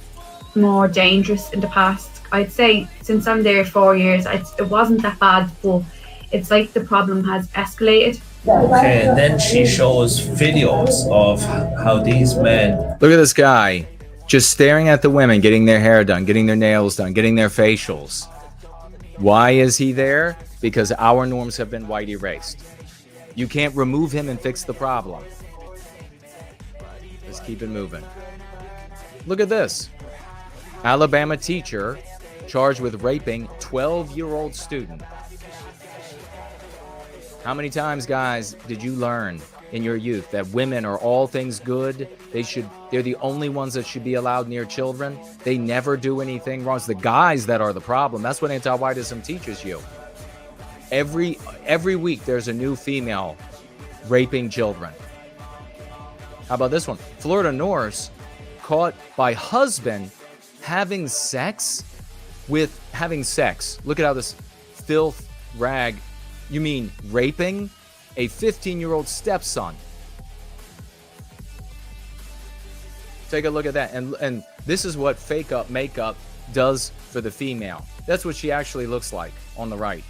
more dangerous in the past. I'd say since I'm there 4 years, it wasn't that bad, but it's like the problem has escalated. Okay, and then she shows videos of how these men. Look at this guy just staring at the women getting their hair done, getting their nails done, getting their facials. Why is he there? Because our norms have been white erased. You can't remove him and fix the problem. Let's keep it moving. Look at this. Alabama teacher charged with raping 12-year-old student. How many times, guys, did you learn in your youth that women are all things good? They're the only ones that should be allowed near children. They never do anything wrong. It's the guys that are the problem. That's what anti-whiteism teaches you. Every week there's a new female raping children. How about this one? Florida nurse caught by husband having sex. Look at how this filth rag. You mean raping a 15-year-old stepson? Take a look at that. And this is what fake up makeup does for the female. That's what she actually looks like on the right.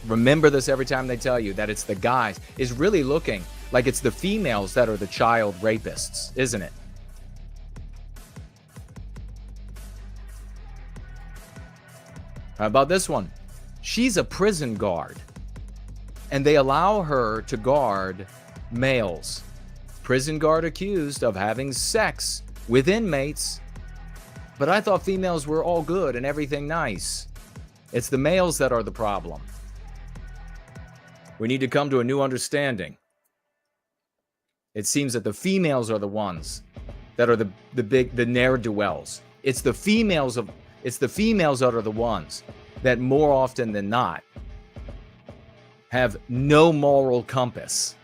Remember this every time they tell you that it's the guys. It's really looking like it's the females that are the child rapists, isn't it? How about this one? She's a prison guard, and they allow her to guard males. Prison guard accused of having sex with inmates. But I thought females were all good and everything nice. It's the males that are the problem. We need to come to a new understanding. It seems that the females are the ones that are the ne'er-do-wells. It's the females that are the ones that more often than not have no moral compass.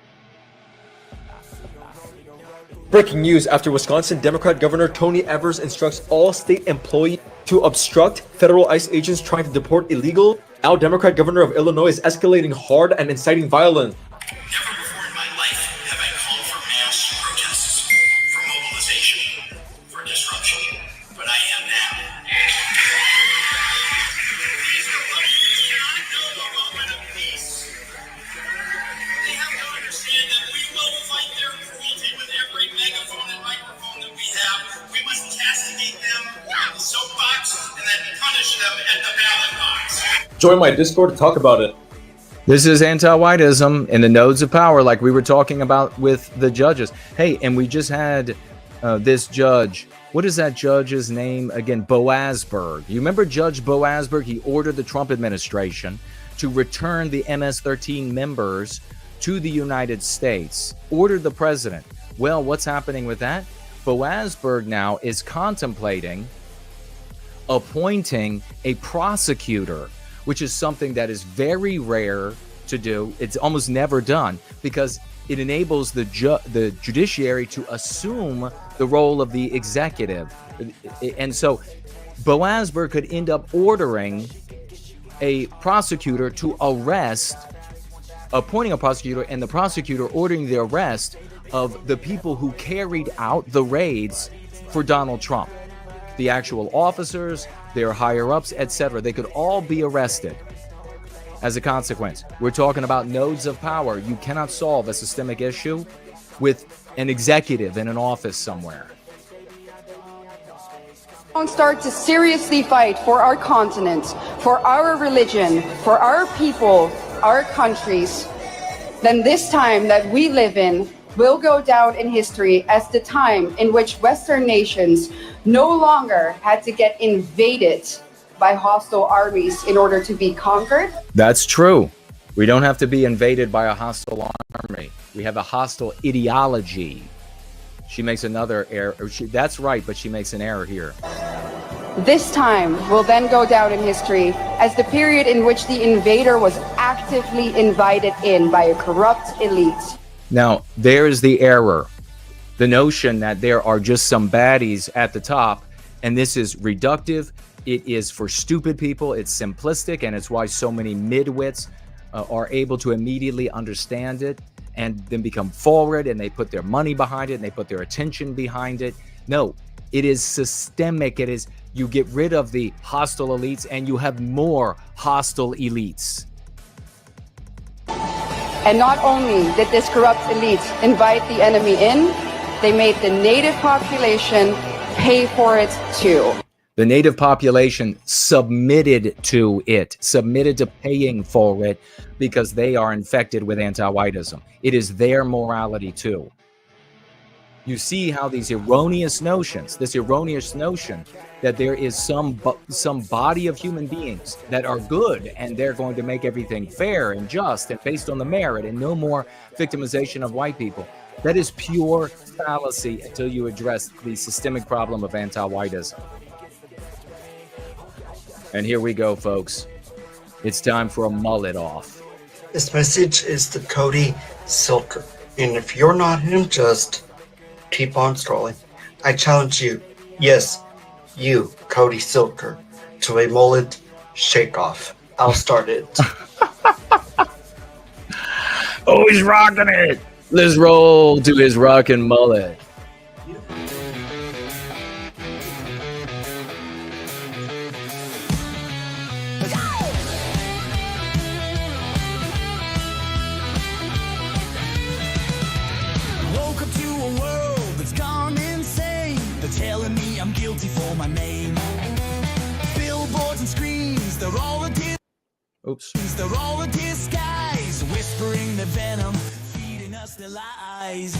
Breaking news after Wisconsin Democrat Governor Tony Evers instructs all state employees to obstruct federal ICE agents trying to deport illegal. Now Democrat Governor of Illinois is escalating hard and inciting violence. Never before in my life have I called for mass protests, for mobilization, for disruption, but I am now. Join my Discord to talk about it. This is anti-whiteism in the nodes of power, like we were talking about with the judges. Hey, and we just had this judge. What is that judge's name again? Boasberg. You remember Judge Boasberg? He ordered the Trump administration to return the MS-13 members to the United States. Ordered the president. Well, what's happening with that? Boasberg now is contemplating appointing a prosecutor, which is something that is very rare to do. It's almost never done because it enables the judiciary to assume the role of the executive. And so Boasberg could end up ordering a prosecutor to arrest, appointing a prosecutor, and the prosecutor ordering the arrest of the people who carried out the raids for Donald Trump. The actual officers, their higher-ups, etc. They could all be arrested as a consequence. We're talking about nodes of power. You cannot solve a systemic issue with an executive in an office somewhere. Don't start to seriously fight for our continent, for our religion, for our people, our countries, then this time that we live in will go down in history as the time in which Western nations no longer had to get invaded by hostile armies in order to be conquered? That's true. We don't have to be invaded by a hostile army. We have a hostile ideology. She makes another error. That's right, but she makes an error here. This time will then go down in history as the period in which the invader was actively invited in by a corrupt elite. Now, there's the error. The notion that there are just some baddies at the top, and this is reductive. It is for stupid people. It's simplistic, and it's why so many midwits are able to immediately understand it and then become forward, and they put their money behind it, and they put their attention behind it. No, it is systemic. It is, you get rid of the hostile elites, and you have more hostile elites. And not only did this corrupt elite invite the enemy in, they made the native population pay for it too. The native population submitted to it, submitted to paying for it because they are infected with anti-whiteism. It is their morality too. You see how these erroneous notions, this erroneous notion that there is some body of human beings that are good and they're going to make everything fair and just and based on the merit and no more victimization of white people. That is pure fallacy until you address the systemic problem of anti-whiteism. And here we go, folks. It's time for a mullet off. This message is to Cody Silker. And if you're not him, just keep on scrolling. I challenge you, yes, you, Cody Silker, to a mullet shake-off. I'll start it. Oh, he's rocking it. Let's roll to his rockin' mullet. Oops. They're all a disguise, whispering the venom, feeding us the lies.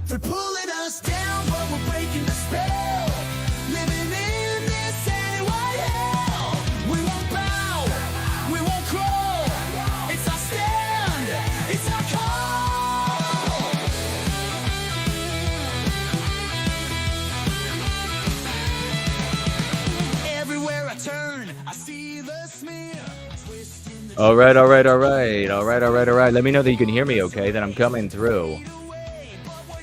They're pulling us down, but we're breaking the spell. Living in this anti-white hell. We won't bow, we won't crawl. It's our stand, it's our call. Everywhere I turn, I see the smear. All right. Let me know that you can hear me okay, that I'm coming through.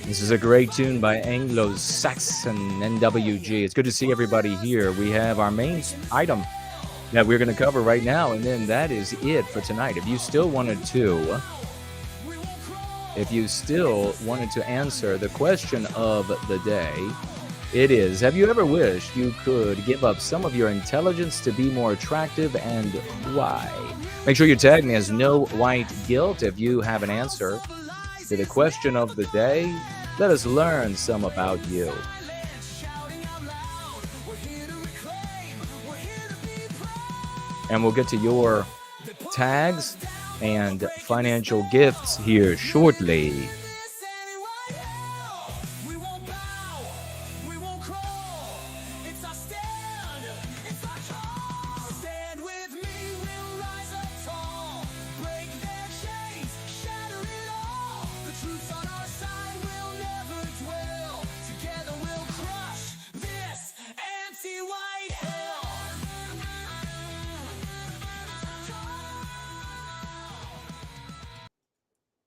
This is a great tune by Anglo-Saxon NWG. It's good to see everybody here. We have our main item that we're going to cover right now, and then that is it for tonight. If you still wanted to answer the question of the day, it is, have you ever wished you could give up some of your intelligence to be more attractive, and why? Make sure you tag me as No White Guilt if you have an answer to the question of the day. Let us learn some about you. And we'll get to your tags and financial gifts here shortly.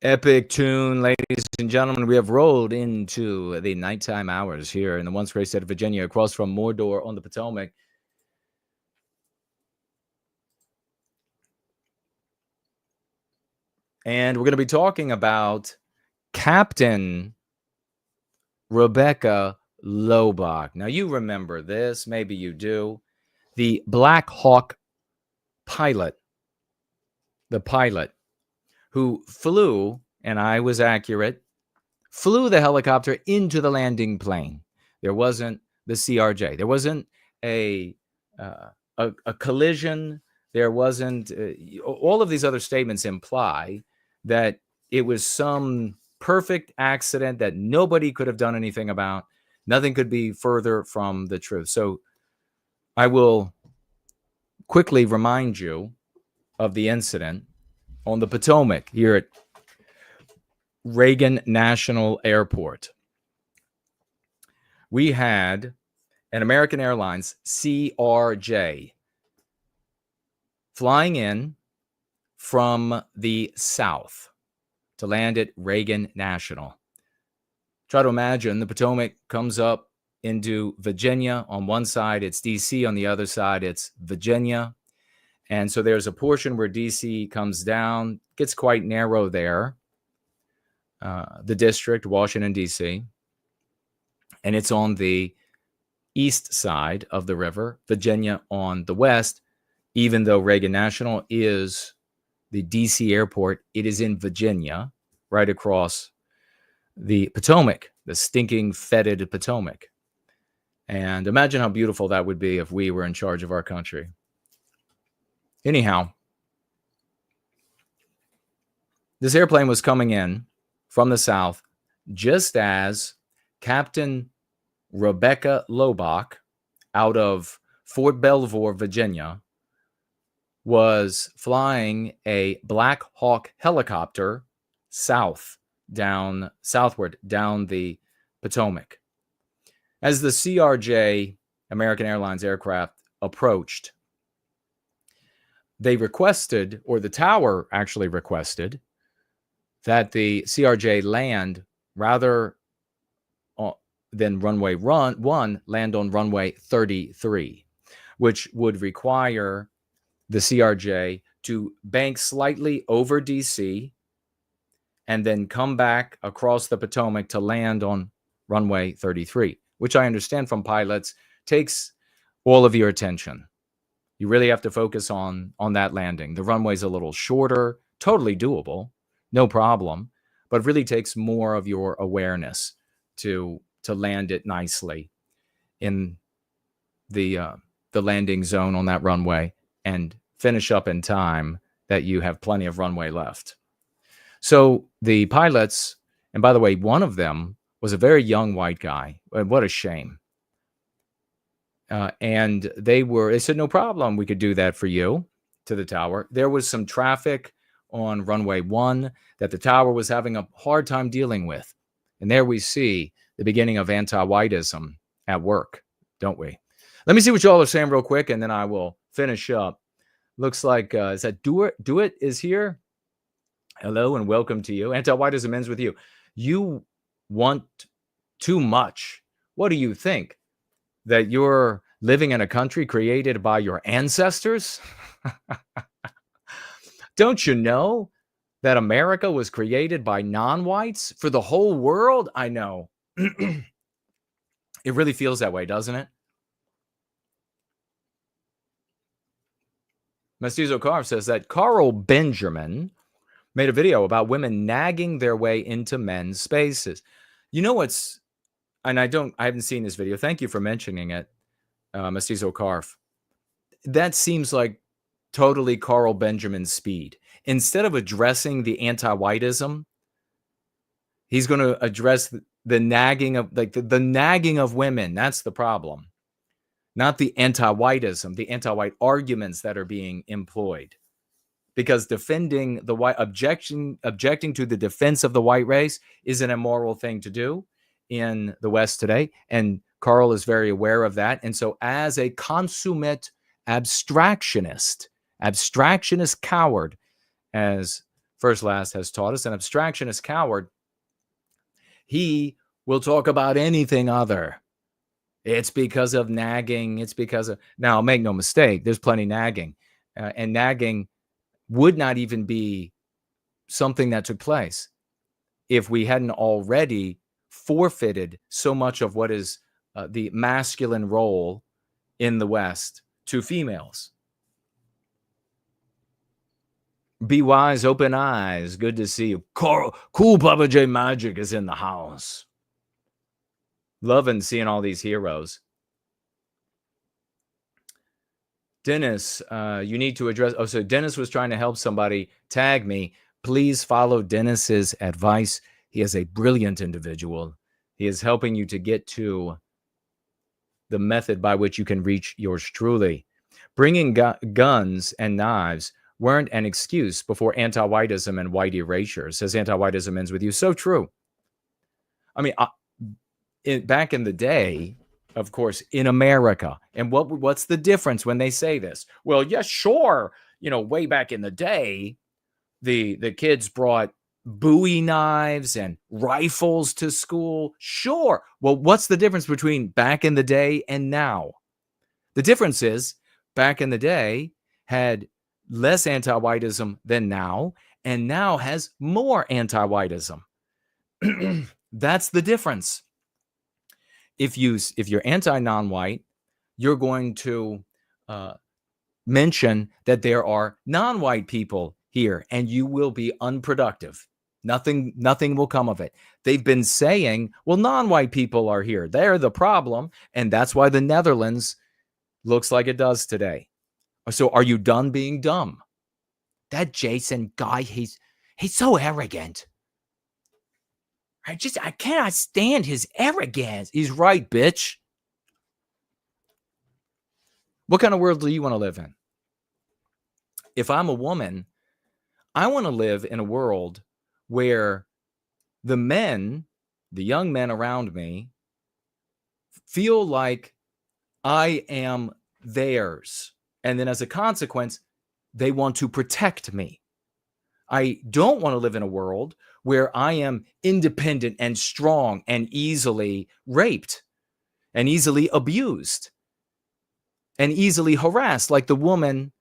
Epic tune, ladies and gentlemen. We have rolled into the nighttime hours here in the once great state of Virginia, across from Mordor on the Potomac. And we're going to be talking about Captain Rebecca Lobach. Now, you remember this. Maybe you do. The Black Hawk pilot. The pilot who flew, and I was accurate, flew the helicopter into the landing plane. There wasn't the CRJ. There wasn't a collision. There wasn't all of these other statements imply that it was some perfect accident that nobody could have done anything about. Nothing could be further from the truth. So I will quickly remind you of the incident on the Potomac here at Reagan National Airport. We had an American Airlines CRJ flying in from the south to land at Reagan National. Try to imagine the Potomac comes up into Virginia. On one side, it's DC. On the other side, it's Virginia. And so there's a portion where DC comes down, gets quite narrow there. The district, Washington, DC. And it's on the east side of the river, Virginia on the west. Even though Reagan National is the DC airport, it is in Virginia, right across the Potomac, the stinking, fetid Potomac. And imagine how beautiful that would be if we were in charge of our country. Anyhow, this airplane was coming in from the south just as Captain Rebecca Lobach out of Fort Belvoir, Virginia, was flying a Black Hawk helicopter southward down the Potomac. As the CRJ American Airlines aircraft approached, they requested, or the tower actually requested, that the CRJ land rather than runway 1, land on runway 33, which would require the CRJ to bank slightly over DC and then come back across the Potomac to land on runway 33, which I understand from pilots takes all of your attention. You really have to focus on that landing. The runway's a little shorter, totally doable, no problem, but really takes more of your awareness to land it nicely in the landing zone on that runway and finish up in time that you have plenty of runway left. So the pilots, and by the way, one of them was a very young white guy. What a shame. And they said, no problem, we could do that for you, to the tower. There was some traffic on runway 1 that the tower was having a hard time dealing with. And there we see the beginning of anti-whiteism at work, don't we? Let me see what y'all are saying real quick, and then I will finish up. Looks like, is that Do It is here? Hello and welcome to you. Anti-whiteism ends with you. You want too much. What do you think? That you're living in a country created by your ancestors? Don't you know that America was created by non-whites for the whole world? I know. It really feels that way, doesn't it? Mestizo Carv says that Carl Benjamin made a video about women nagging their way into men's spaces. You know what's, and I haven't seen this video. Thank you for mentioning it, Mestizo Carv. That seems like totally Carl Benjamin's speed. Instead of addressing the anti-whiteism, he's going to address the nagging of the nagging of women. That's the problem. Not the anti-whiteism, the anti-white arguments that are being employed. Because defending the white, objecting to the defense of the white race is an immoral thing to do in the West today. And Carl is very aware of that. And so as a consummate abstractionist coward, as First Last has taught us, an abstractionist coward, he will talk about anything other. It's because of nagging. It's because of, now make no mistake, there's plenty nagging. And nagging would not even be something that took place if we hadn't already forfeited so much of what is the masculine role in the West to females. Be wise, open eyes. Good to see you. Cool Papa J Magic is in the house. Loving seeing all these heroes. Dennis, you need to address. Oh, so Dennis was trying to help somebody tag me. Please follow Dennis's advice. He is a brilliant individual. He is helping you to get to the method by which you can reach yours truly. Bringing guns and knives weren't an excuse before anti-whiteism and white erasure, says Antiwhiteism ends with you. So true. I mean, back in the day, of course, in America, and what's the difference when they say this? Well, yes, sure. You know, way back in the day, the kids brought Bowie knives and rifles to school. Sure. Well, what's the difference between back in the day and now? The difference is back in the day had less anti-whiteism than now, and now has more anti-whiteism. That's the difference. If you're anti-non-white, you're going to mention that there are non-white people here, and you will be unproductive. Nothing will come of it. They've been saying, well, non-white people are here. They're the problem, and that's why the Netherlands looks like it does today. So are you done being dumb? That Jason guy, he's so arrogant. I cannot stand his arrogance. He's right, bitch. What kind of world do you want to live in? If I'm a woman, I want to live in a world where the young men around me, feel like I am theirs. And then as a consequence, they want to protect me. I don't want to live in a world where I am independent and strong and easily raped and easily abused and easily harassed, like the woman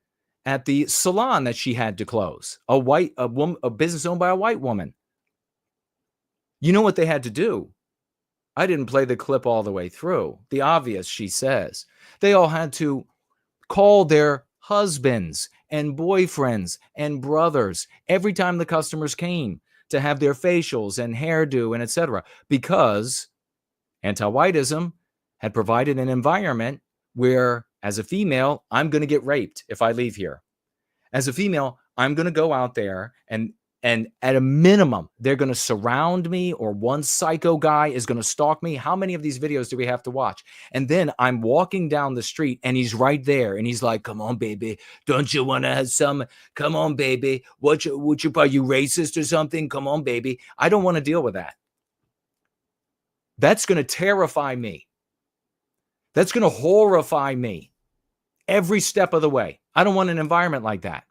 at the salon that she had to close, a business owned by a white woman. You know what they had to do? I didn't play the clip all the way through. The obvious, she says. They all had to call their husbands and boyfriends and brothers every time the customers came to have their facials and hairdo and etc. Because anti-whiteism had provided an environment where, as a female, I'm going to get raped if I leave here. As a female, I'm going to go out there and at a minimum, they're going to surround me, or one psycho guy is going to stalk me. How many of these videos do we have to watch? And then I'm walking down the street and he's right there and he's like, come on, baby. Don't you want to have some? Come on, baby. Are you racist or something? Come on, baby. I don't want to deal with that. That's going to terrify me. That's going to horrify me every step of the way. I don't want an environment like that.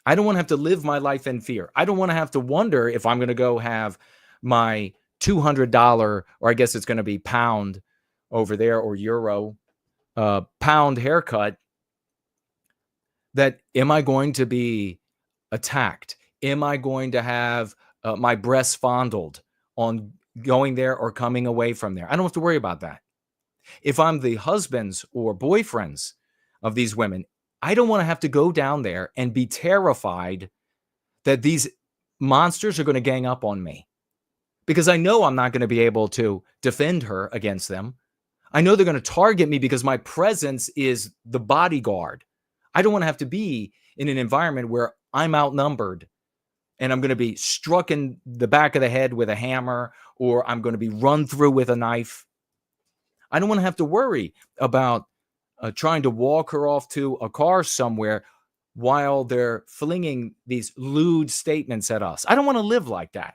I don't want to have to live my life in fear. I don't want to have to wonder if I'm going to go have my $200, or I guess it's going to be pound over there, or euro, pound haircut. That, am I going to be attacked? Am I going to have my breasts fondled on going there or coming away from there? I don't have to worry about that. If I'm the husbands or boyfriends of these women, I don't want to have to go down there and be terrified that these monsters are going to gang up on me, because I know I'm not going to be able to defend her against them. I know they're going to target me because my presence is the bodyguard. I don't want to have to be in an environment where I'm outnumbered and I'm going to be struck in the back of the head with a hammer, or I'm going to be run through with a knife. I don't want to have to worry about trying to walk her off to a car somewhere while they're flinging these lewd statements at us. I don't want to live like that.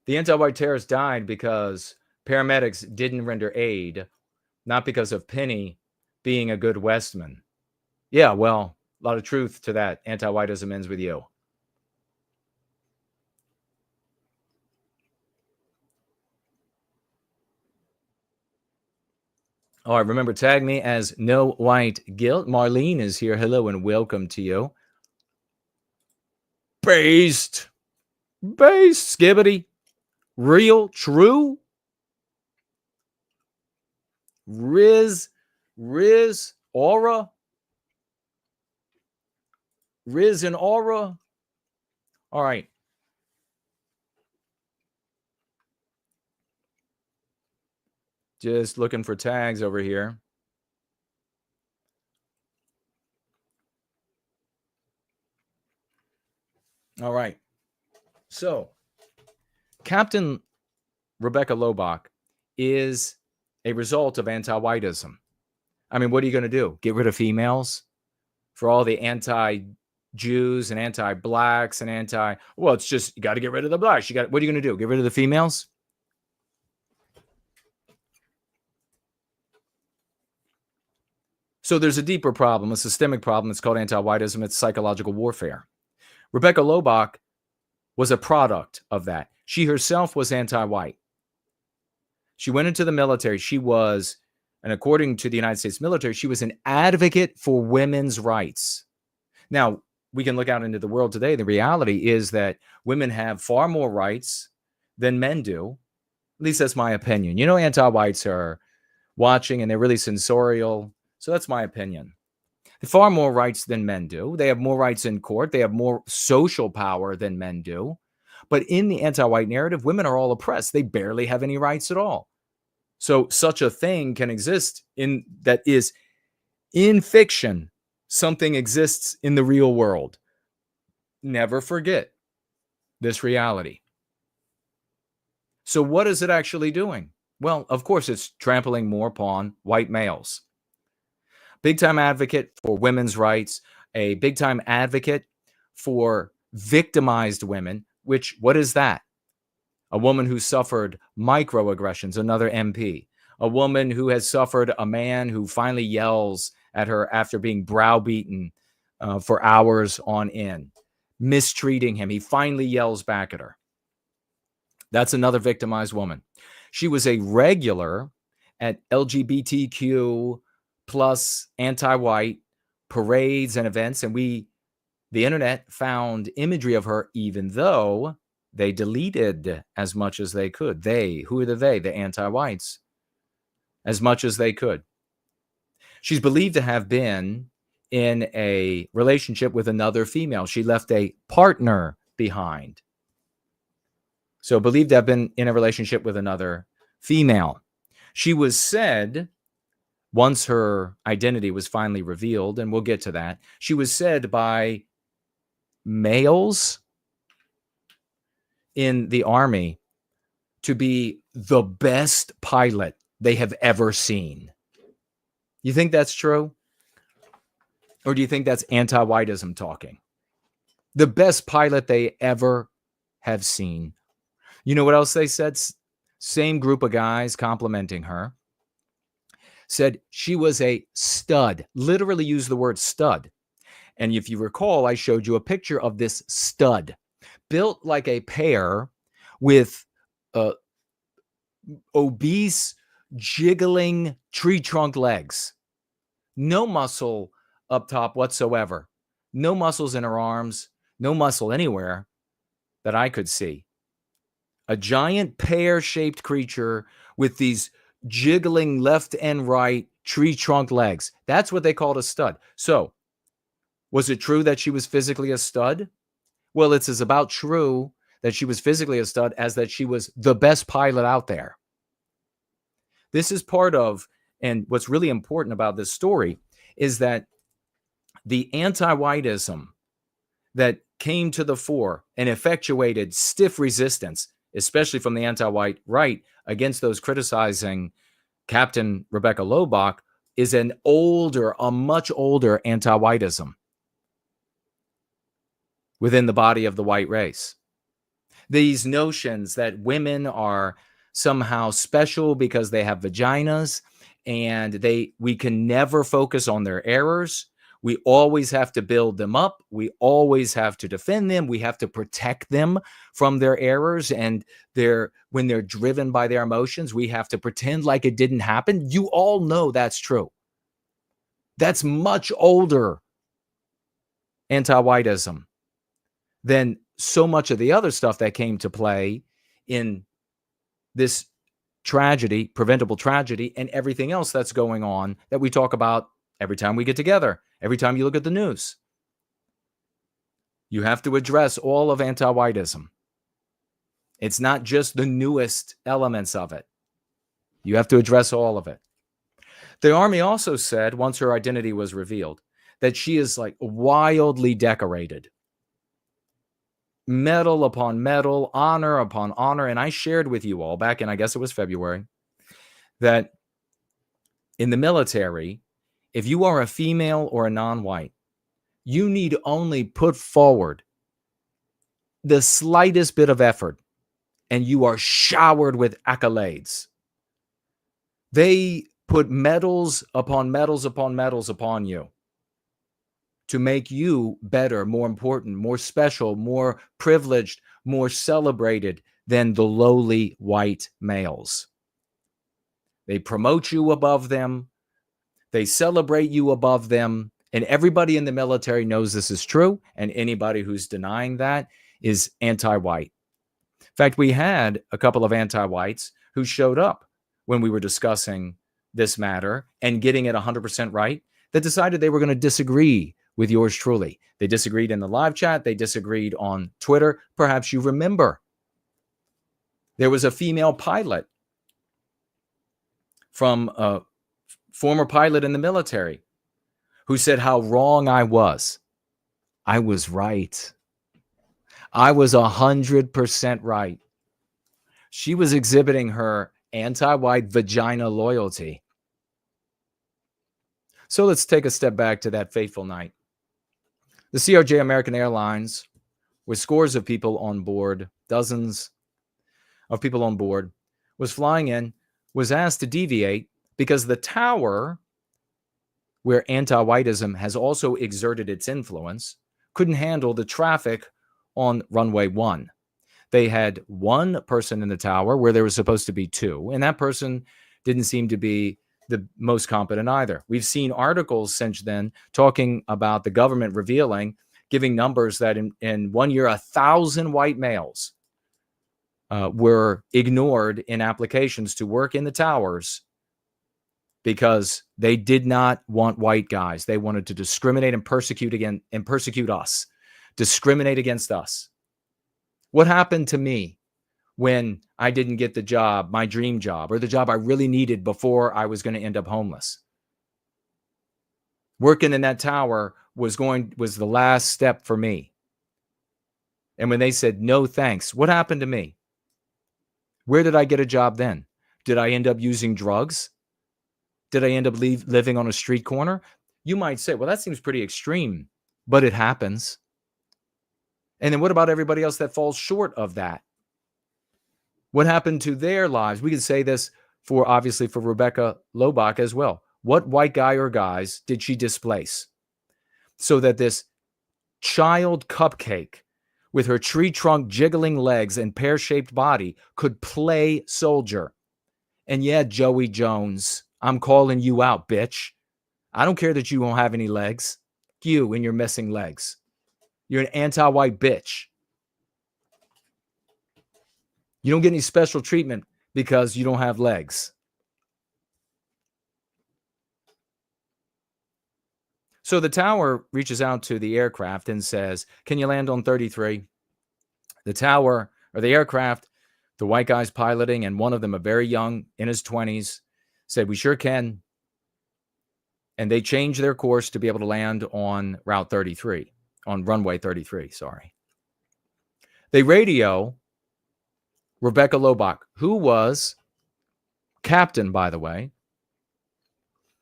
The anti-white terrorists died because paramedics didn't render aid, not because of Penny being a good Westman. Yeah, well, a lot of truth to that. Anti-whiteism ends with you. All right, remember, tag me as No White Guilt. Marlene is here. Hello and welcome to you. Based, skibbity, real, true. Riz, aura. Riz and aura. All right. Just looking for tags over here. All right. So, Captain Rebecca Lobach is a result of anti-whiteism. I mean, what are you going to do? Get rid of females for all the anti-Jews and anti-blacks and well, it's just, you got to get rid of the blacks. What are you going to do? Get rid of the females? So there's a deeper problem, a systemic problem. It's called anti-whiteism. It's psychological warfare. Rebecca Lobach was a product of that. She herself was anti-white. She went into the military. She was, and according to the United States military, she was an advocate for women's rights. Now, we can look out into the world today. The reality is that women have far more rights than men do. At least that's my opinion. You know, anti-whites are watching and they're really censorial. So that's my opinion. Far more rights than men do. They have more rights in court. They have more social power than men do. But in the anti-white narrative, women are all oppressed. They barely have any rights at all. So such a thing can exist that is in fiction. Something exists in the real world. Never forget this reality. So what is it actually doing? Well, of course, it's trampling more upon white males. Big-time advocate for women's rights, a big-time advocate for victimized women, which, what is that? A woman who suffered microaggressions, another MP. A woman who has suffered a man who finally yells at her after being browbeaten for hours on end, mistreating him. He finally yells back at her. That's another victimized woman. She was a regular at LGBTQ plus anti-white parades and events, and the internet found imagery of her, even though they deleted as much as they could. Who are they? The anti-whites. As much as they could. She's believed to have been in a relationship with another female. She left a partner behind. So believed to have been in a relationship with another female. She was said, once her identity was finally revealed, and we'll get to that, she was said by males in the Army to be the best pilot they have ever seen. You think that's true? Or do you think that's anti-whiteism talking? The best pilot they ever have seen. You know what else they said? Same group of guys complimenting her. Said she was a stud. Literally used the word stud. And if you recall, I showed you a picture of this stud. Built like a pear with obese, jiggling tree trunk legs. No muscle up top whatsoever. No muscles in her arms. No muscle anywhere that I could see. A giant pear-shaped creature with these jiggling left and right tree trunk legs. That's what they called a stud. So, was it true that she was physically a stud? Well, it's as about true that she was physically a stud as that she was the best pilot out there. This is part of, and what's really important about this story is that the anti-whiteism that came to the fore and effectuated stiff resistance, especially from the anti-white right, against those criticizing Captain Rebecca Lobach, is a much older anti-whiteism within the body of the white race. These notions that women are somehow special because they have vaginas and we can never focus on their errors. We always have to build them up. We always have to defend them. We have to protect them from their errors. And when they're driven by their emotions, we have to pretend like it didn't happen. You all know that's true. That's much older anti-whiteism than so much of the other stuff that came to play in this tragedy, preventable tragedy, and everything else that's going on that we talk about every time we get together, every time you look at the news. You have to address all of anti-whiteism. It's not just the newest elements of it. You have to address all of it. The Army also said, once her identity was revealed, that she is like wildly decorated. medal upon medal, honor upon honor. And I shared with you all back in, I guess it was February, that in the military, if you are a female or a non-white, you need only put forward the slightest bit of effort and you are showered with accolades. They put medals upon medals upon medals upon you to make you better, more important, more special, more privileged, more celebrated than the lowly white males. They promote you above them. They celebrate you above them. And everybody in the military knows this is true. And anybody who's denying that is anti-white. In fact, we had a couple of anti-whites who showed up when we were discussing this matter and getting it 100% right, that decided they were going to disagree with yours truly. They disagreed in the live chat. They disagreed on Twitter. Perhaps you remember there was a female pilot from a former pilot in the military who said how wrong I was. I was right. I was 100% right. She was exhibiting her anti-white vagina loyalty. So let's take a step back to that fateful night. The CRJ American Airlines, with scores of people on board, dozens of people on board, was flying in, was asked to deviate because the tower, where anti-whiteism has also exerted its influence, couldn't handle the traffic on runway 1. They had one person in the tower where there was supposed to be 2, and that person didn't seem to be the most competent either. We've seen articles since then talking about the government revealing, giving numbers that in 1 year, 1,000 white males were ignored in applications to work in the towers because they did not want white guys. They wanted to discriminate and persecute us, discriminate against us. What happened to me when I didn't get the job, my dream job, or the job I really needed before I was going to end up homeless? Working in that tower was the last step for me. And when they said, no, thanks, what happened to me? Where did I get a job then? Did I end up using drugs? Did I end up living on a street corner? You might say, well, that seems pretty extreme, but it happens. And then what about everybody else that falls short of that? What happened to their lives? We could say this obviously for Rebecca Lobach as well. What white guy or guys did she displace so that this child cupcake with her tree trunk jiggling legs and pear-shaped body could play soldier? And yeah, Joey Jones, I'm calling you out, bitch. I don't care that you won't have any legs. You and your missing legs. You're an anti-white bitch. You don't get any special treatment because you don't have legs. So the tower reaches out to the aircraft and says, can you land on 33? The tower, or the aircraft, the white guys piloting, and one of them, a very young, in his 20s, said, we sure can. And they changed their course to be able to land on Route 33, on runway 33, sorry. They radio Rebecca Lobach, who was captain, by the way,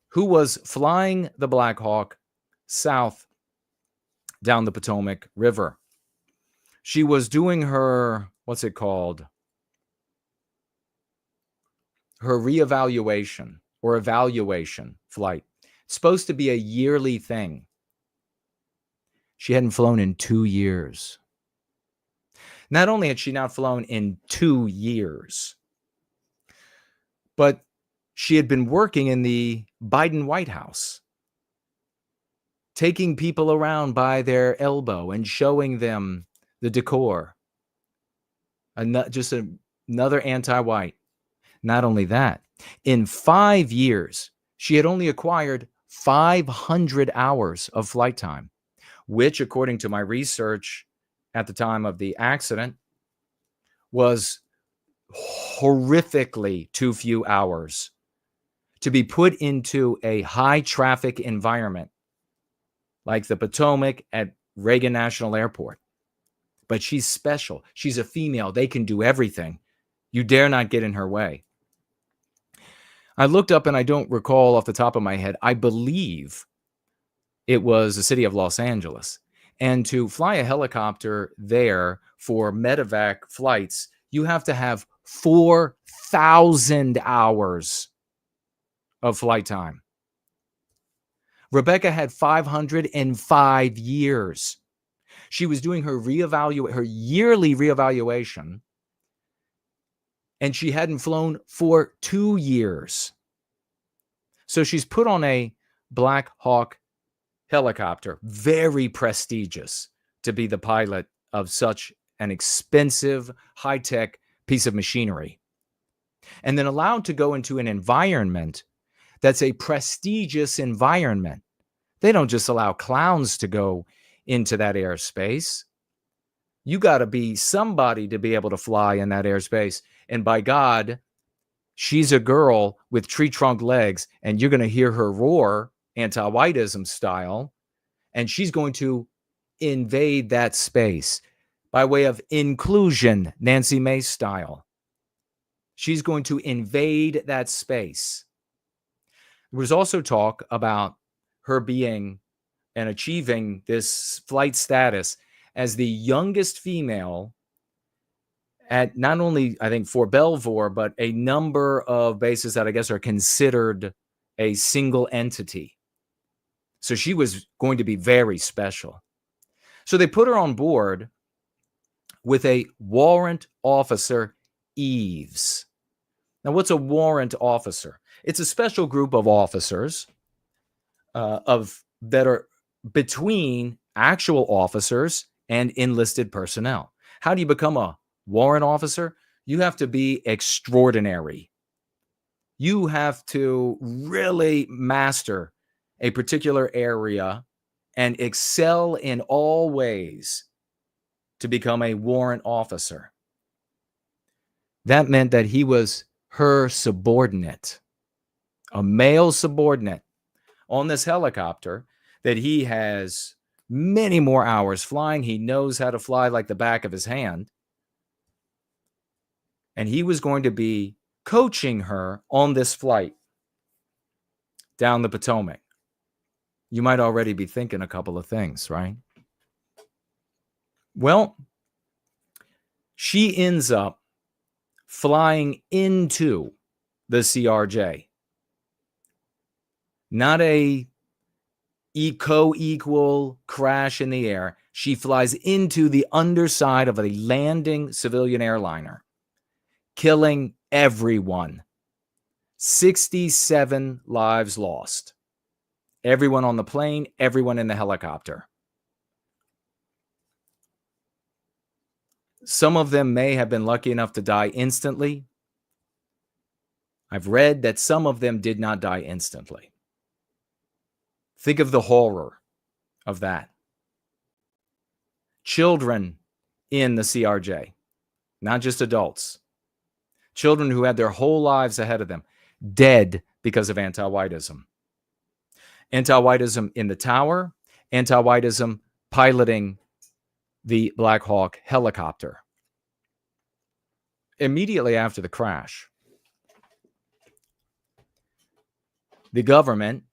who was flying the Black Hawk south down the Potomac River. She was doing her, what's it called? Her reevaluation or evaluation flight. It's supposed to be a yearly thing. She hadn't flown in 2 years. Not only had she not flown in 2 years, but she had been working in the Biden White House, taking people around by their elbow and showing them the decor. Just another anti-white. Not only that, in 5 years, she had only acquired 500 hours of flight time, which, according to my research at the time of the accident, was horrifically too few hours to be put into a high traffic environment like the Potomac at Reagan National Airport. but she's special. She's a female. They can do everything. You dare not get in her way. I looked up, and I don't recall off the top of my head. I believe it was the city of Los Angeles. And to fly a helicopter there for medevac flights, you have to have 4,000 hours of flight time. Rebecca had 505 years. She was doing her yearly reevaluation, and she hadn't flown for 2 years. So she's put on a Black Hawk helicopter, very prestigious to be the pilot of such an expensive, high-tech piece of machinery, and then allowed to go into an environment that's a prestigious environment. They don't just allow clowns to go into that airspace. You got to be somebody to be able to fly in that airspace. And by God, she's a girl with tree trunk legs, and you're going to hear her roar, anti-whiteism style, and she's going to invade that space by way of inclusion, Nancy Mace style. She's going to invade that space. There was also talk about her being and achieving this flight status as the youngest female at not only, I think, Fort Belvoir, but a number of bases that I guess are considered a single entity. So she was going to be very special. So they put her on board with a warrant officer, Eves. Now, what's a warrant officer? It's a special group of officers that are between actual officers and enlisted personnel. How do you become a warrant officer? You have to be extraordinary. You have to really master a particular area and excel in all ways to become a warrant officer. That meant that he was her subordinate, a male subordinate on this helicopter that he has many more hours flying. He knows how to fly like the back of his hand. And he was going to be coaching her on this flight down the Potomac. You might already be thinking a couple of things, right? Well, she ends up flying into the CRJ. Not a co-equal crash in the air. She flies into the underside of a landing civilian airliner, killing everyone. 67 lives lost. Everyone on the plane, everyone in the helicopter. Some of them may have been lucky enough to die instantly. I've read that some of them did not die instantly. Think of the horror of that. Children in the CRJ, not just adults. Children who had their whole lives ahead of them, dead because of anti-whiteism. Anti-whiteism in the tower, anti-whiteism piloting the Black Hawk helicopter. Immediately after the crash, the government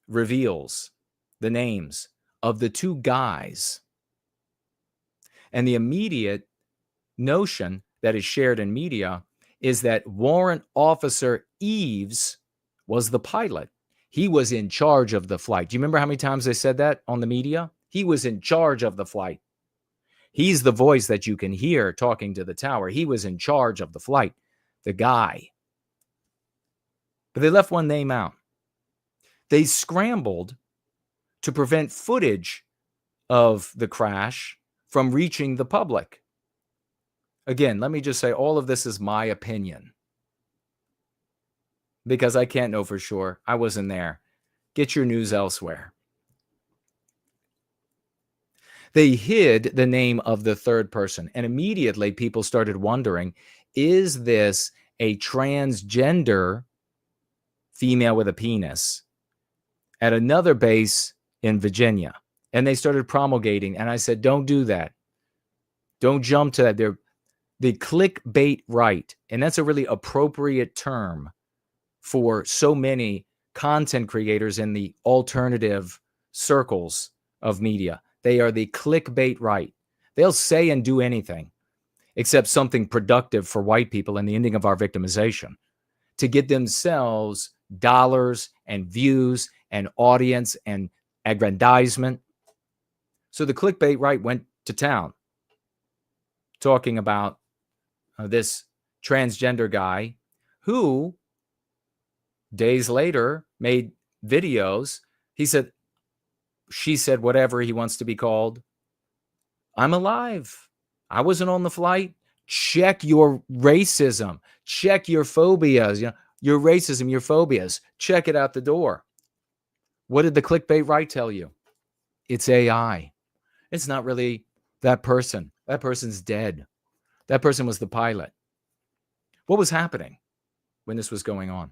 reveals the names of the two guys. And the immediate notion that is shared in media is that Warrant Officer Eves was the pilot. He was in charge of the flight. Do you remember how many times they said that on the media? He was in charge of the flight. He's the voice that you can hear talking to the tower. He was in charge of the flight, the guy. But they left one name out. They scrambled to prevent footage of the crash from reaching the public. Again, let me just say all of this is my opinion, because I can't know for sure. I wasn't there. Get your news elsewhere. They hid the name of the third person, and immediately people started wondering, is this a transgender female with a penis at another base in Virginia? And they started promulgating, and I said, don't do that. Don't jump to that. They're the clickbait right. And that's a really appropriate term for so many content creators in the alternative circles of media. They are the clickbait right. They'll say and do anything except something productive for white people and the ending of our victimization to get themselves dollars and views and audience and aggrandizement. So the clickbait right went to town talking about this transgender guy who days later made videos. She said, whatever he wants to be called. I'm alive. I wasn't on the flight. Check your racism. Check your phobias. Your racism, your phobias. Check it out the door. What did the clickbait right tell you? It's AI. It's not really that person. That person's dead. That person was the pilot. What was happening when this was going on?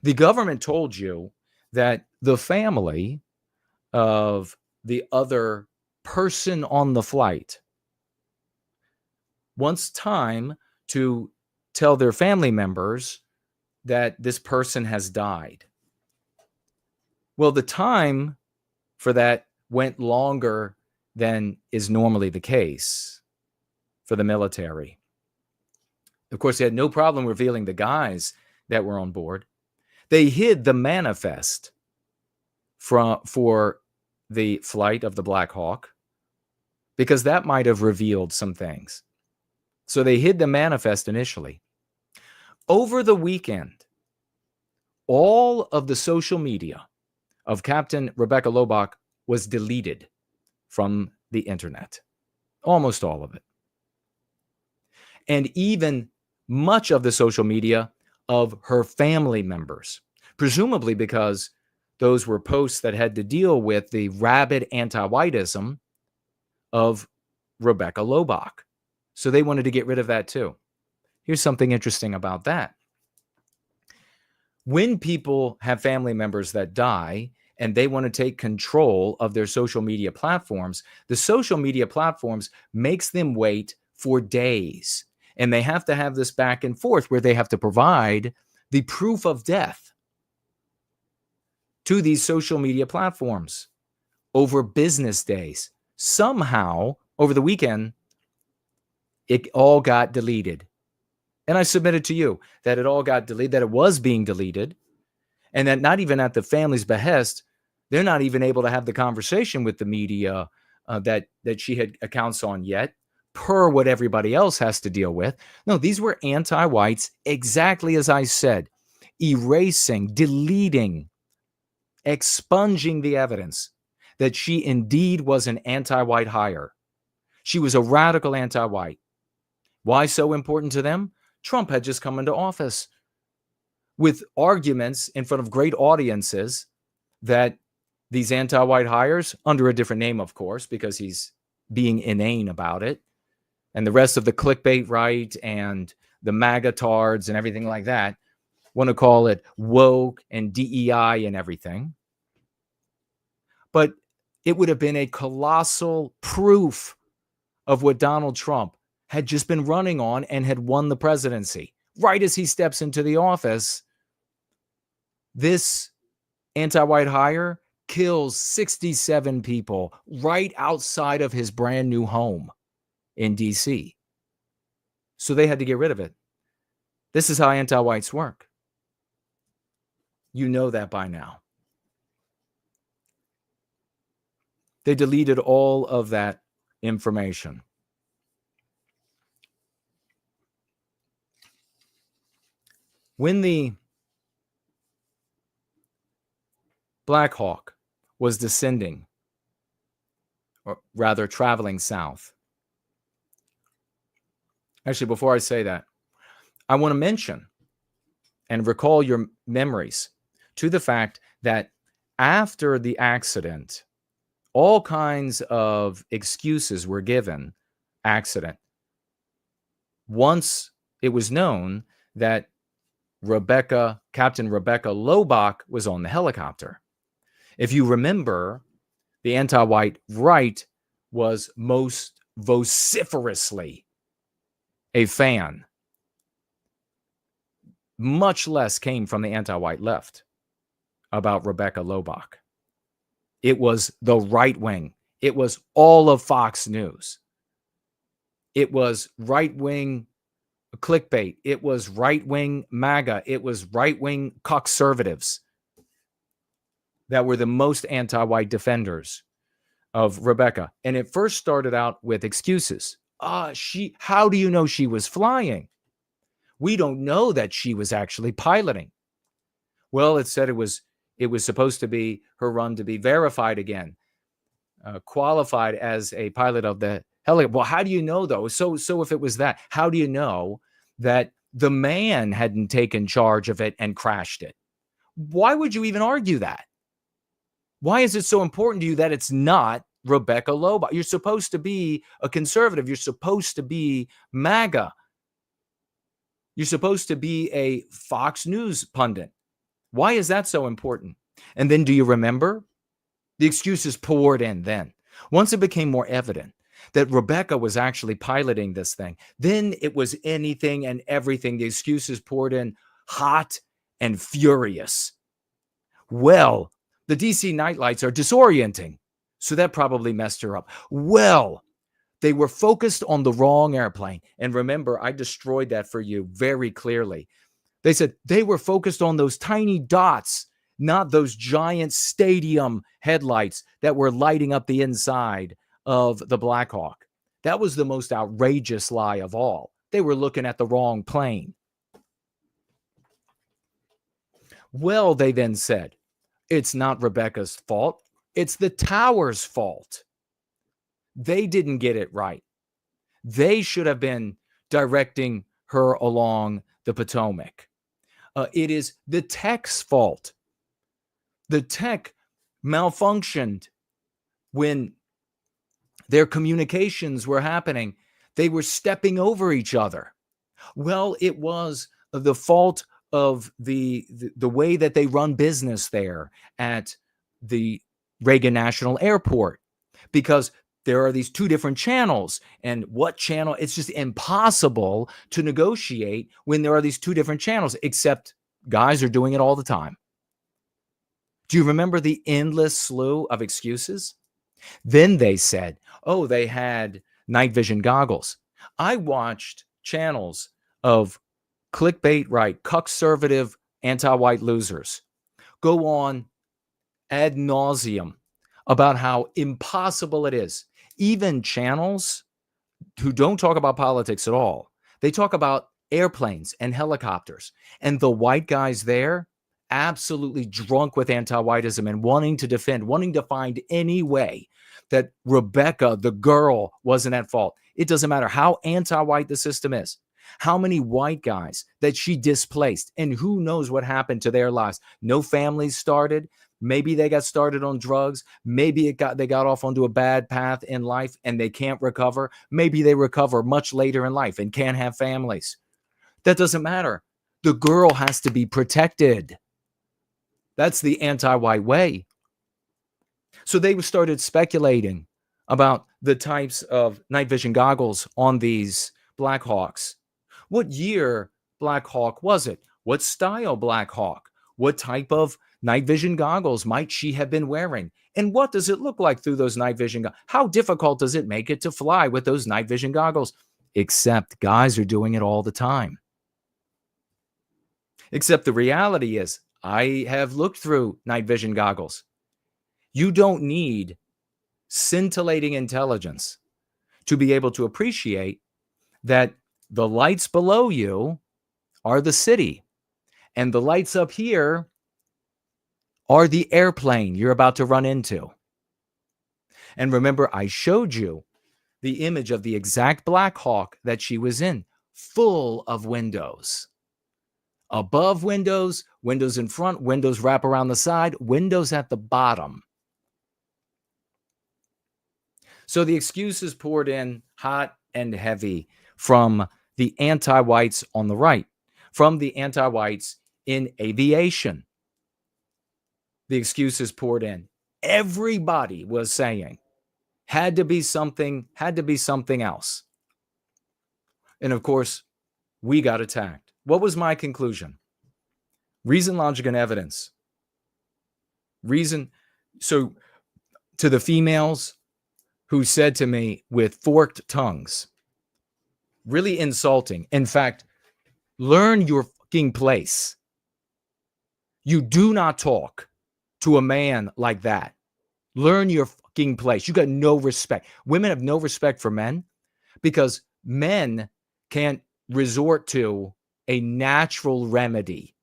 The government told you that the family of the other person on the flight wants time to tell their family members that this person has died. Well, the time for that went longer than is normally the case for the military. Of course, they had no problem revealing the guys that were on board. They hid the manifest for the flight of the Black Hawk because that might have revealed some things. So they hid the manifest initially. Over the weekend, all of the social media of Captain Rebecca Lobach was deleted from the internet. Almost all of it. And even much of the social media of her family members, presumably because those were posts that had to deal with the rabid anti-whiteism of Rebecca Lobach. So they wanted to get rid of that too. Here's something interesting about that. When people have family members that die and they want to take control of their social media platforms, the social media platforms makes them wait for days. And they have to have this back and forth where they have to provide the proof of death to these social media platforms over business days. Somehow, over the weekend, it all got deleted. And I submitted to you that it all got deleted, that it was being deleted, and that not even at the family's behest, they're not even able to have the conversation with the media that she had accounts on yet, per what everybody else has to deal with. No, these were anti-whites, exactly as I said, erasing, deleting, expunging the evidence that she indeed was an anti-white hire. She was a radical anti-white. Why so important to them? Trump had just come into office with arguments in front of great audiences that these anti-white hires, under a different name, of course, because he's being inane about it, and the rest of the clickbait right and the MAGA tards and everything like that want to call it woke and DEI and everything. But it would have been a colossal proof of what Donald Trump had just been running on and had won the presidency. Right as he steps into the office, this anti-white hire kills 67 people right outside of his brand new home in DC. So they had to get rid of it. This is how anti-whites work. You know that by now. They deleted all of that information. When the Black Hawk was descending, or rather traveling south. Actually, before I say that, I want to mention and recall your memories to the fact that after the accident, all kinds of excuses were given. Accident. Once it was known that Captain Rebecca Lobach was on the helicopter. If you remember, the anti-white right was most vociferously a fan. Much less came from the anti-white left about Rebecca Lobach. It was the right wing. It was all of Fox News. It was right-wing clickbait. It was right-wing MAGA. It was right-wing conservatives that were the most anti-white defenders of Rebecca. And it first started out with excuses. How do you know she was flying? We don't know that she was actually piloting. Well, it said it was supposed to be her run to be verified again, qualified as a pilot of the helicopter. Well, how do you know, though? So if it was that, how do you know that the man hadn't taken charge of it and crashed it? Why would you even argue that? Why is it so important to you that it's not Rebecca Lobach? You're supposed to be a conservative. You're supposed to be MAGA. You're supposed to be a Fox News pundit. Why is that so important? And then do you remember? The excuses poured in then. Once it became more evident that Rebecca was actually piloting this thing, then it was anything and everything. The excuses poured in hot and furious. Well, the DC nightlights are disorienting, so that probably messed her up. Well, they were focused on the wrong airplane. And remember, I destroyed that for you very clearly. They said they were focused on those tiny dots, not those giant stadium headlights that were lighting up the inside of the Black Hawk. That was the most outrageous lie of all. They were looking at the wrong plane. Well, they then said, it's not Rebecca's fault. It's the tower's fault. They didn't get it right. They should have been directing her along the Potomac. It is the tech's fault. The tech malfunctioned when their communications were happening. They were stepping over each other. Well, it was the fault of the way that they run business there at the Reagan National Airport, because there are these two different channels, and what channel? It's just impossible to negotiate when there are these two different channels, except guys are doing it all the time. Do you remember the endless slew of excuses? Then they said, oh, they had night vision goggles. I watched channels of clickbait, right, conservative, anti-white losers go on ad nauseum about how impossible it is. Even channels who don't talk about politics at all, they talk about airplanes and helicopters. And the white guys there, absolutely drunk with anti-whiteism and wanting to defend, wanting to find any way that Rebecca, the girl, wasn't at fault. It doesn't matter how anti-white the system is, how many white guys that she displaced, and who knows what happened to their lives. No families started. Maybe they got started on drugs. Maybe they got off onto a bad path in life and they can't recover. Maybe they recover much later in life and can't have families. That doesn't matter. The girl has to be protected. That's the anti-white way. So they started speculating about the types of night vision goggles on these Black Hawks. What year Black Hawk was it? What style Black Hawk? What type of night vision goggles might she have been wearing? And what does it look like through those night vision goggles? How difficult does it make it to fly with those night vision goggles? Except guys are doing it all the time. Except the reality is, I have looked through night vision goggles. You don't need scintillating intelligence to be able to appreciate that the lights below you are the city, and the lights up here are the airplane you're about to run into. And remember, I showed you the image of the exact Black Hawk that she was in, full of windows. Above windows, windows in front, windows wrap around the side, windows at the bottom. So the excuses poured in hot and heavy from the anti-whites on the right, from the anti-whites in aviation. The excuses poured in. Everybody was saying, Had to be something else. And of course, we got attacked. What was my conclusion? Reason, logic, and evidence. So to the females who said to me with forked tongues, really insulting. In fact, learn your fucking place. You do not talk to a man like that. Learn your fucking place. You got no respect. Women have no respect for men because men can't resort to a natural remedy.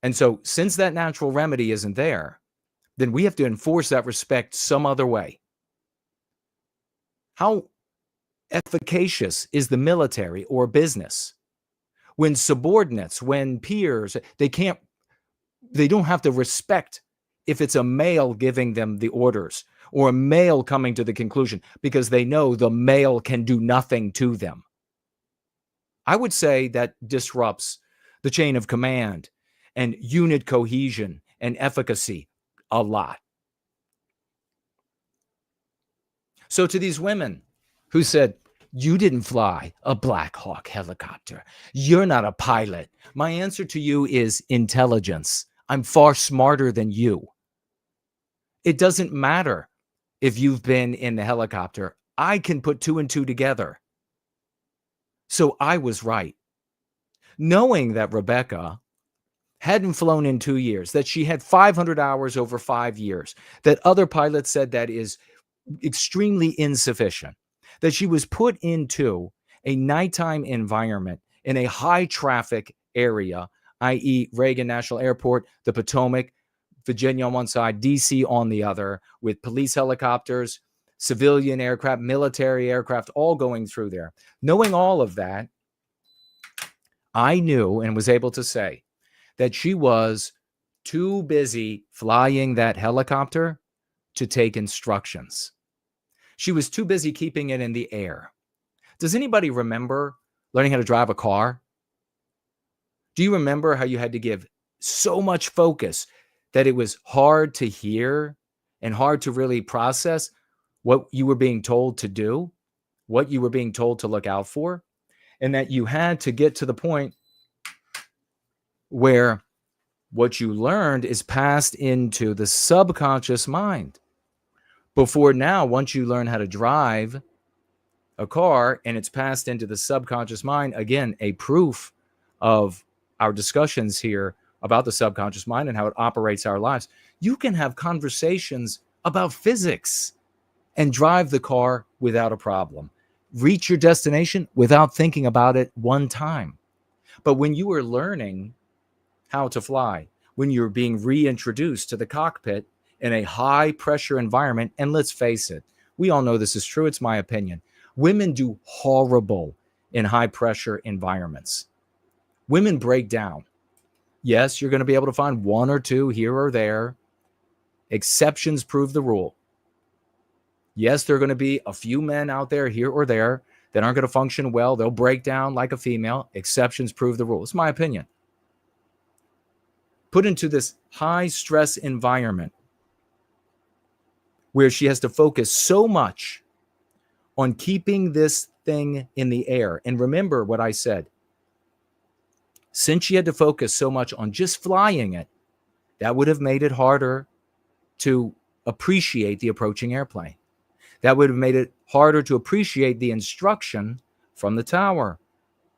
And so since that natural remedy isn't there, then we have to enforce that respect some other way. How efficacious is the military or business when subordinates, when peers, they don't have to respect if it's a male giving them the orders or a male coming to the conclusion because they know the male can do nothing to them. I would say that disrupts the chain of command and unit cohesion and efficacy a lot. So to these women who said, you didn't fly a Black Hawk helicopter, you're not a pilot, my answer to you is intelligence. I'm far smarter than you. It doesn't matter if you've been in the helicopter. I can put two and two together. So I was right. Knowing that Rebecca hadn't flown in 2 years, that she had 500 hours over 5 years, that other pilots said that is extremely insufficient, that she was put into a nighttime environment in a high traffic area, i.e. Reagan National Airport, the Potomac, Virginia on one side, DC on the other, with police helicopters, civilian aircraft, military aircraft, all going through there. Knowing all of that, I knew and was able to say that she was too busy flying that helicopter to take instructions. She was too busy keeping it in the air. Does anybody remember learning how to drive a car? Do you remember how you had to give so much focus that it was hard to hear and hard to really process what you were being told to do, what you were being told to look out for, and that you had to get to the point where what you learned is passed into the subconscious mind. Before now, once you learn how to drive a car and it's passed into the subconscious mind, again, a proof of our discussions here about the subconscious mind and how it operates our lives. You can have conversations about physics and drive the car without a problem. Reach your destination without thinking about it one time. But when you are learning how to fly, when you're being reintroduced to the cockpit in a high pressure environment, and let's face it, we all know this is true, it's my opinion. Women do horrible in high pressure environments. Women break down. Yes, you're going to be able to find one or two here or there. Exceptions prove the rule. Yes, there are going to be a few men out there here or there that aren't going to function well. They'll break down like a female. Exceptions prove the rule. It's my opinion. Put into this high stress environment where she has to focus so much on keeping this thing in the air. And remember what I said. Since she had to focus so much on just flying it, that would have made it harder to appreciate the approaching airplane. That would have made it harder to appreciate the instruction from the tower,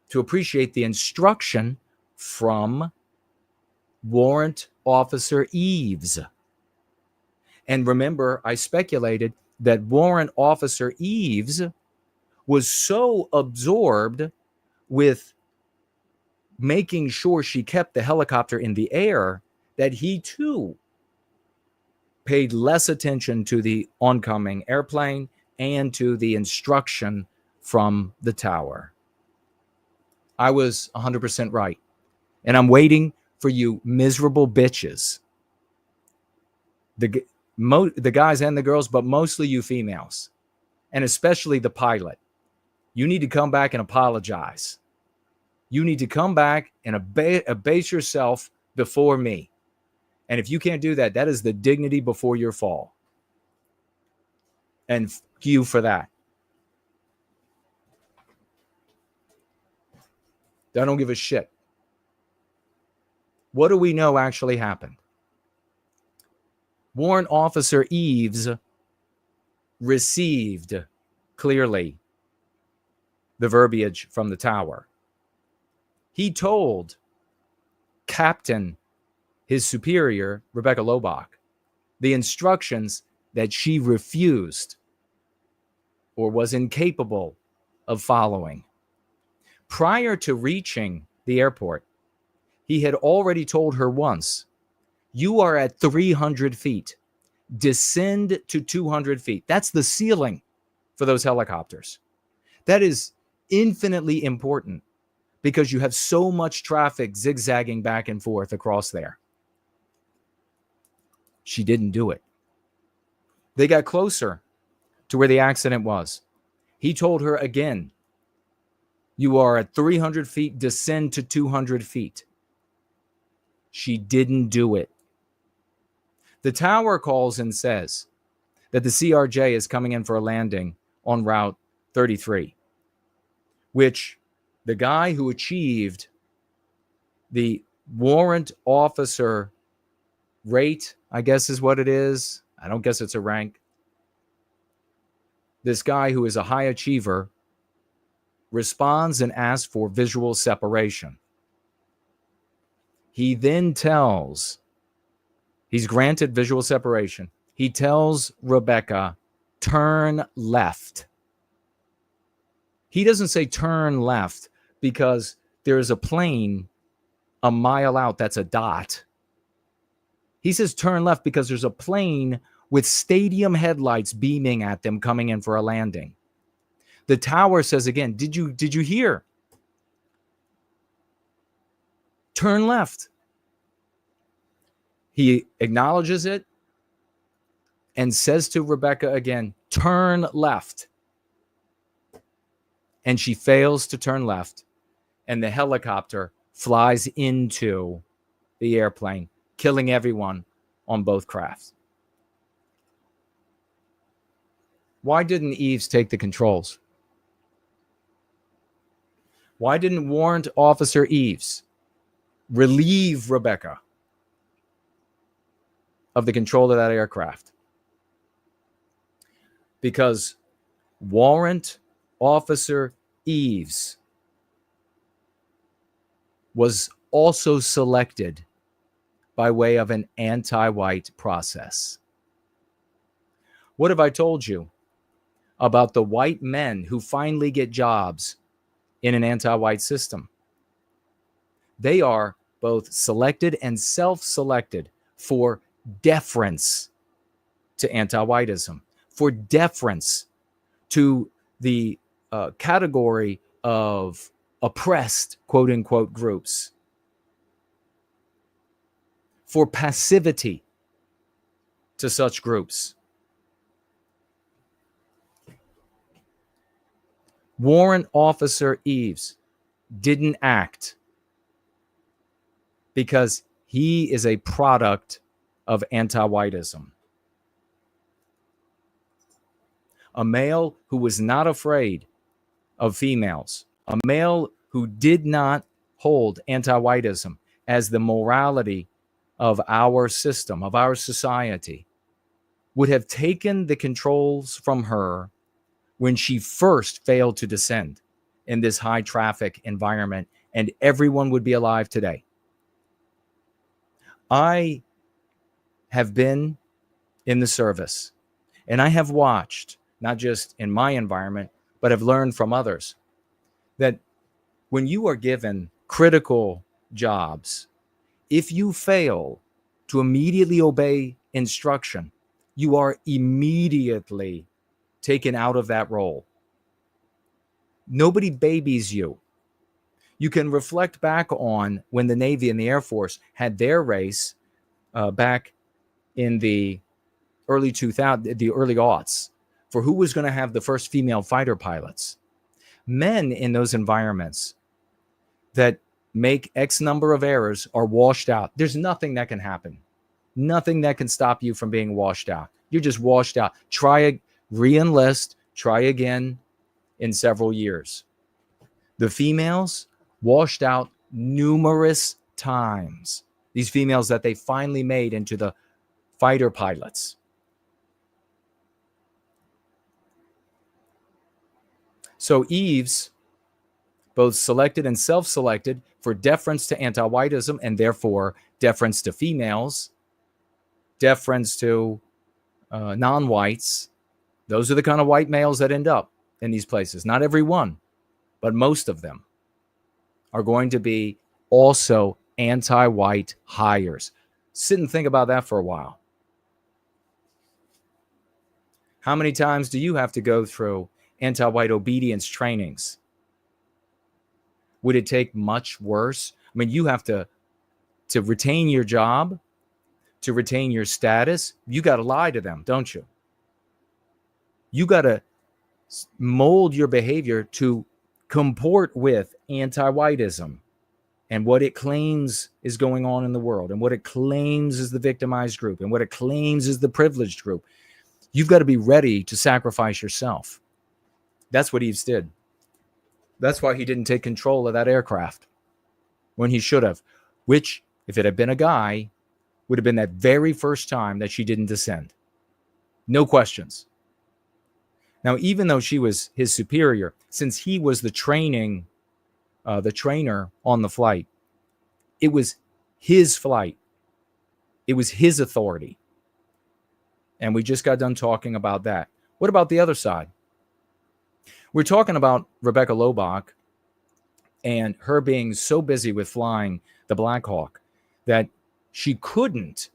to appreciate the instruction from Warrant Officer Eves. And remember, I speculated that Warrant Officer Eves was so absorbed with making sure she kept the helicopter in the air that he too paid less attention to the oncoming airplane and to the instruction from the tower. I was 100% right. And I'm waiting for you miserable bitches, the guys and the girls, but mostly you females, and especially the pilot. You need to come back and apologize. You need to come back and abase yourself before me. And if you can't do that, that is the dignity before your fall. And f you for that. I don't give a shit. What do we know actually happened? Warrant Officer Eves received clearly the verbiage from the tower. He told Captain, his superior, Rebecca Lobach, the instructions that she refused or was incapable of following. Prior to reaching the airport, he had already told her once, you are at 300 feet. Descend to 200 feet. That's the ceiling for those helicopters. That is infinitely important because you have so much traffic zigzagging back and forth across there. She didn't do it. They got closer to where the accident was. He told her again, you are at 300 feet, descend to 200 feet. She didn't do it. The tower calls and says that the CRJ is coming in for a landing on Route 33, which the guy who achieved the warrant officer rate, I guess is what it is. I don't guess it's a rank. This guy who is a high achiever responds and asks for visual separation. He then tells, he's granted visual separation. He tells Rebecca, turn left. He doesn't say turn left because there is a plane a mile out that's a dot. He says turn left because there's a plane with stadium headlights beaming at them coming in for a landing. The tower says again, did you hear? Turn left. He acknowledges it and says to Rebecca again, turn left. And she fails to turn left. And the helicopter flies into the airplane, killing everyone on both crafts. Why didn't Eves take the controls? Why didn't Warrant Officer Eves relieve Rebecca of the control of that aircraft? Because Warrant Officer Eves was also selected by way of an anti-white process. What have I told you about the white men who finally get jobs in an anti-white system? They are both selected and self-selected for deference to anti-whiteism, for deference to the category of oppressed, quote unquote, groups, for passivity to such groups. Warrant Officer Eves didn't act because he is a product of anti-whiteism. A male who was not afraid of females, a male who did not hold anti-whiteism as the morality of our system, of our society, would have taken the controls from her when she first failed to descend in this high traffic environment, and everyone would be alive today. I have been in the service, and I have watched, not just in my environment, but have learned from others, that when you are given critical jobs, if you fail to immediately obey instruction, you are immediately taken out of that role. Nobody babies you. You can reflect back on when the Navy and the Air Force had their race back in the early 2000s, the early aughts, for who was going to have the first female fighter pilots. Men in those environments that make X number of errors are washed out. There's nothing that can happen. Nothing that can stop you from being washed out. You're just washed out. Try re-enlist, try again in several years. The females washed out numerous times. These females that they finally made into the fighter pilots. So Eves, both selected and self-selected for deference to anti-whiteism and therefore deference to females, deference to non-whites. Those are the kind of white males that end up in these places. Not every one, but most of them are going to be also anti-white hires. Sit and think about that for a while. How many times do you have to go through anti-white obedience trainings? Would it take much worse? I mean, you have to retain your job, to retain your status, you got to lie to them, don't you? You got to mold your behavior to comport with anti-whiteism and what it claims is going on in the world and what it claims is the victimized group and what it claims is the privileged group. You've got to be ready to sacrifice yourself. That's what Eves did. That's why he didn't take control of that aircraft when he should have, which, if it had been a guy, would have been that very first time that she didn't descend. No questions. Now, even though she was his superior, since he was the trainer on the flight, it was his flight. It was his authority. And we just got done talking about that. What about the other side? We're talking about Rebecca Lobach and her being so busy with flying the Black Hawk that she couldn't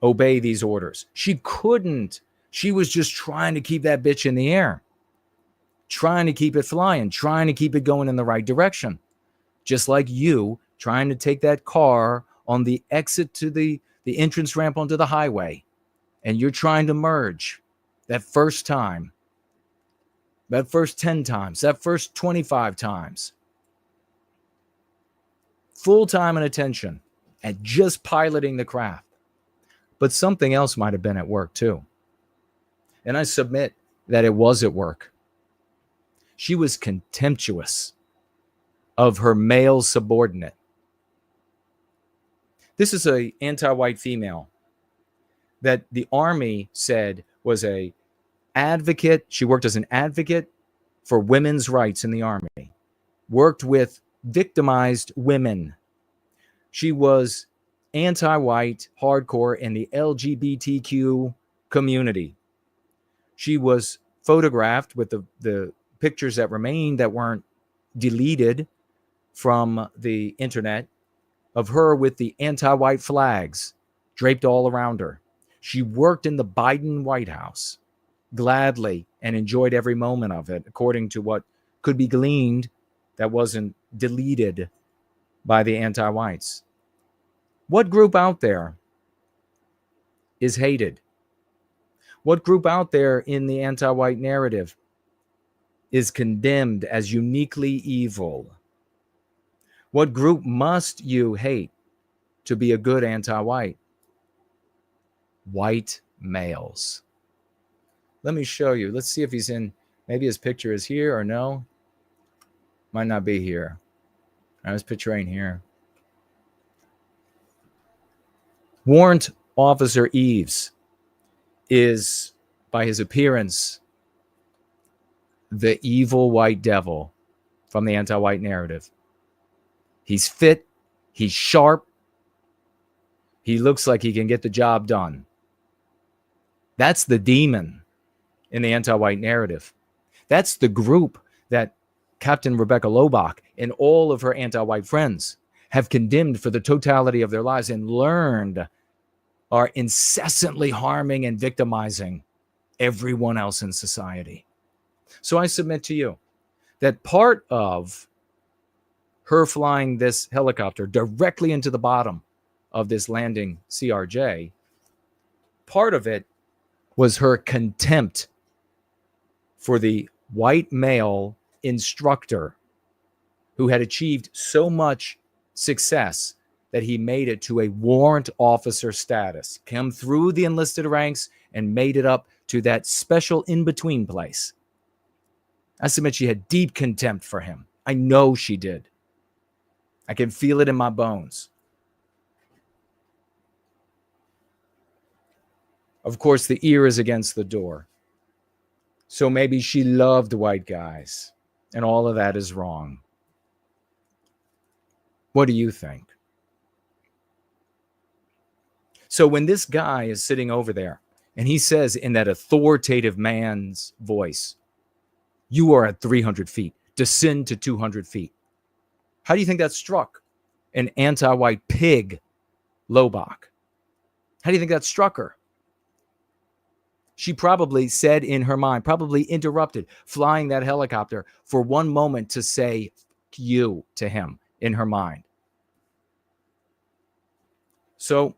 obey these orders. She couldn't. She was just trying to keep that bitch in the air, trying to keep it flying, trying to keep it going in the right direction. Just like you trying to take that car on the exit to the entrance ramp onto the highway, and you're trying to merge that first time, that first 10 times, that first 25 times. Full time and attention at just piloting the craft. But something else might have been at work too. And I submit that it was at work. She was contemptuous of her male subordinate. This is an anti-white female that the Army said was a advocate. She worked as an advocate for women's rights in the Army, worked with victimized women. She was anti-white, hardcore in the LGBTQ community. She was photographed with the pictures that remained that weren't deleted from the internet of her with the anti-white flags draped all around her. She worked in the Biden White House gladly and enjoyed every moment of it, according to what could be gleaned that wasn't deleted by the anti-whites. What group out there is hated? What group out there in the anti-white narrative is condemned as uniquely evil? What group must you hate to be a good anti-white? White males. Let me show you. Let's see if he's in. Maybe his picture is here or no. Might not be here. His picture ain't here. Warrant Officer Eves is, by his appearance, the evil white devil from the anti-white narrative. He's fit. He's sharp. He looks like he can get the job done. That's the demon in the anti-white narrative. That's the group that Captain Rebecca Lobach and all of her anti-white friends have condemned for the totality of their lives and learned are incessantly harming and victimizing everyone else in society. So I submit to you that part of her flying this helicopter directly into the bottom of this landing CRJ, part of it was her contempt for the white male instructor who had achieved so much success that he made it to a warrant officer status, come through the enlisted ranks and made it up to that special in-between place. I submit she had deep contempt for him. I know she did. I can feel it in my bones. Of course, the ear is against the door. So maybe she loved white guys, and all of that is wrong. What do you think? So when this guy is sitting over there, and he says in that authoritative man's voice, you are at 300 feet, descend to 200 feet. How do you think that struck an anti-white pig, Lobach? How do you think that struck her? She probably said in her mind, probably interrupted flying that helicopter for one moment to say you to him in her mind. So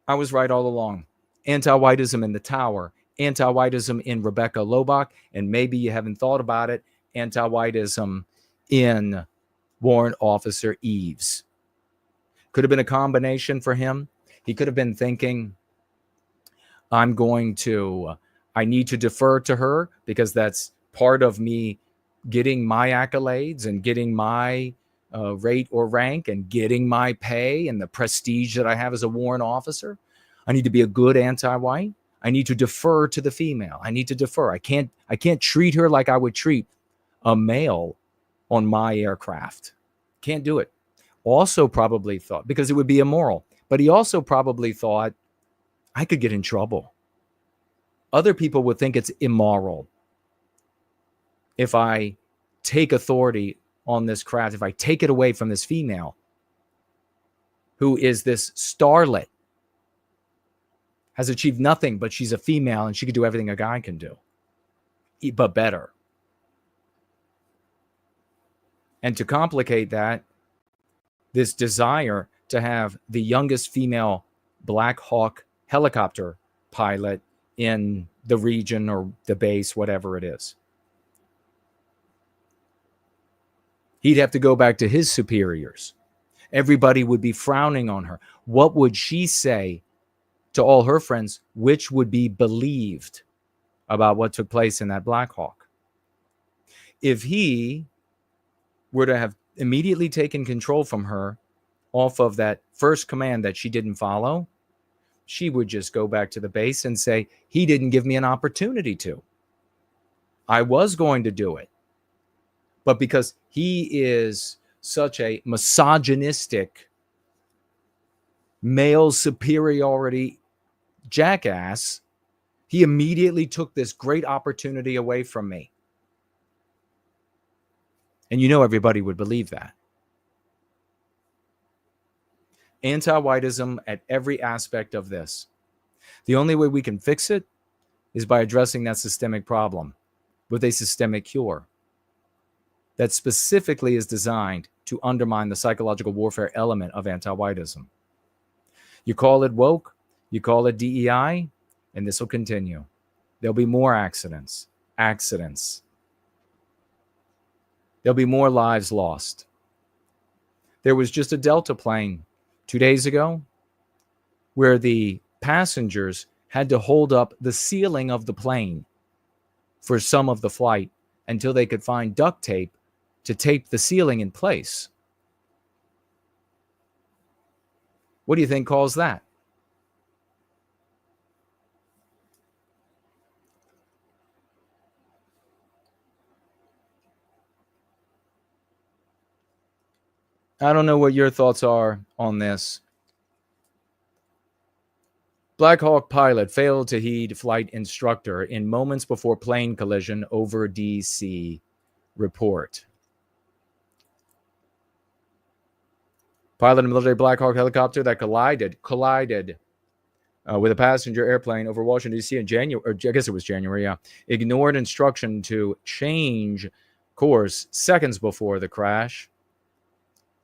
I was right all along. Anti-whiteism in the tower, anti-whiteism in Rebecca Lobach, and maybe you haven't thought about it, anti-whiteism in Warrant Officer Eves. Could have been a combination for him. He could have been thinking, I need to defer to her because that's part of me getting my accolades and getting my rate or rank and getting my pay and the prestige that I have as a warrant officer. I need to be a good anti-white. I need to defer to the female. I need to defer. I can't treat her like I would treat a male on my aircraft. Can't do it. Also probably thought, because it would be immoral, but he also probably thought, I could get in trouble. Other people would think it's immoral if I take authority on this craft, if I take it away from this female who is this starlet, has achieved nothing, but she's a female and she could do everything a guy can do, but better. And to complicate that, this desire to have the youngest female Black Hawk helicopter pilot in the region or the base, whatever it is. He'd have to go back to his superiors. Everybody would be frowning on her. What would she say to all her friends, which would be believed about what took place in that Black Hawk? If he were to have immediately taken control from her off of that first command that she didn't follow, she would just go back to the base and say, he didn't give me an opportunity to. I was going to do it. But because he is such a misogynistic, male superiority jackass, he immediately took this great opportunity away from me. And you know everybody would believe that. Anti-whiteism at every aspect of this. The only way we can fix it is by addressing that systemic problem with a systemic cure that specifically is designed to undermine the psychological warfare element of anti-whiteism. You call it woke, you call it DEI, and this will continue. There'll be more accidents. There'll be more lives lost. There was just a Delta plane 2 days ago where the passengers had to hold up the ceiling of the plane for some of the flight until they could find duct tape to tape the ceiling in place. What do you think caused that? I don't know what your thoughts are on this. Black Hawk pilot failed to heed flight instructor in moments before plane collision over DC report. Pilot of a military Black Hawk helicopter that collided with a passenger airplane over Washington, D.C. in January, or I guess it was January, ignored instruction to change course seconds before the crash.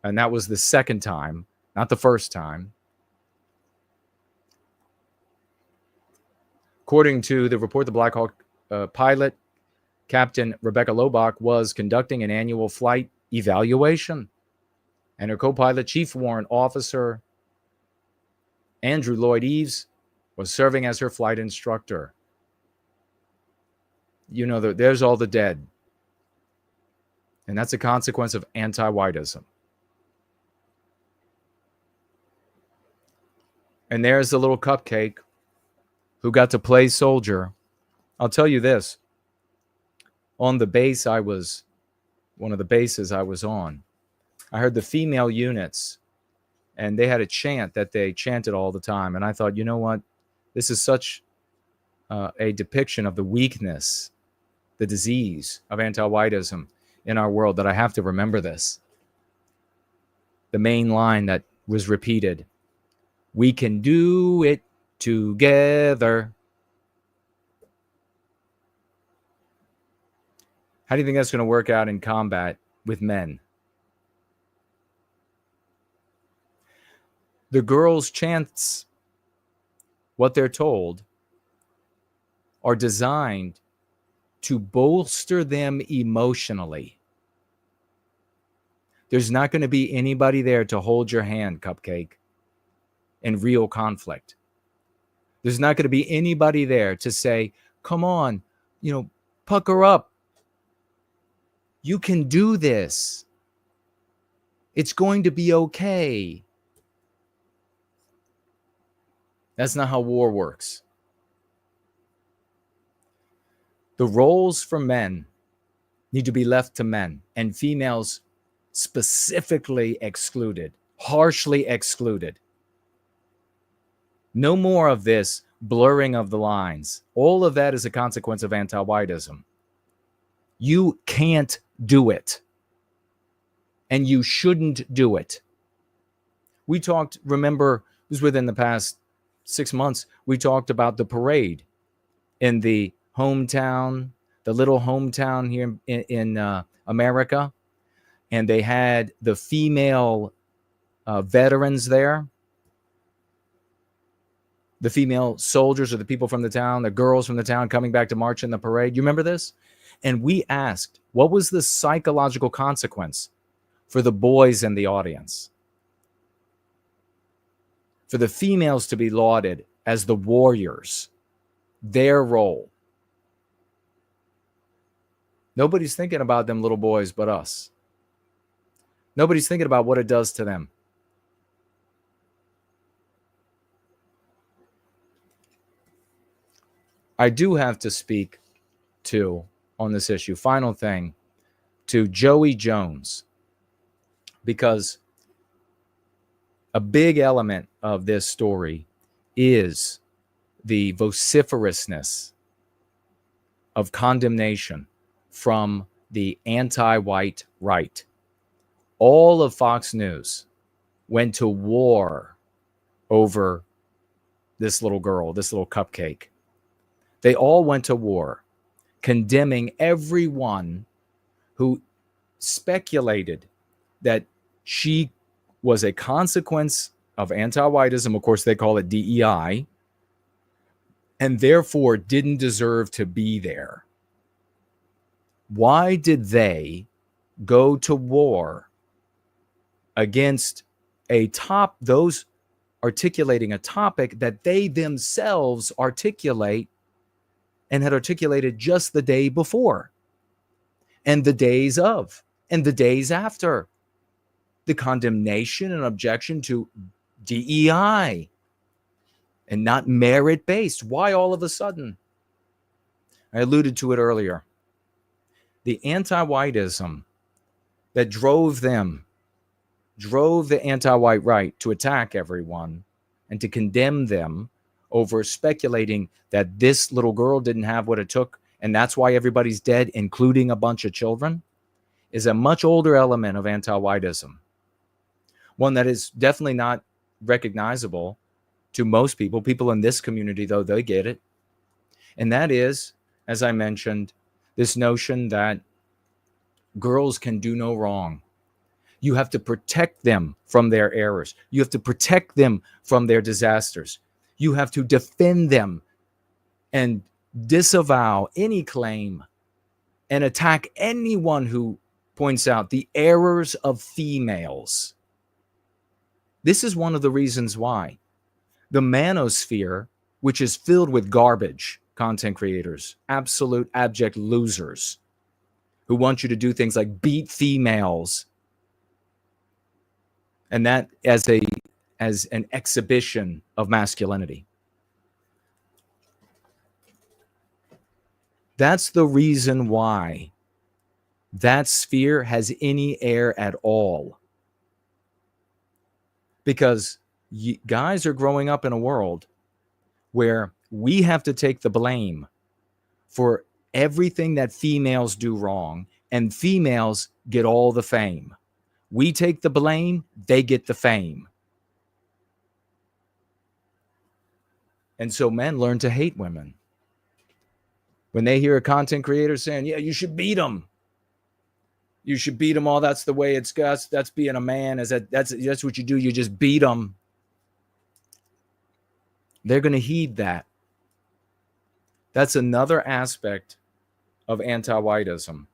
And that was the second time, not the first time. According to the report, the Black Hawk pilot, Captain Rebecca Lobach, was conducting an annual flight evaluation. And her co-pilot, Chief Warrant Officer Andrew Lloyd Eves, was serving as her flight instructor. there's all the dead. And that's a consequence of anti-whiteism. And there's the little cupcake who got to play soldier. I'll tell you this. On the base one of the bases I was on, I heard the female units, and they had a chant that they chanted all the time. And I thought, you know what? This is such a depiction of the weakness, the disease of anti-whiteism in our world that I have to remember this. The main line that was repeated, we can do it together. How do you think that's going to work out in combat with men? The girls' chants, what they're told, are designed to bolster them emotionally. There's not going to be anybody there to hold your hand, cupcake, in real conflict. There's not going to be anybody there to say, come on, pucker up. You can do this. It's going to be okay. That's not how war works. The roles for men need to be left to men, and females specifically excluded, harshly excluded. No more of this blurring of the lines. All of that is a consequence of anti-whiteism. You can't do it. And you shouldn't do it. We talked, remember, it was within the past 6 months, we talked about the parade in the hometown, the little hometown here in America. And they had the female veterans there. The female soldiers or the people from the town, the girls from the town coming back to march in the parade. You remember this? And we asked, what was the psychological consequence for the boys in the audience? For the females to be lauded as the warriors, their role. Nobody's thinking about them little boys but us. Nobody's thinking about what it does to them. I do have to speak to, on this issue, final thing, to Joey Jones, because a big element of this story is the vociferousness of condemnation from the anti-white right. All of Fox News went to war over this little girl, this little cupcake. They all went to war, condemning everyone who speculated that she was a consequence of anti-whiteism. Of course, they call it DEI, and therefore didn't deserve to be there. Why did they go to war against those articulating a topic that they themselves articulate and had articulated just the day before, and the days of, and the days after? The condemnation and objection to DEI and not merit-based. Why all of a sudden? I alluded to it earlier. The anti-whiteism that drove the anti-white right to attack everyone and to condemn them over speculating that this little girl didn't have what it took, and that's why everybody's dead, including a bunch of children, is a much older element of anti-whiteism. One that is definitely not recognizable to most people. People in this community, though, they get it. And that is, as I mentioned, this notion that girls can do no wrong. You have to protect them from their errors. You have to protect them from their disasters. You have to defend them and disavow any claim and attack anyone who points out the errors of females. This is one of the reasons why the manosphere, which is filled with garbage, content creators, absolute abject losers who want you to do things like beat females, and that as an exhibition of masculinity. That's the reason why that sphere has any air at all. Because guys are growing up in a world where we have to take the blame for everything that females do wrong, and females get all the fame. We take the blame, they get the fame. And so men learn to hate women. When they hear a content creator saying, yeah, you should beat them. You should beat them all. That's the way it's got. That's being a man. That's what you do. You just beat them. They're going to heed that. That's another aspect of anti-whiteism.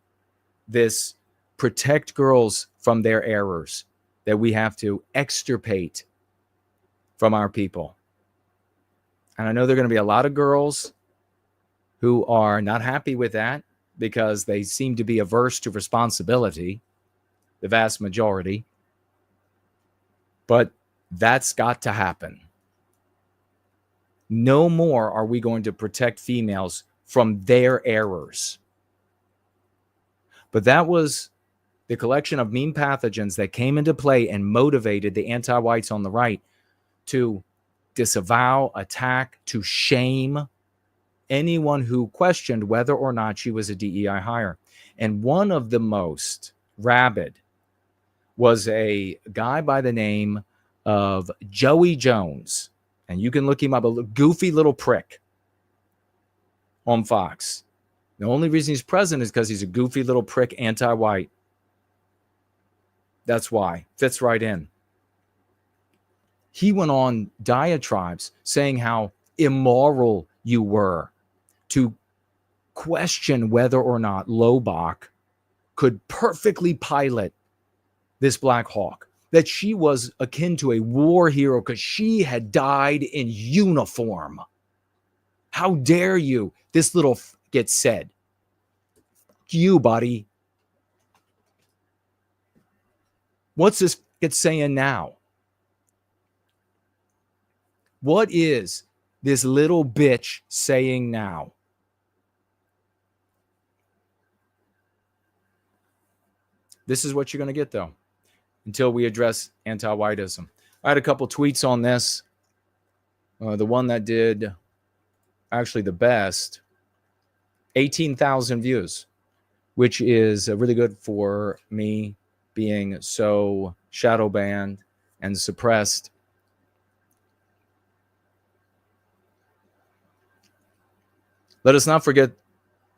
This protect girls from their errors that we have to extirpate from our people. And I know there are going to be a lot of girls who are not happy with that because they seem to be averse to responsibility, the vast majority. But that's got to happen. No more are we going to protect females from their errors. But that was the collection of mean pathogens that came into play and motivated the anti-whites on the right to disavow, attack, to shame anyone who questioned whether or not she was a DEI hire. And one of the most rabid was a guy by the name of Joey Jones. And you can look him up, a goofy little prick on Fox. The only reason he's present is because he's a goofy little prick, anti-white. That's why. Fits right in. He went on diatribes saying how immoral you were to question whether or not Lobach could perfectly pilot this Black Hawk, that she was akin to a war hero because she had died in uniform. How dare you? This little gets said. Fuck you, buddy. What's this get saying now? What is this little bitch saying now? This is what you're going to get, though, until we address anti-whiteism. I had a couple tweets on this. The one that did actually the best, 18,000 views, which is really good for me being so shadow banned and suppressed. Let us not forget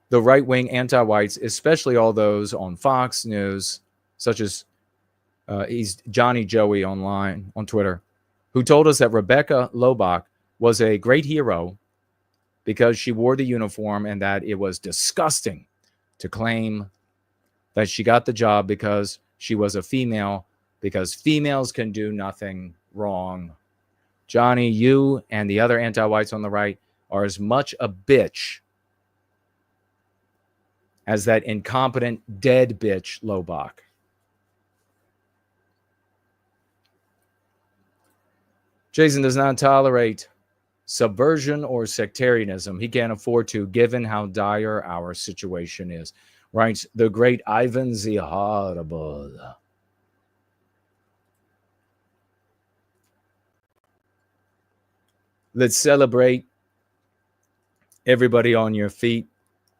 the right-wing anti-whites, especially all those on Fox News, such as he's Johnny Joey online on Twitter, who told us that Rebecca Lobach was a great hero because she wore the uniform and that it was disgusting to claim that she got the job because she was a female, because females can do nothing wrong. Johnny, you and the other anti-whites on the right are as much a bitch as that incompetent dead bitch Lobach. Jason does not tolerate subversion or sectarianism. He can't afford to, given how dire our situation is. Writes the great Ivan the Horrible. Let's celebrate everybody on your feet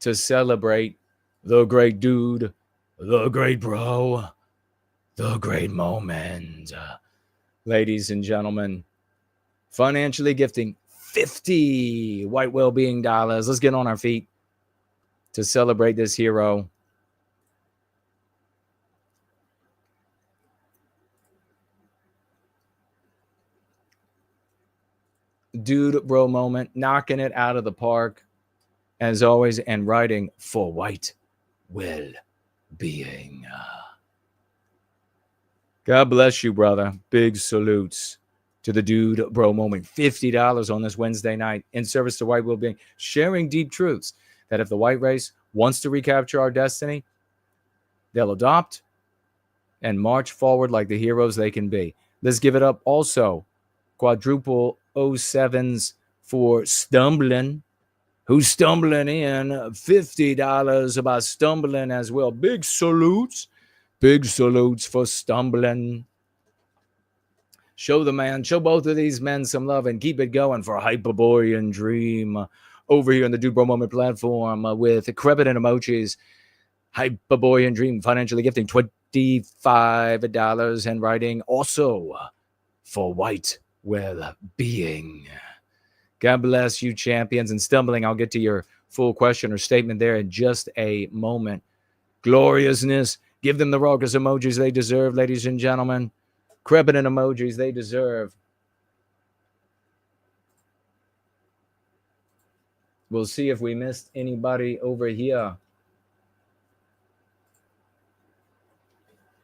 to celebrate the great dude, the great bro, the great moment. Ladies and gentlemen, financially gifting 50 White Wellbeing dollars. Let's get on our feet to celebrate this hero. Dude, bro moment, knocking it out of the park, as always, and writing for White Wellbeing. God bless you, brother. Big salutes to the Dude Bro Moment. $50 on this Wednesday night in service to white well-being, sharing deep truths that if the white race wants to recapture our destiny, they'll adopt and march forward like the heroes they can be. Let's give it up also. Quadruple 07s for Stumbling. Who's stumbling in? $50 about Stumbling as well. Big salutes. Big salutes for Stumbling. Show the man, show both of these men some love and keep it going for Hyperborean Dream over here on the Dude Bro Moment platform with credit and emojis. Hyperborean Dream financially gifting $25 and writing also for White Wellbeing. God bless you, champions. And Stumbling, I'll get to your full question or statement there in just a moment. Gloriousness, give them the raucous emojis they deserve, ladies and gentlemen. Credit and emojis they deserve. We'll see if we missed anybody over here.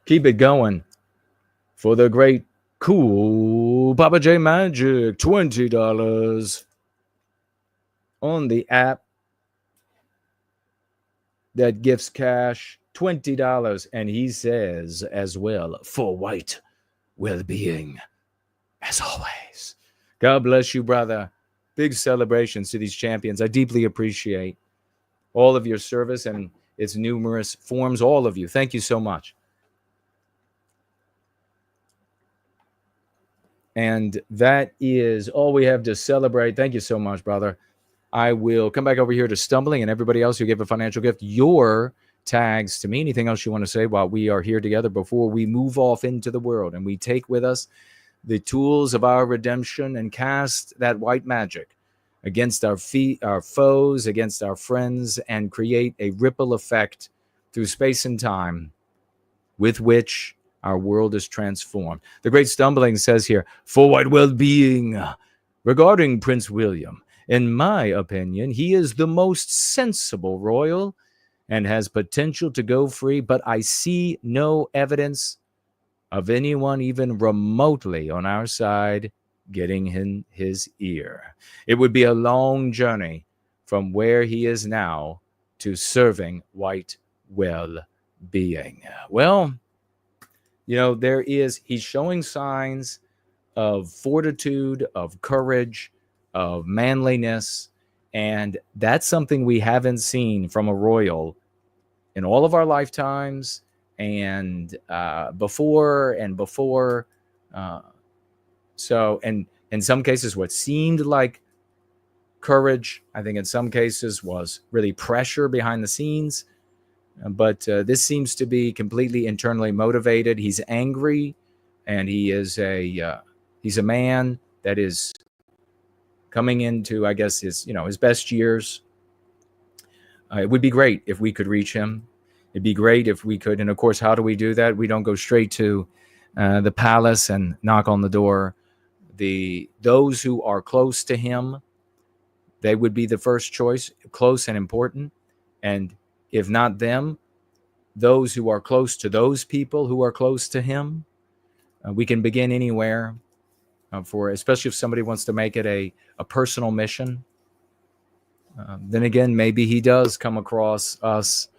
Keep it going for the great cool Papa J Magic. $20 on the app that gifts cash. $20. And he says as well, for white well-being, as always. God bless you, brother. Big celebrations to these champions. I deeply appreciate all of your service and its numerous forms. All of you. Thank you so much. And that is all we have to celebrate. Thank you so much, brother. I will come back over here to Stumbling and everybody else who gave a financial gift. Your tags to me. Anything else you want to say while we are here together before we move off into the world and we take with us the tools of our redemption and cast that white magic against our foes, against our friends, and create a ripple effect through space and time with which our world is transformed. The great Stumbling says here, for white well-being, regarding Prince William, in my opinion, he is the most sensible royal and has potential to go free, but I see no evidence of anyone even remotely on our side getting in his ear. It would be a long journey from where he is now to serving white well-being. Well, you know, he's showing signs of fortitude, of courage, of manliness, and that's something we haven't seen from a royal in all of our lifetimes and before. So, and in some cases, what seemed like courage, I think in some cases was really pressure behind the scenes. But this seems to be completely internally motivated. He's angry, and he's a man that is coming into, I guess, his best years. It would be great if we could reach him. It'd be great if we could. And of course, how do we do that? We don't go straight to the palace and knock on the door. Those who are close to him, they would be the first choice, close and important. And if not them, those who are close to those people who are close to him. We can begin anywhere, especially if somebody wants to make it a personal mission. Then again, maybe he does come across us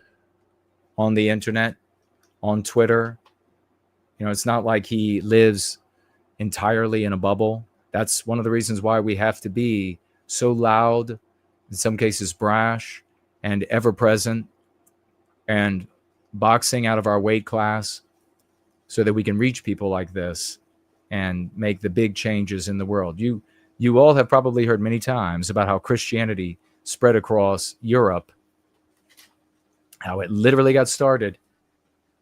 on the internet, on Twitter. It's not like he lives entirely in a bubble. That's one of the reasons why we have to be so loud, in some cases brash, and ever present, and boxing out of our weight class so that we can reach people like this and make the big changes in the world. You all have probably heard many times about how Christianity spread across Europe, how it literally got started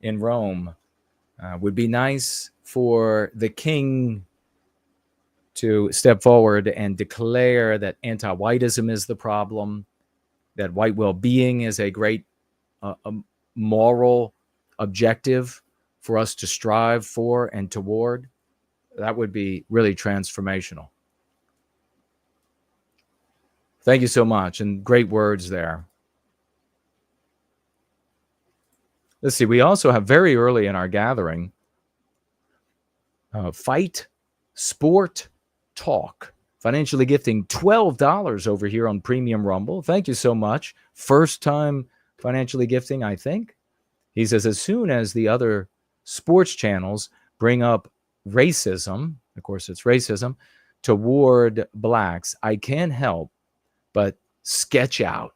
in Rome. Would be nice for the king to step forward and declare that anti-whiteism is the problem, that white well-being is a great moral objective for us to strive for and toward. That would be really transformational. Thank you so much, and great words there. Let's see, we also have very early in our gathering, fight, sport, talk. Financially gifting $12 over here on Premium Rumble. Thank you so much. First time financially gifting, I think. He says, as soon as the other sports channels bring up racism, of course it's racism, toward blacks, I can't help but sketch out.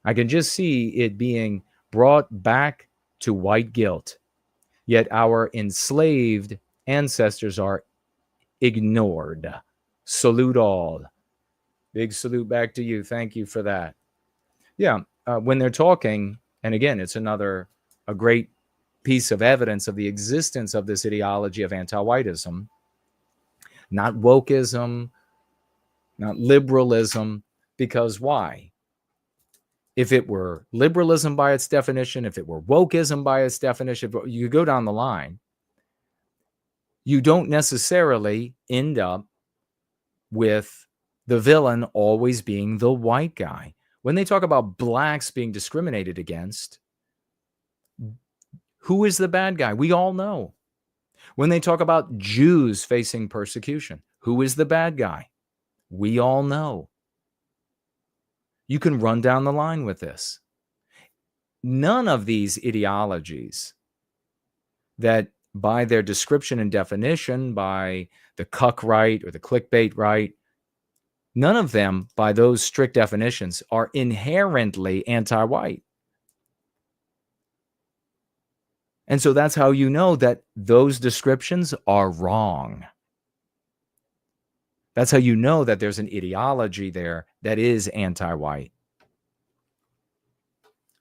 I can just see it being brought back to white guilt. Yet our enslaved ancestors are ignored. Salute all. Big salute back to you. Thank you for that. Yeah, when they're talking, and again, it's a great piece of evidence of the existence of this ideology of anti-whiteism, not wokeism, not liberalism, because why? If it were liberalism by its definition, if it were wokeism by its definition, you go down the line, you don't necessarily end up with the villain always being the white guy. When they talk about blacks being discriminated against, who is the bad guy? We all know. When they talk about Jews facing persecution, who is the bad guy? We all know. You can run down the line with this. None of these ideologies that by their description and definition, by the cuck right or the clickbait right, none of them, by those strict definitions, are inherently anti-white. And so that's how you know that those descriptions are wrong. That's how you know that there's an ideology there that is anti-white.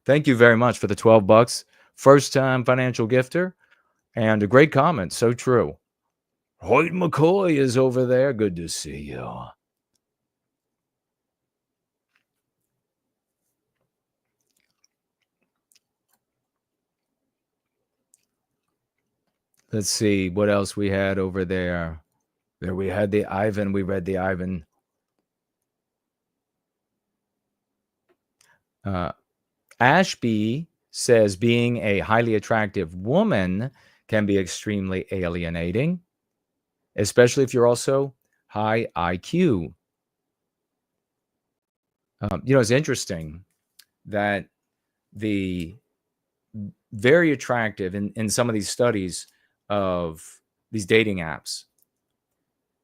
Thank you very much for the $12. First time financial gifter. And a great comment. So true. Hoyt McCoy is over there. Good to see you. Let's see what else we had over there. There we had the Ivan. We read the Ivan. Ashby says being a highly attractive woman can be extremely alienating, especially if you're also high IQ. It's interesting that the very attractive in some of these studies of these dating apps,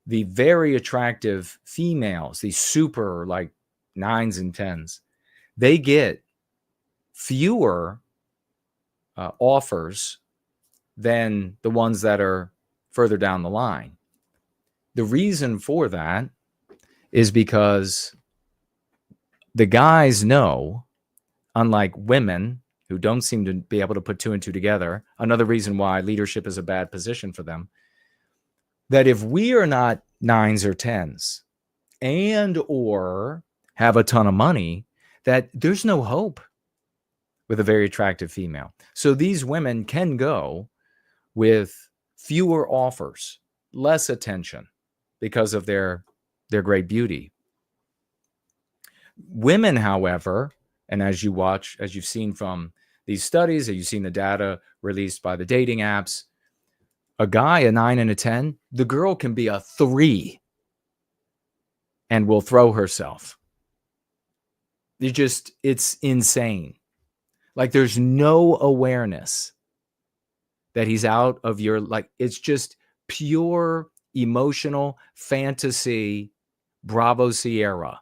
the very attractive females, these super like 9s and 10s, they get fewer offers than the ones that are further down the line. The reason for that is because the guys know, unlike women who don't seem to be able to put 2 and 2 together, another reason why leadership is a bad position for them, that if we are not 9s or 10s and or have a ton of money, that there's no hope with a very attractive female. So these women can go with fewer offers, less attention because of their great beauty. Women, however, and as you've seen from these studies, as you've seen the data released by the dating apps, a guy, a 9 and a 10, the girl can be a 3 and will throw herself. It's insane. Like there's no awareness that he's out of your, like, it's just pure emotional fantasy, Bravo Sierra.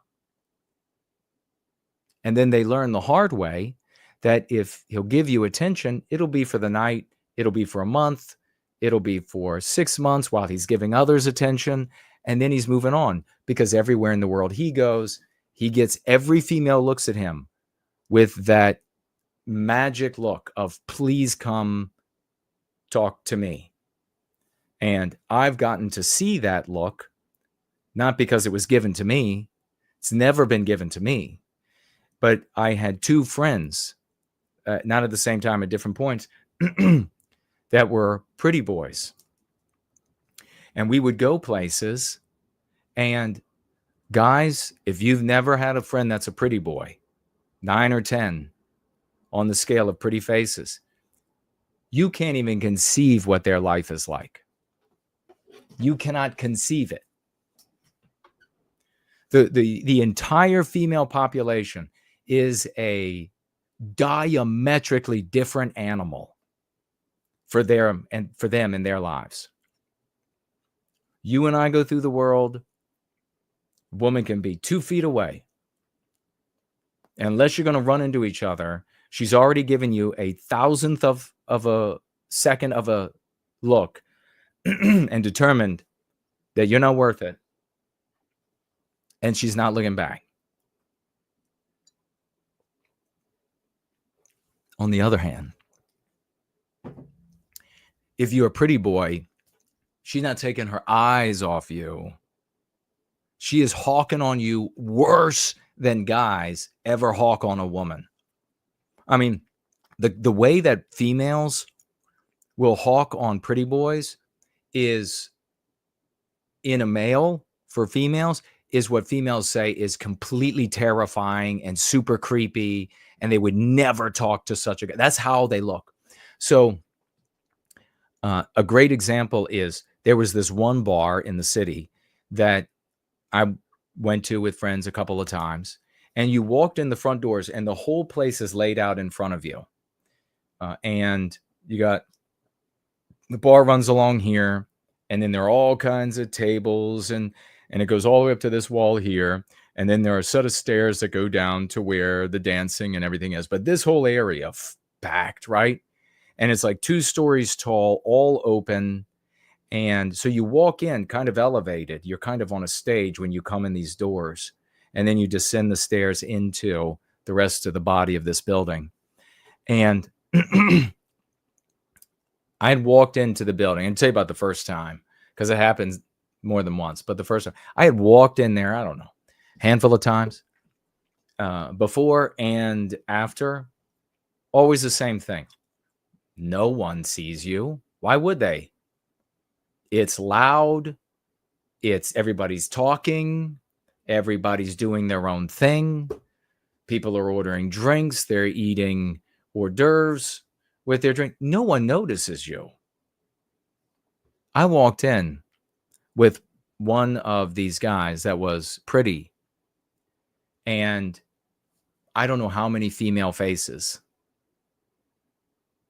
And then they learn the hard way that if he'll give you attention, it'll be for the night, it'll be for a month, it'll be for 6 months while he's giving others attention, and then he's moving on because everywhere in the world he goes, he gets, every female looks at him with that magic look of please come talk to me. And I've gotten to see that look, not because it was given to me. It's never been given to me. But I had 2 friends, not at the same time, at different points, that were pretty boys. And we would go places, and guys, if you've never had a friend that's a pretty boy, 9 or 10 on the scale of pretty faces, you can't even conceive what their life is like. You cannot conceive it. The entire female population is a diametrically different animal for them in their lives. You and I go through the world. A woman can be 2 feet away. Unless you're going to run into each other, she's already given you a thousandth of a second of a look and determined that you're not worth it. And she's not looking back. On the other hand, if you're a pretty boy, she's not taking her eyes off you. She is hawking on you worse than guys ever hawk on a woman. I mean, the way that females will hawk on pretty boys is, in a male, for females, is what females say is completely terrifying and super creepy, and they would never talk to such a guy. That's how they look. So a great example is, there was this one bar in the city that I went to with friends a couple of times, and you walked in the front doors and the whole place is laid out in front of you. And you got, the bar runs along here, and then there are all kinds of tables, and it goes all the way up to this wall here. And then there are a set of stairs that go down to where the dancing and everything is. But this whole area packed, right? And it's like 2 stories tall, all open. And so you walk in kind of elevated. You're kind of on a stage when you come in these doors. And then you descend the stairs into the rest of the body of this building. And I had walked into the building. I'll tell you about the first time, because it happens more than once. But the first time, I had walked in there, I don't know, handful of times before and after. Always the same thing. No one sees you. Why would they? It's loud. It's everybody's talking. Everybody's doing their own thing. People are ordering drinks. They're eating hors d'oeuvres with their drink. No one notices you. I walked in with one of these guys that was pretty, and I don't know how many female faces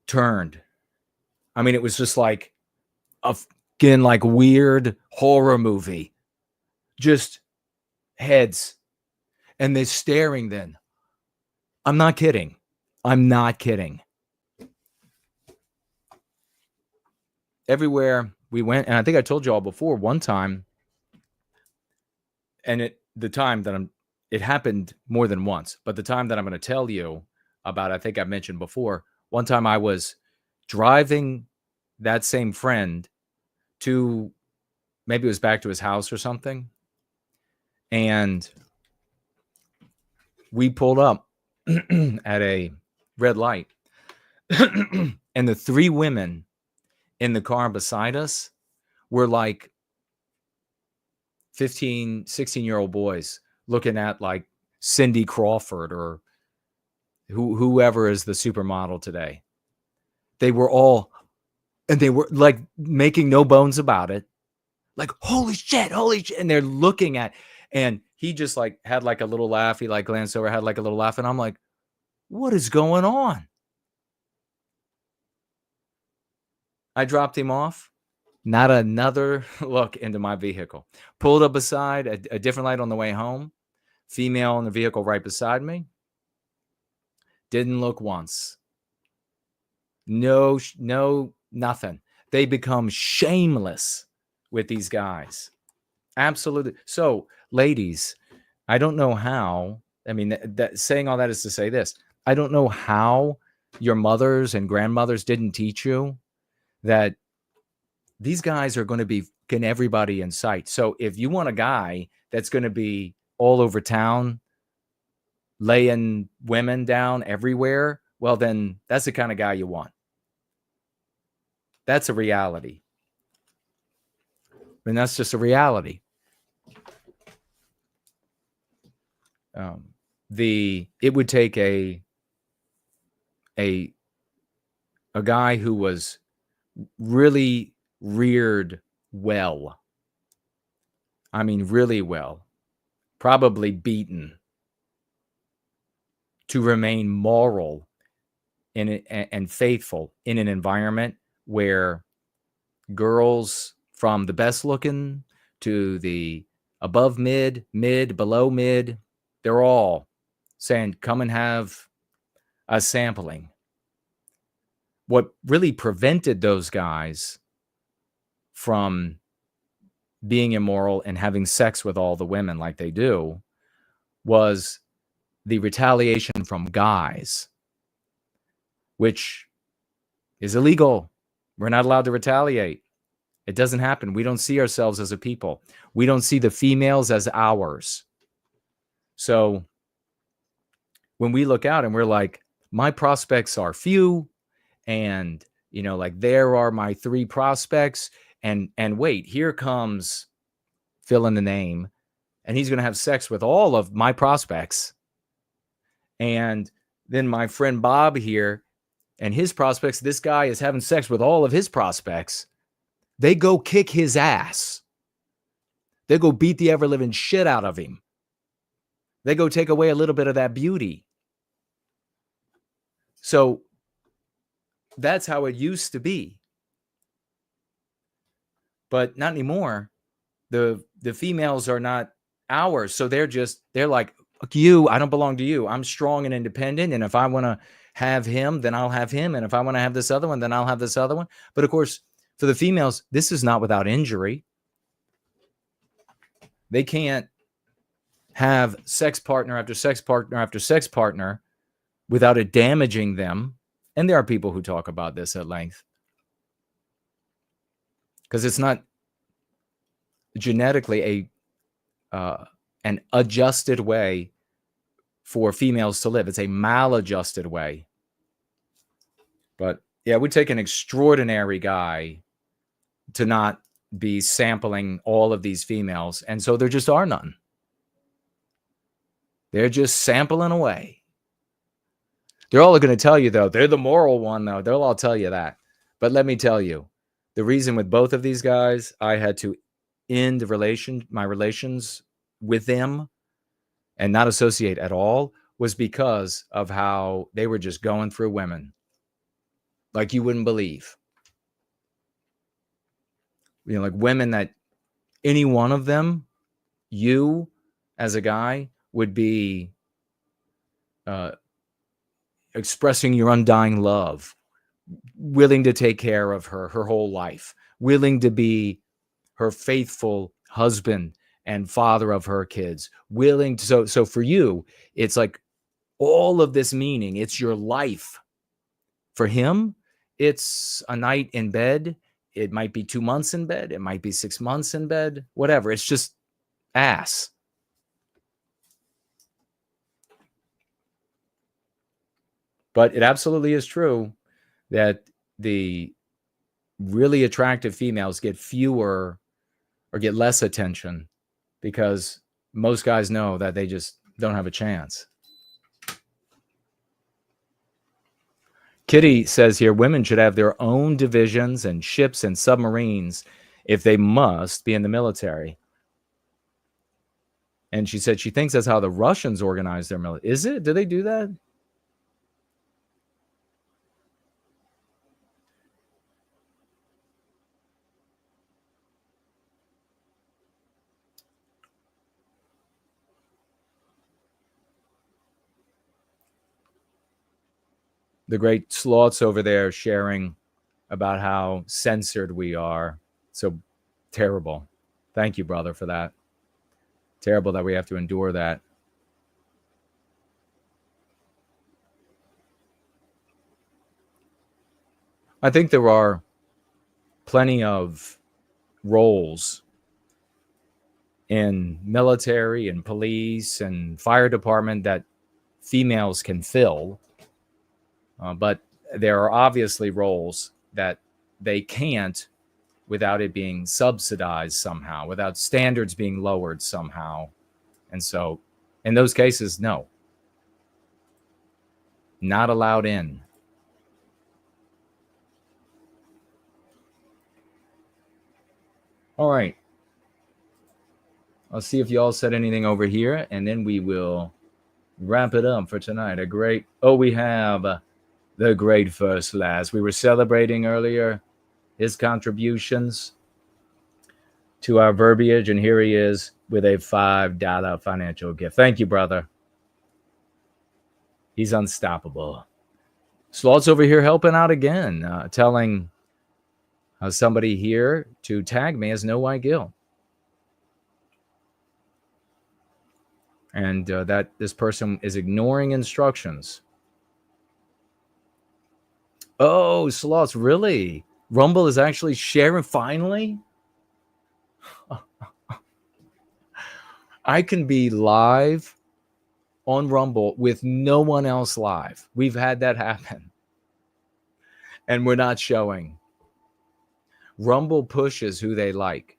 turned. I mean, it was just like a like weird horror movie. Just heads. And they're staring then. I'm not kidding. I'm not kidding. Everywhere we went, and I think I told you all before, one time, and it happened more than once, but the time that I'm going to tell you about, I think I mentioned before, one time I was driving that same friend to, maybe it was back to his house or something, and we pulled up at a red light, and the 3 women in the car beside us were like 15, 16-year-old boys looking at like Cindy Crawford or whoever is the supermodel today. They were all, and they were like making no bones about it. Like, holy shit. And they're looking at, and he just like had like a little laugh. He like glanced over, had like a little laugh. And I'm like, what is going on? I dropped him off. Not another look into my vehicle. Pulled up beside a different light on the way home. Female in the vehicle right beside me. Didn't look once. No, nothing. They become shameless with these guys. Absolutely. So, ladies, I don't know how. I mean, saying all that is to say this. I don't know how your mothers and grandmothers didn't teach you that these guys are going to be getting everybody in sight. So if you want a guy that's going to be all over town, laying women down everywhere, well, then that's the kind of guy you want. That's a reality. And that's just a reality. It would take a guy who was really reared well. I mean, really well. probably beaten to remain moral and faithful in an environment where girls from the best looking to the above mid, below mid, they're all saying, come and have a sampling. What really prevented those guys from being immoral and having sex with all the women like they do was the retaliation from guys, which is illegal. We're not allowed to retaliate. It doesn't happen. We don't see ourselves as a people. We don't see the females as ours. So when we look out and we're like, my prospects are few, and like there are my 3 prospects, and wait, here comes fill in the name, and he's going to have sex with all of my prospects. And then my friend Bob here and his prospects, this guy is having sex with all of his prospects. They go kick his ass. They go beat the ever-living shit out of him. They go take away a little bit of that beauty. So that's how it used to be. But not anymore. The females are not ours. So they're like, fuck you, I don't belong to you. I'm strong and independent. And if I want to have him, then I'll have him. And if I want to have this other one, then I'll have this other one. But of course, for the females, this is not without injury. They can't have sex partner after sex partner after sex partner without it damaging them. And there are people who talk about this at length. Because it's not genetically an adjusted way for females to live. It's a maladjusted way. But yeah, it would take an extraordinary guy to not be sampling all of these females. And so there just are none. They're just sampling away. They're all going to tell you, though, they're the moral one, though. They'll all tell you that. But let me tell you, the reason with both of these guys, I had to end my relations with them and not associate at all, was because of how they were just going through women like you wouldn't believe. Like women that any one of them, you as a guy would be expressing your undying love, willing to take care of her whole life, willing to be her faithful husband and father of her kids, willing to, so for you, it's like all of this meaning, it's your life. For him, it's a night in bed. It might be 2 months in bed. It might be 6 months in bed, whatever. It's just ass. But it absolutely is true that the really attractive females get fewer or get less attention because most guys know that they just don't have a chance. Kitty says here, women should have their own divisions and ships and submarines if they must be in the military. And she said she thinks that's how the Russians organize their military. Is it? Do they do that? The great sloths over there sharing about how censored we are. So terrible. Thank you, brother, for that. Terrible that we have to endure that. I think there are plenty of roles in military and police and fire department that females can fill. But there are obviously roles that they can't without it being subsidized somehow, without standards being lowered somehow. And so in those cases, no. Not allowed in. All right. I'll see if you all said anything over here, and then we will wrap it up for tonight. We have the great First Last. We were celebrating earlier his contributions to our verbiage, and here he is with a $5 financial gift. Thank you, brother. He's unstoppable. Sloth's over here helping out again, telling somebody here to tag me as No White Guilt. And that this person is ignoring instructions. Oh, Sloths, really? Rumble is actually sharing finally? I can be live on Rumble with no one else live. We've had that happen. And we're not showing. Rumble pushes who they like.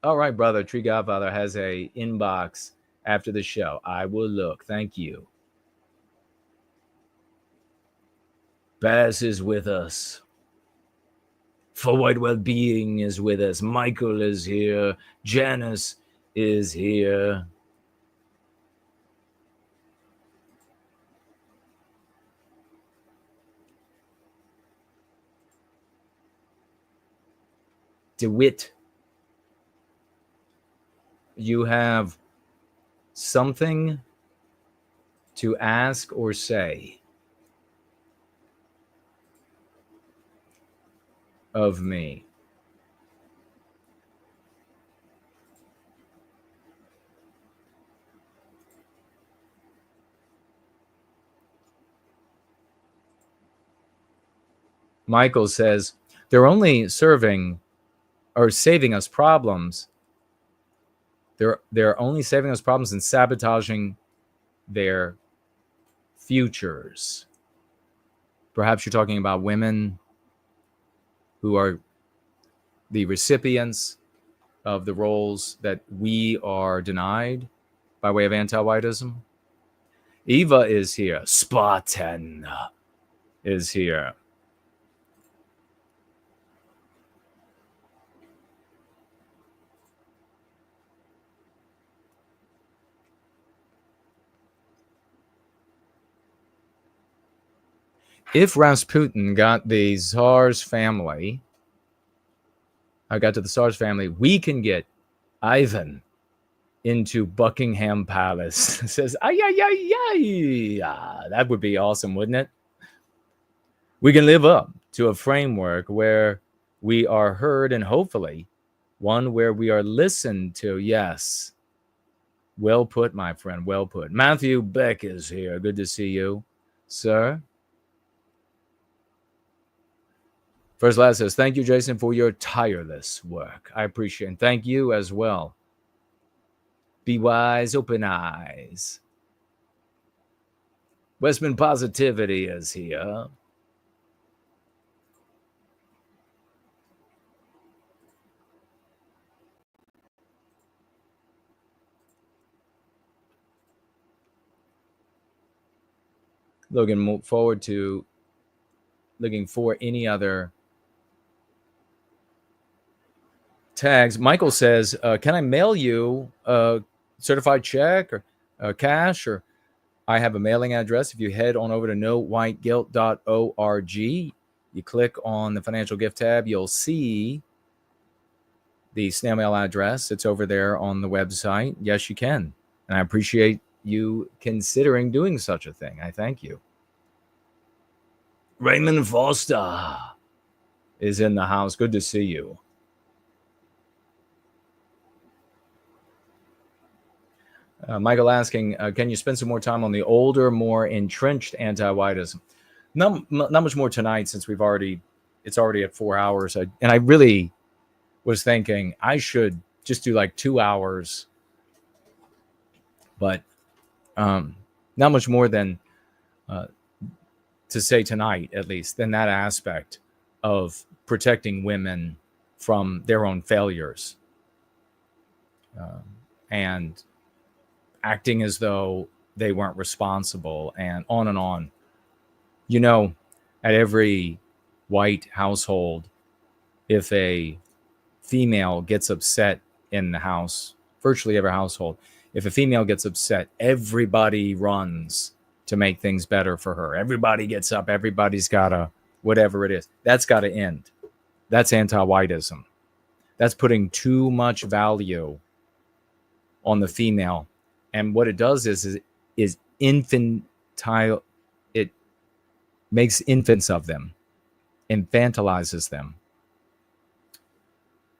All right, brother. Tree Godfather has a inbox after the show. I will look. Thank you. Bass is with us. For White Wellbeing is with us. Michael is here. Janice is here. DeWitt. You have something to ask or say of me. Michael says they're only saving us problems. They're only saving us problems and sabotaging their futures. Perhaps you're talking about women who are the recipients of the roles that we are denied by way of anti-whiteism. Eva is here. Spartan is here. If Rasputin got the Tsar's family, we can get Ivan into Buckingham Palace. Says, ay, ay, ay, ay. That would be awesome, wouldn't it? We can live up to a framework where we are heard and hopefully one where we are listened to. Yes. Well put, my friend. Well put. Matthew Beck is here. Good to see you, sir. First Lad says, thank you, Jason, for your tireless work. I appreciate it. And thank you as well. Be wise, open eyes. Westman Positivity is here. Looking forward to looking for any other tags. Michael says, can I mail you a certified check or cash? Or I have a mailing address. If you head on over to nowhiteguilt.org, you click on the financial gift tab, you'll see the snail mail address. It's over there on the website. Yes, you can. And I appreciate you considering doing such a thing. I thank you. Raymond Foster is in the house. Good to see you. Michael asking, can you spend some more time on the older, more entrenched anti-whiteism? Not much more tonight since it's already at 4 hours. And I really was thinking I should just do like 2 hours, but not much more than to say tonight, at least, than that aspect of protecting women from their own failures and acting as though they weren't responsible, and on and on. You know, at every white household, if a female gets upset in the house, virtually every household, if a female gets upset, everybody runs to make things better for her. Everybody gets up. Everybody's got to, whatever it is. That's got to end. That's anti-whiteism. That's putting too much value on the female. And what it does is infantile. It makes infants of them, infantilizes them.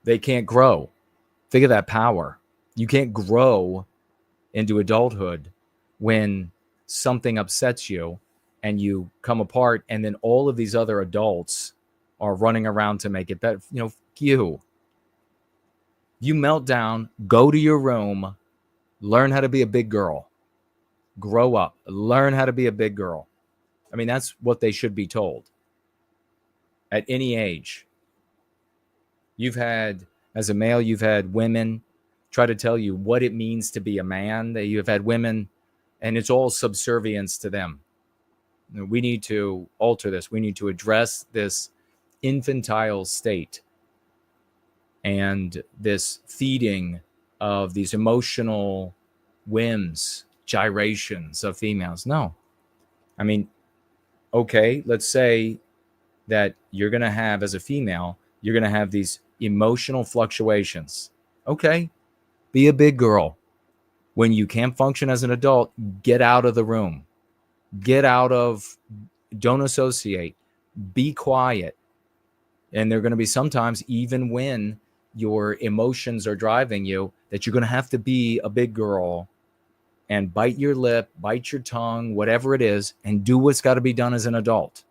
They can't grow. Think of that power. You can't grow into adulthood when something upsets you and you come apart, and then all of these other adults are running around to make it better. You know, you melt down, go to your room, learn how to be a big girl, grow up, learn how to be a big girl. I mean, that's what they should be told at any age. As a male, you've had women try to tell you what it means to be a man. That you have had women, and it's all subservience to them. We need to alter this. We need to address this infantile state and this feeding of these emotional whims, gyrations of females. No. I mean, okay, let's say that you're going to have, as a female, you're going to have these emotional fluctuations. Okay, be a big girl. When you can't function as an adult, get out of the room. Don't associate. Be quiet. And there are going to be sometimes, even when your emotions are driving you, that you're going to have to be a big girl and bite your lip, bite your tongue, whatever it is, and do what's got to be done as an adult.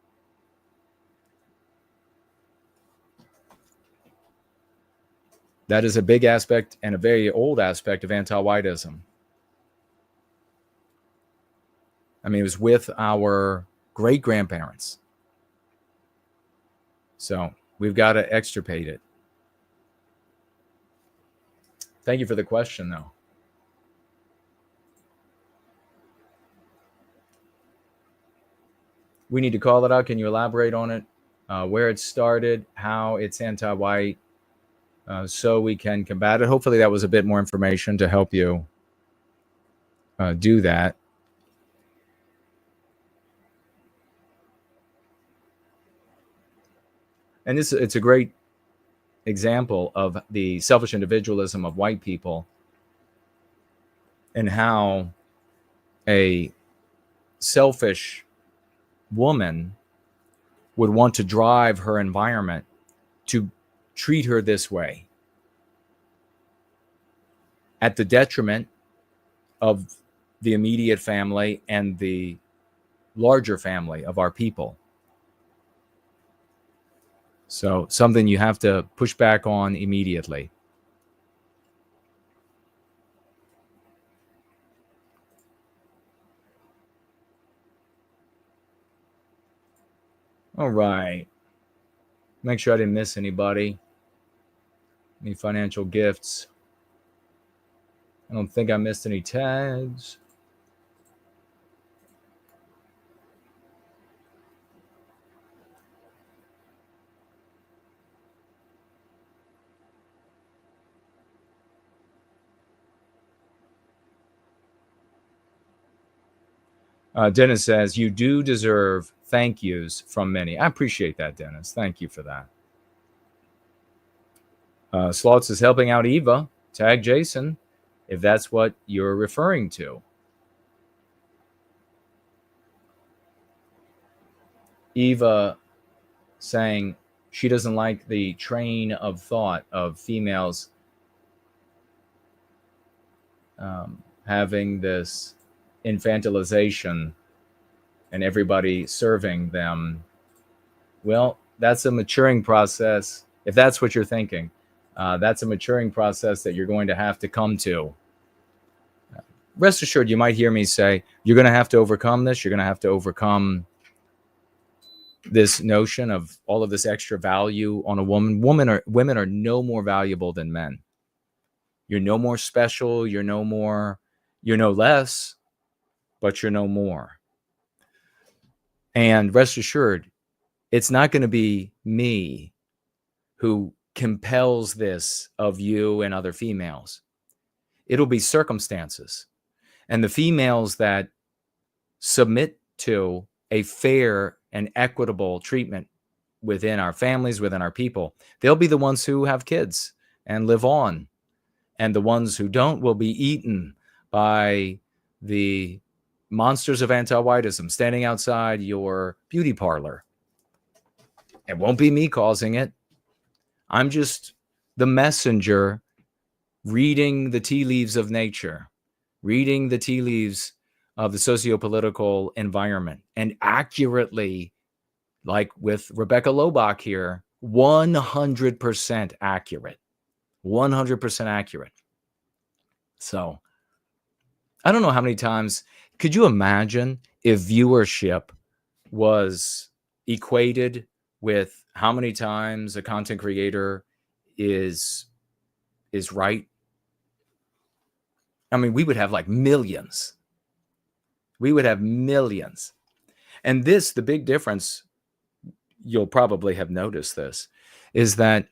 That is a big aspect and a very old aspect of anti-whiteism. I mean, it was with our great-grandparents. So we've got to extirpate it. Thank you for the question, though. We need to call it out. Can you elaborate on it? Where it started, how it's anti-white, so we can combat it. Hopefully that was a bit more information to help you do that. And it's a great example of the selfish individualism of white people and how a selfish woman would want to drive her environment to treat her this way at the detriment of the immediate family and the larger family of our people. So something you have to push back on immediately. All right. Make sure I didn't miss anybody. Any financial gifts? I don't think I missed any tags. Dennis says, you do deserve thank yous from many. I appreciate that, Dennis. Thank you for that. Slots is helping out Eva. Tag Jason, if that's what you're referring to. Eva saying she doesn't like the train of thought of females having this infantilization and everybody serving them. Well, that's a maturing process. If that's what you're thinking, that's a maturing process that you're going to have to come to. Rest assured, you might hear me say, you're going to have to overcome this. You're going to have to overcome this notion of all of this extra value on a woman. Women are no more valuable than men. You're no more special. You're no less, but you're no more. And rest assured, it's not going to be me who compels this of you and other females. It'll be circumstances. And the females that submit to a fair and equitable treatment within our families, within our people, they'll be the ones who have kids and live on. And the ones who don't will be eaten by the monsters of anti-whiteism standing outside your beauty parlor. It won't be me causing it. I'm just the messenger reading the tea leaves of nature, reading the tea leaves of the socio-political environment, and accurately, like with Rebecca Lobach here, 100% accurate. 100% accurate. So I don't know how many times, could you imagine if viewership was equated with how many times a content creator is right? I mean, we would have like millions. We would have millions. And this, the big difference, you'll probably have noticed this, is that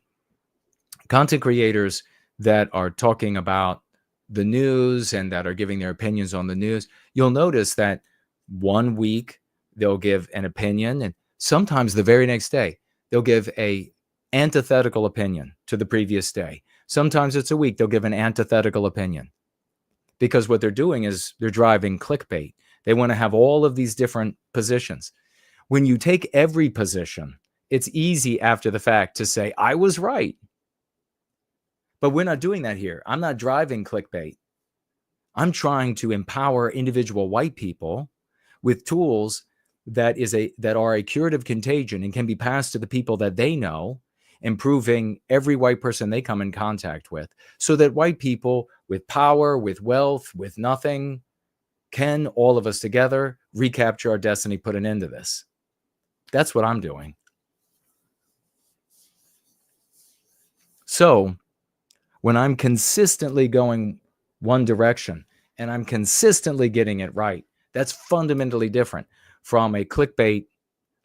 content creators that are talking about the news and that are giving their opinions on the news, you'll notice that one week they'll give an opinion, and sometimes the very next day they'll give a antithetical opinion to the previous day. Sometimes it's a week they'll give an antithetical opinion, because what they're doing is they're driving clickbait. They want to have all of these different positions. When you take every position, it's easy after the fact to say, I was right. But we're not doing that here. I'm not driving clickbait. I'm trying to empower individual white people with tools that are a curative contagion and can be passed to the people that they know, improving every white person they come in contact with, so that white people with power, with wealth, with nothing, can, all of us together, recapture our destiny, put an end to this. That's what I'm doing. So when I'm consistently going one direction and I'm consistently getting it right, that's fundamentally different from a clickbait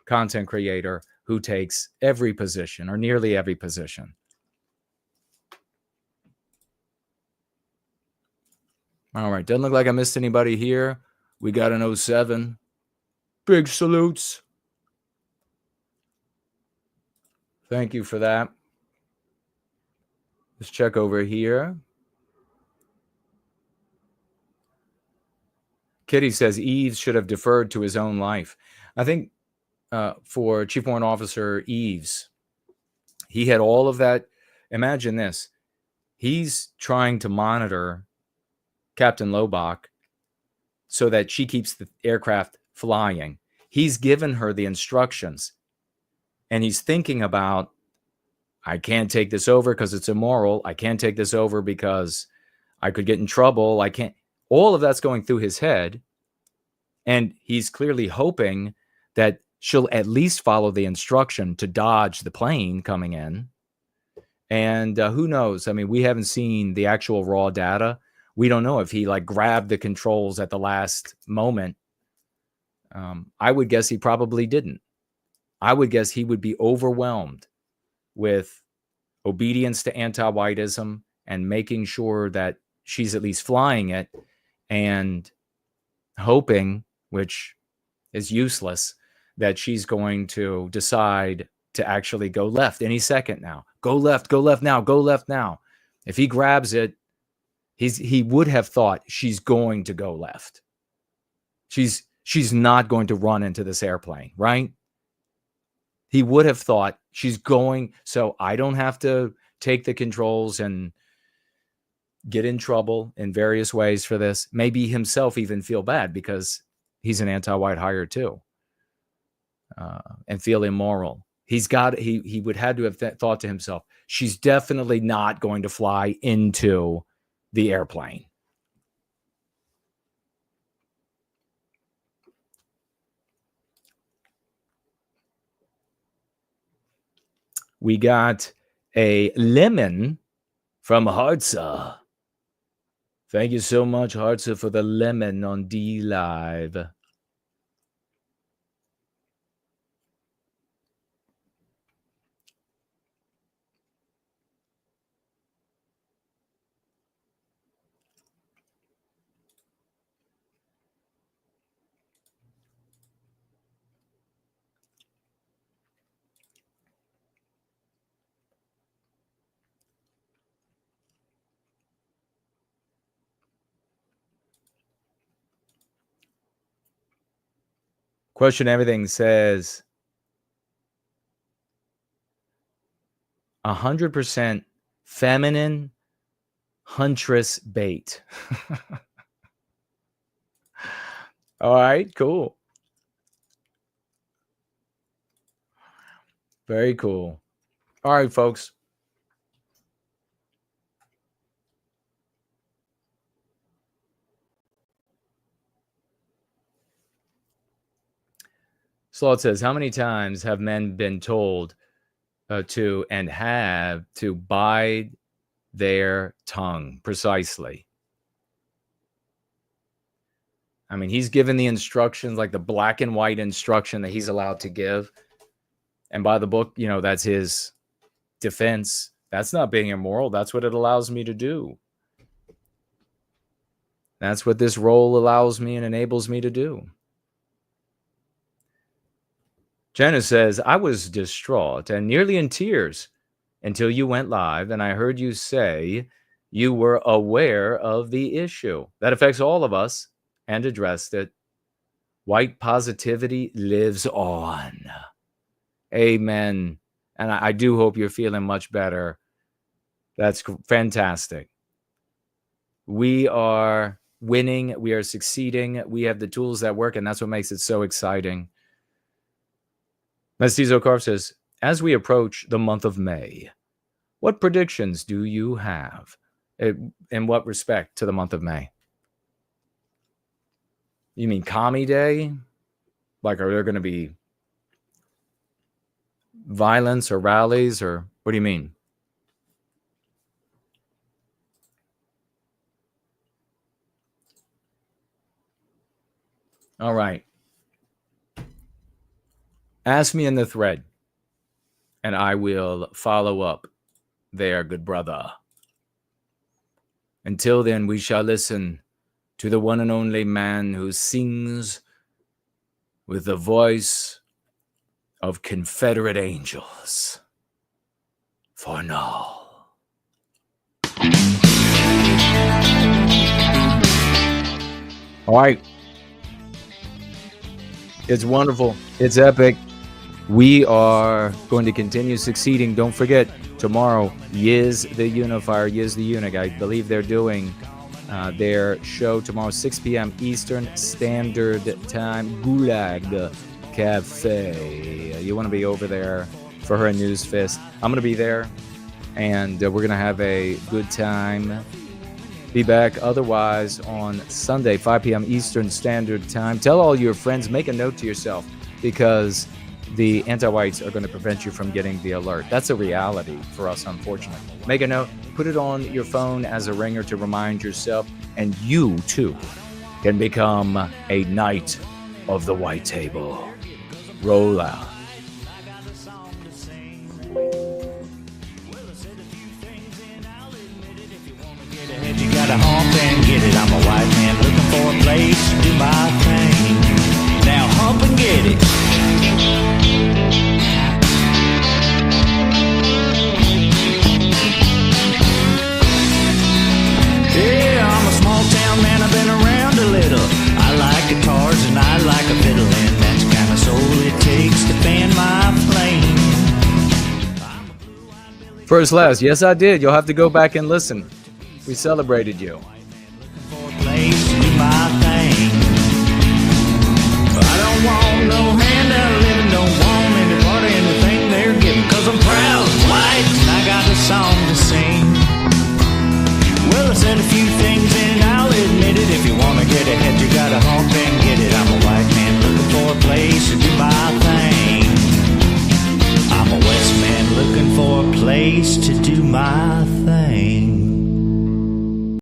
content creator who takes every position or nearly every position. All right, doesn't look like I missed anybody here. We got an 07. Big salutes. Thank you for that. Let's check over here. Kitty says Eves should have deferred to his own life. I think for Chief Warrant Officer Eves, he had all of that. Imagine this. He's trying to monitor Captain Lobach so that she keeps the aircraft flying. He's given her the instructions, and he's thinking about, I can't take this over because it's immoral. I can't take this over because I could get in trouble. I can't. All of that's going through his head, and he's clearly hoping that she'll at least follow the instruction to dodge the plane coming in. And who knows? I mean, we haven't seen the actual raw data. We don't know if he like grabbed the controls at the last moment. I would guess he probably didn't. I would guess he would be overwhelmed with obedience to anti-whiteism and making sure that she's at least flying it, and hoping, which is useless, that she's going to decide to actually go left any second now. Go left now, go left now. If he grabs it, he would have thought she's going to go left. She's not going to run into this airplane, right? He would have thought she's going, so I don't have to take the controls and get in trouble in various ways for this. Maybe himself even feel bad because he's an anti-white hire too, and feel immoral. He would have to have thought to himself, she's definitely not going to fly into the airplane. We got a lemon from Hartza. Thank you so much, Hartza, for the lemon on D Live. Question Everything says 100% feminine huntress bait. All right, cool. Very cool. All right, folks. Slot says, how many times have men been told to and have to bide their tongue? Precisely. I mean, he's given the instructions, like the black and white instruction that he's allowed to give. And by the book, you know, that's his defense. That's not being immoral. That's what it allows me to do. That's what this role allows me and enables me to do. Jenna says, I was distraught and nearly in tears until you went live and I heard you say you were aware of the issue that affects all of us and addressed it. White positivity lives on. Amen. And I do hope you're feeling much better. That's fantastic. We are winning. We are succeeding. We have the tools that work, and that's what makes it so exciting. Mestizo Carv says, as we approach the month of May, what predictions do you have? In what respect to the month of May? You mean Commie Day? Like, are there going to be violence or rallies, or what do you mean? All right. Ask me in the thread, and I will follow up there, good brother. Until then, we shall listen to the one and only man who sings with the voice of Confederate angels. For now. All right. It's wonderful. It's epic. We are going to continue succeeding. Don't forget, tomorrow, Yiz the Unifier, Yiz the Eunuch. I believe they're doing their show tomorrow, 6 p.m. Eastern Standard Time, Gulag Cafe. You want to be over there for her News Fest. I'm going to be there, and we're going to have a good time. Be back otherwise on Sunday, 5 p.m. Eastern Standard Time. Tell all your friends, make a note to yourself, because the anti-whites are going to prevent you from getting the alert. That's a reality for us, unfortunately. Make a note, put it on your phone as a ringer to remind yourself, and you, too, can become a knight of the white table. Roll out. You gotta hump and get it. I'm a white man looking for a place to do my thing. Now hump and get it. Yeah, I'm a small town man, I've been around a little. I like guitars and I like a fiddle, and that's the kind of soul it takes to fan my flame. First last, yes I did. You'll have to go back and listen. We celebrated you. I don't want no handout living, don't want any part of anything they're giving, 'cause I'm proud and white and I got a song to sing. Well, I said a few things and I'll admit it. If you wanna get ahead, you gotta hump and get it. I'm a white man looking for a place to do my thing. I'm a West man looking for a place to do my thing.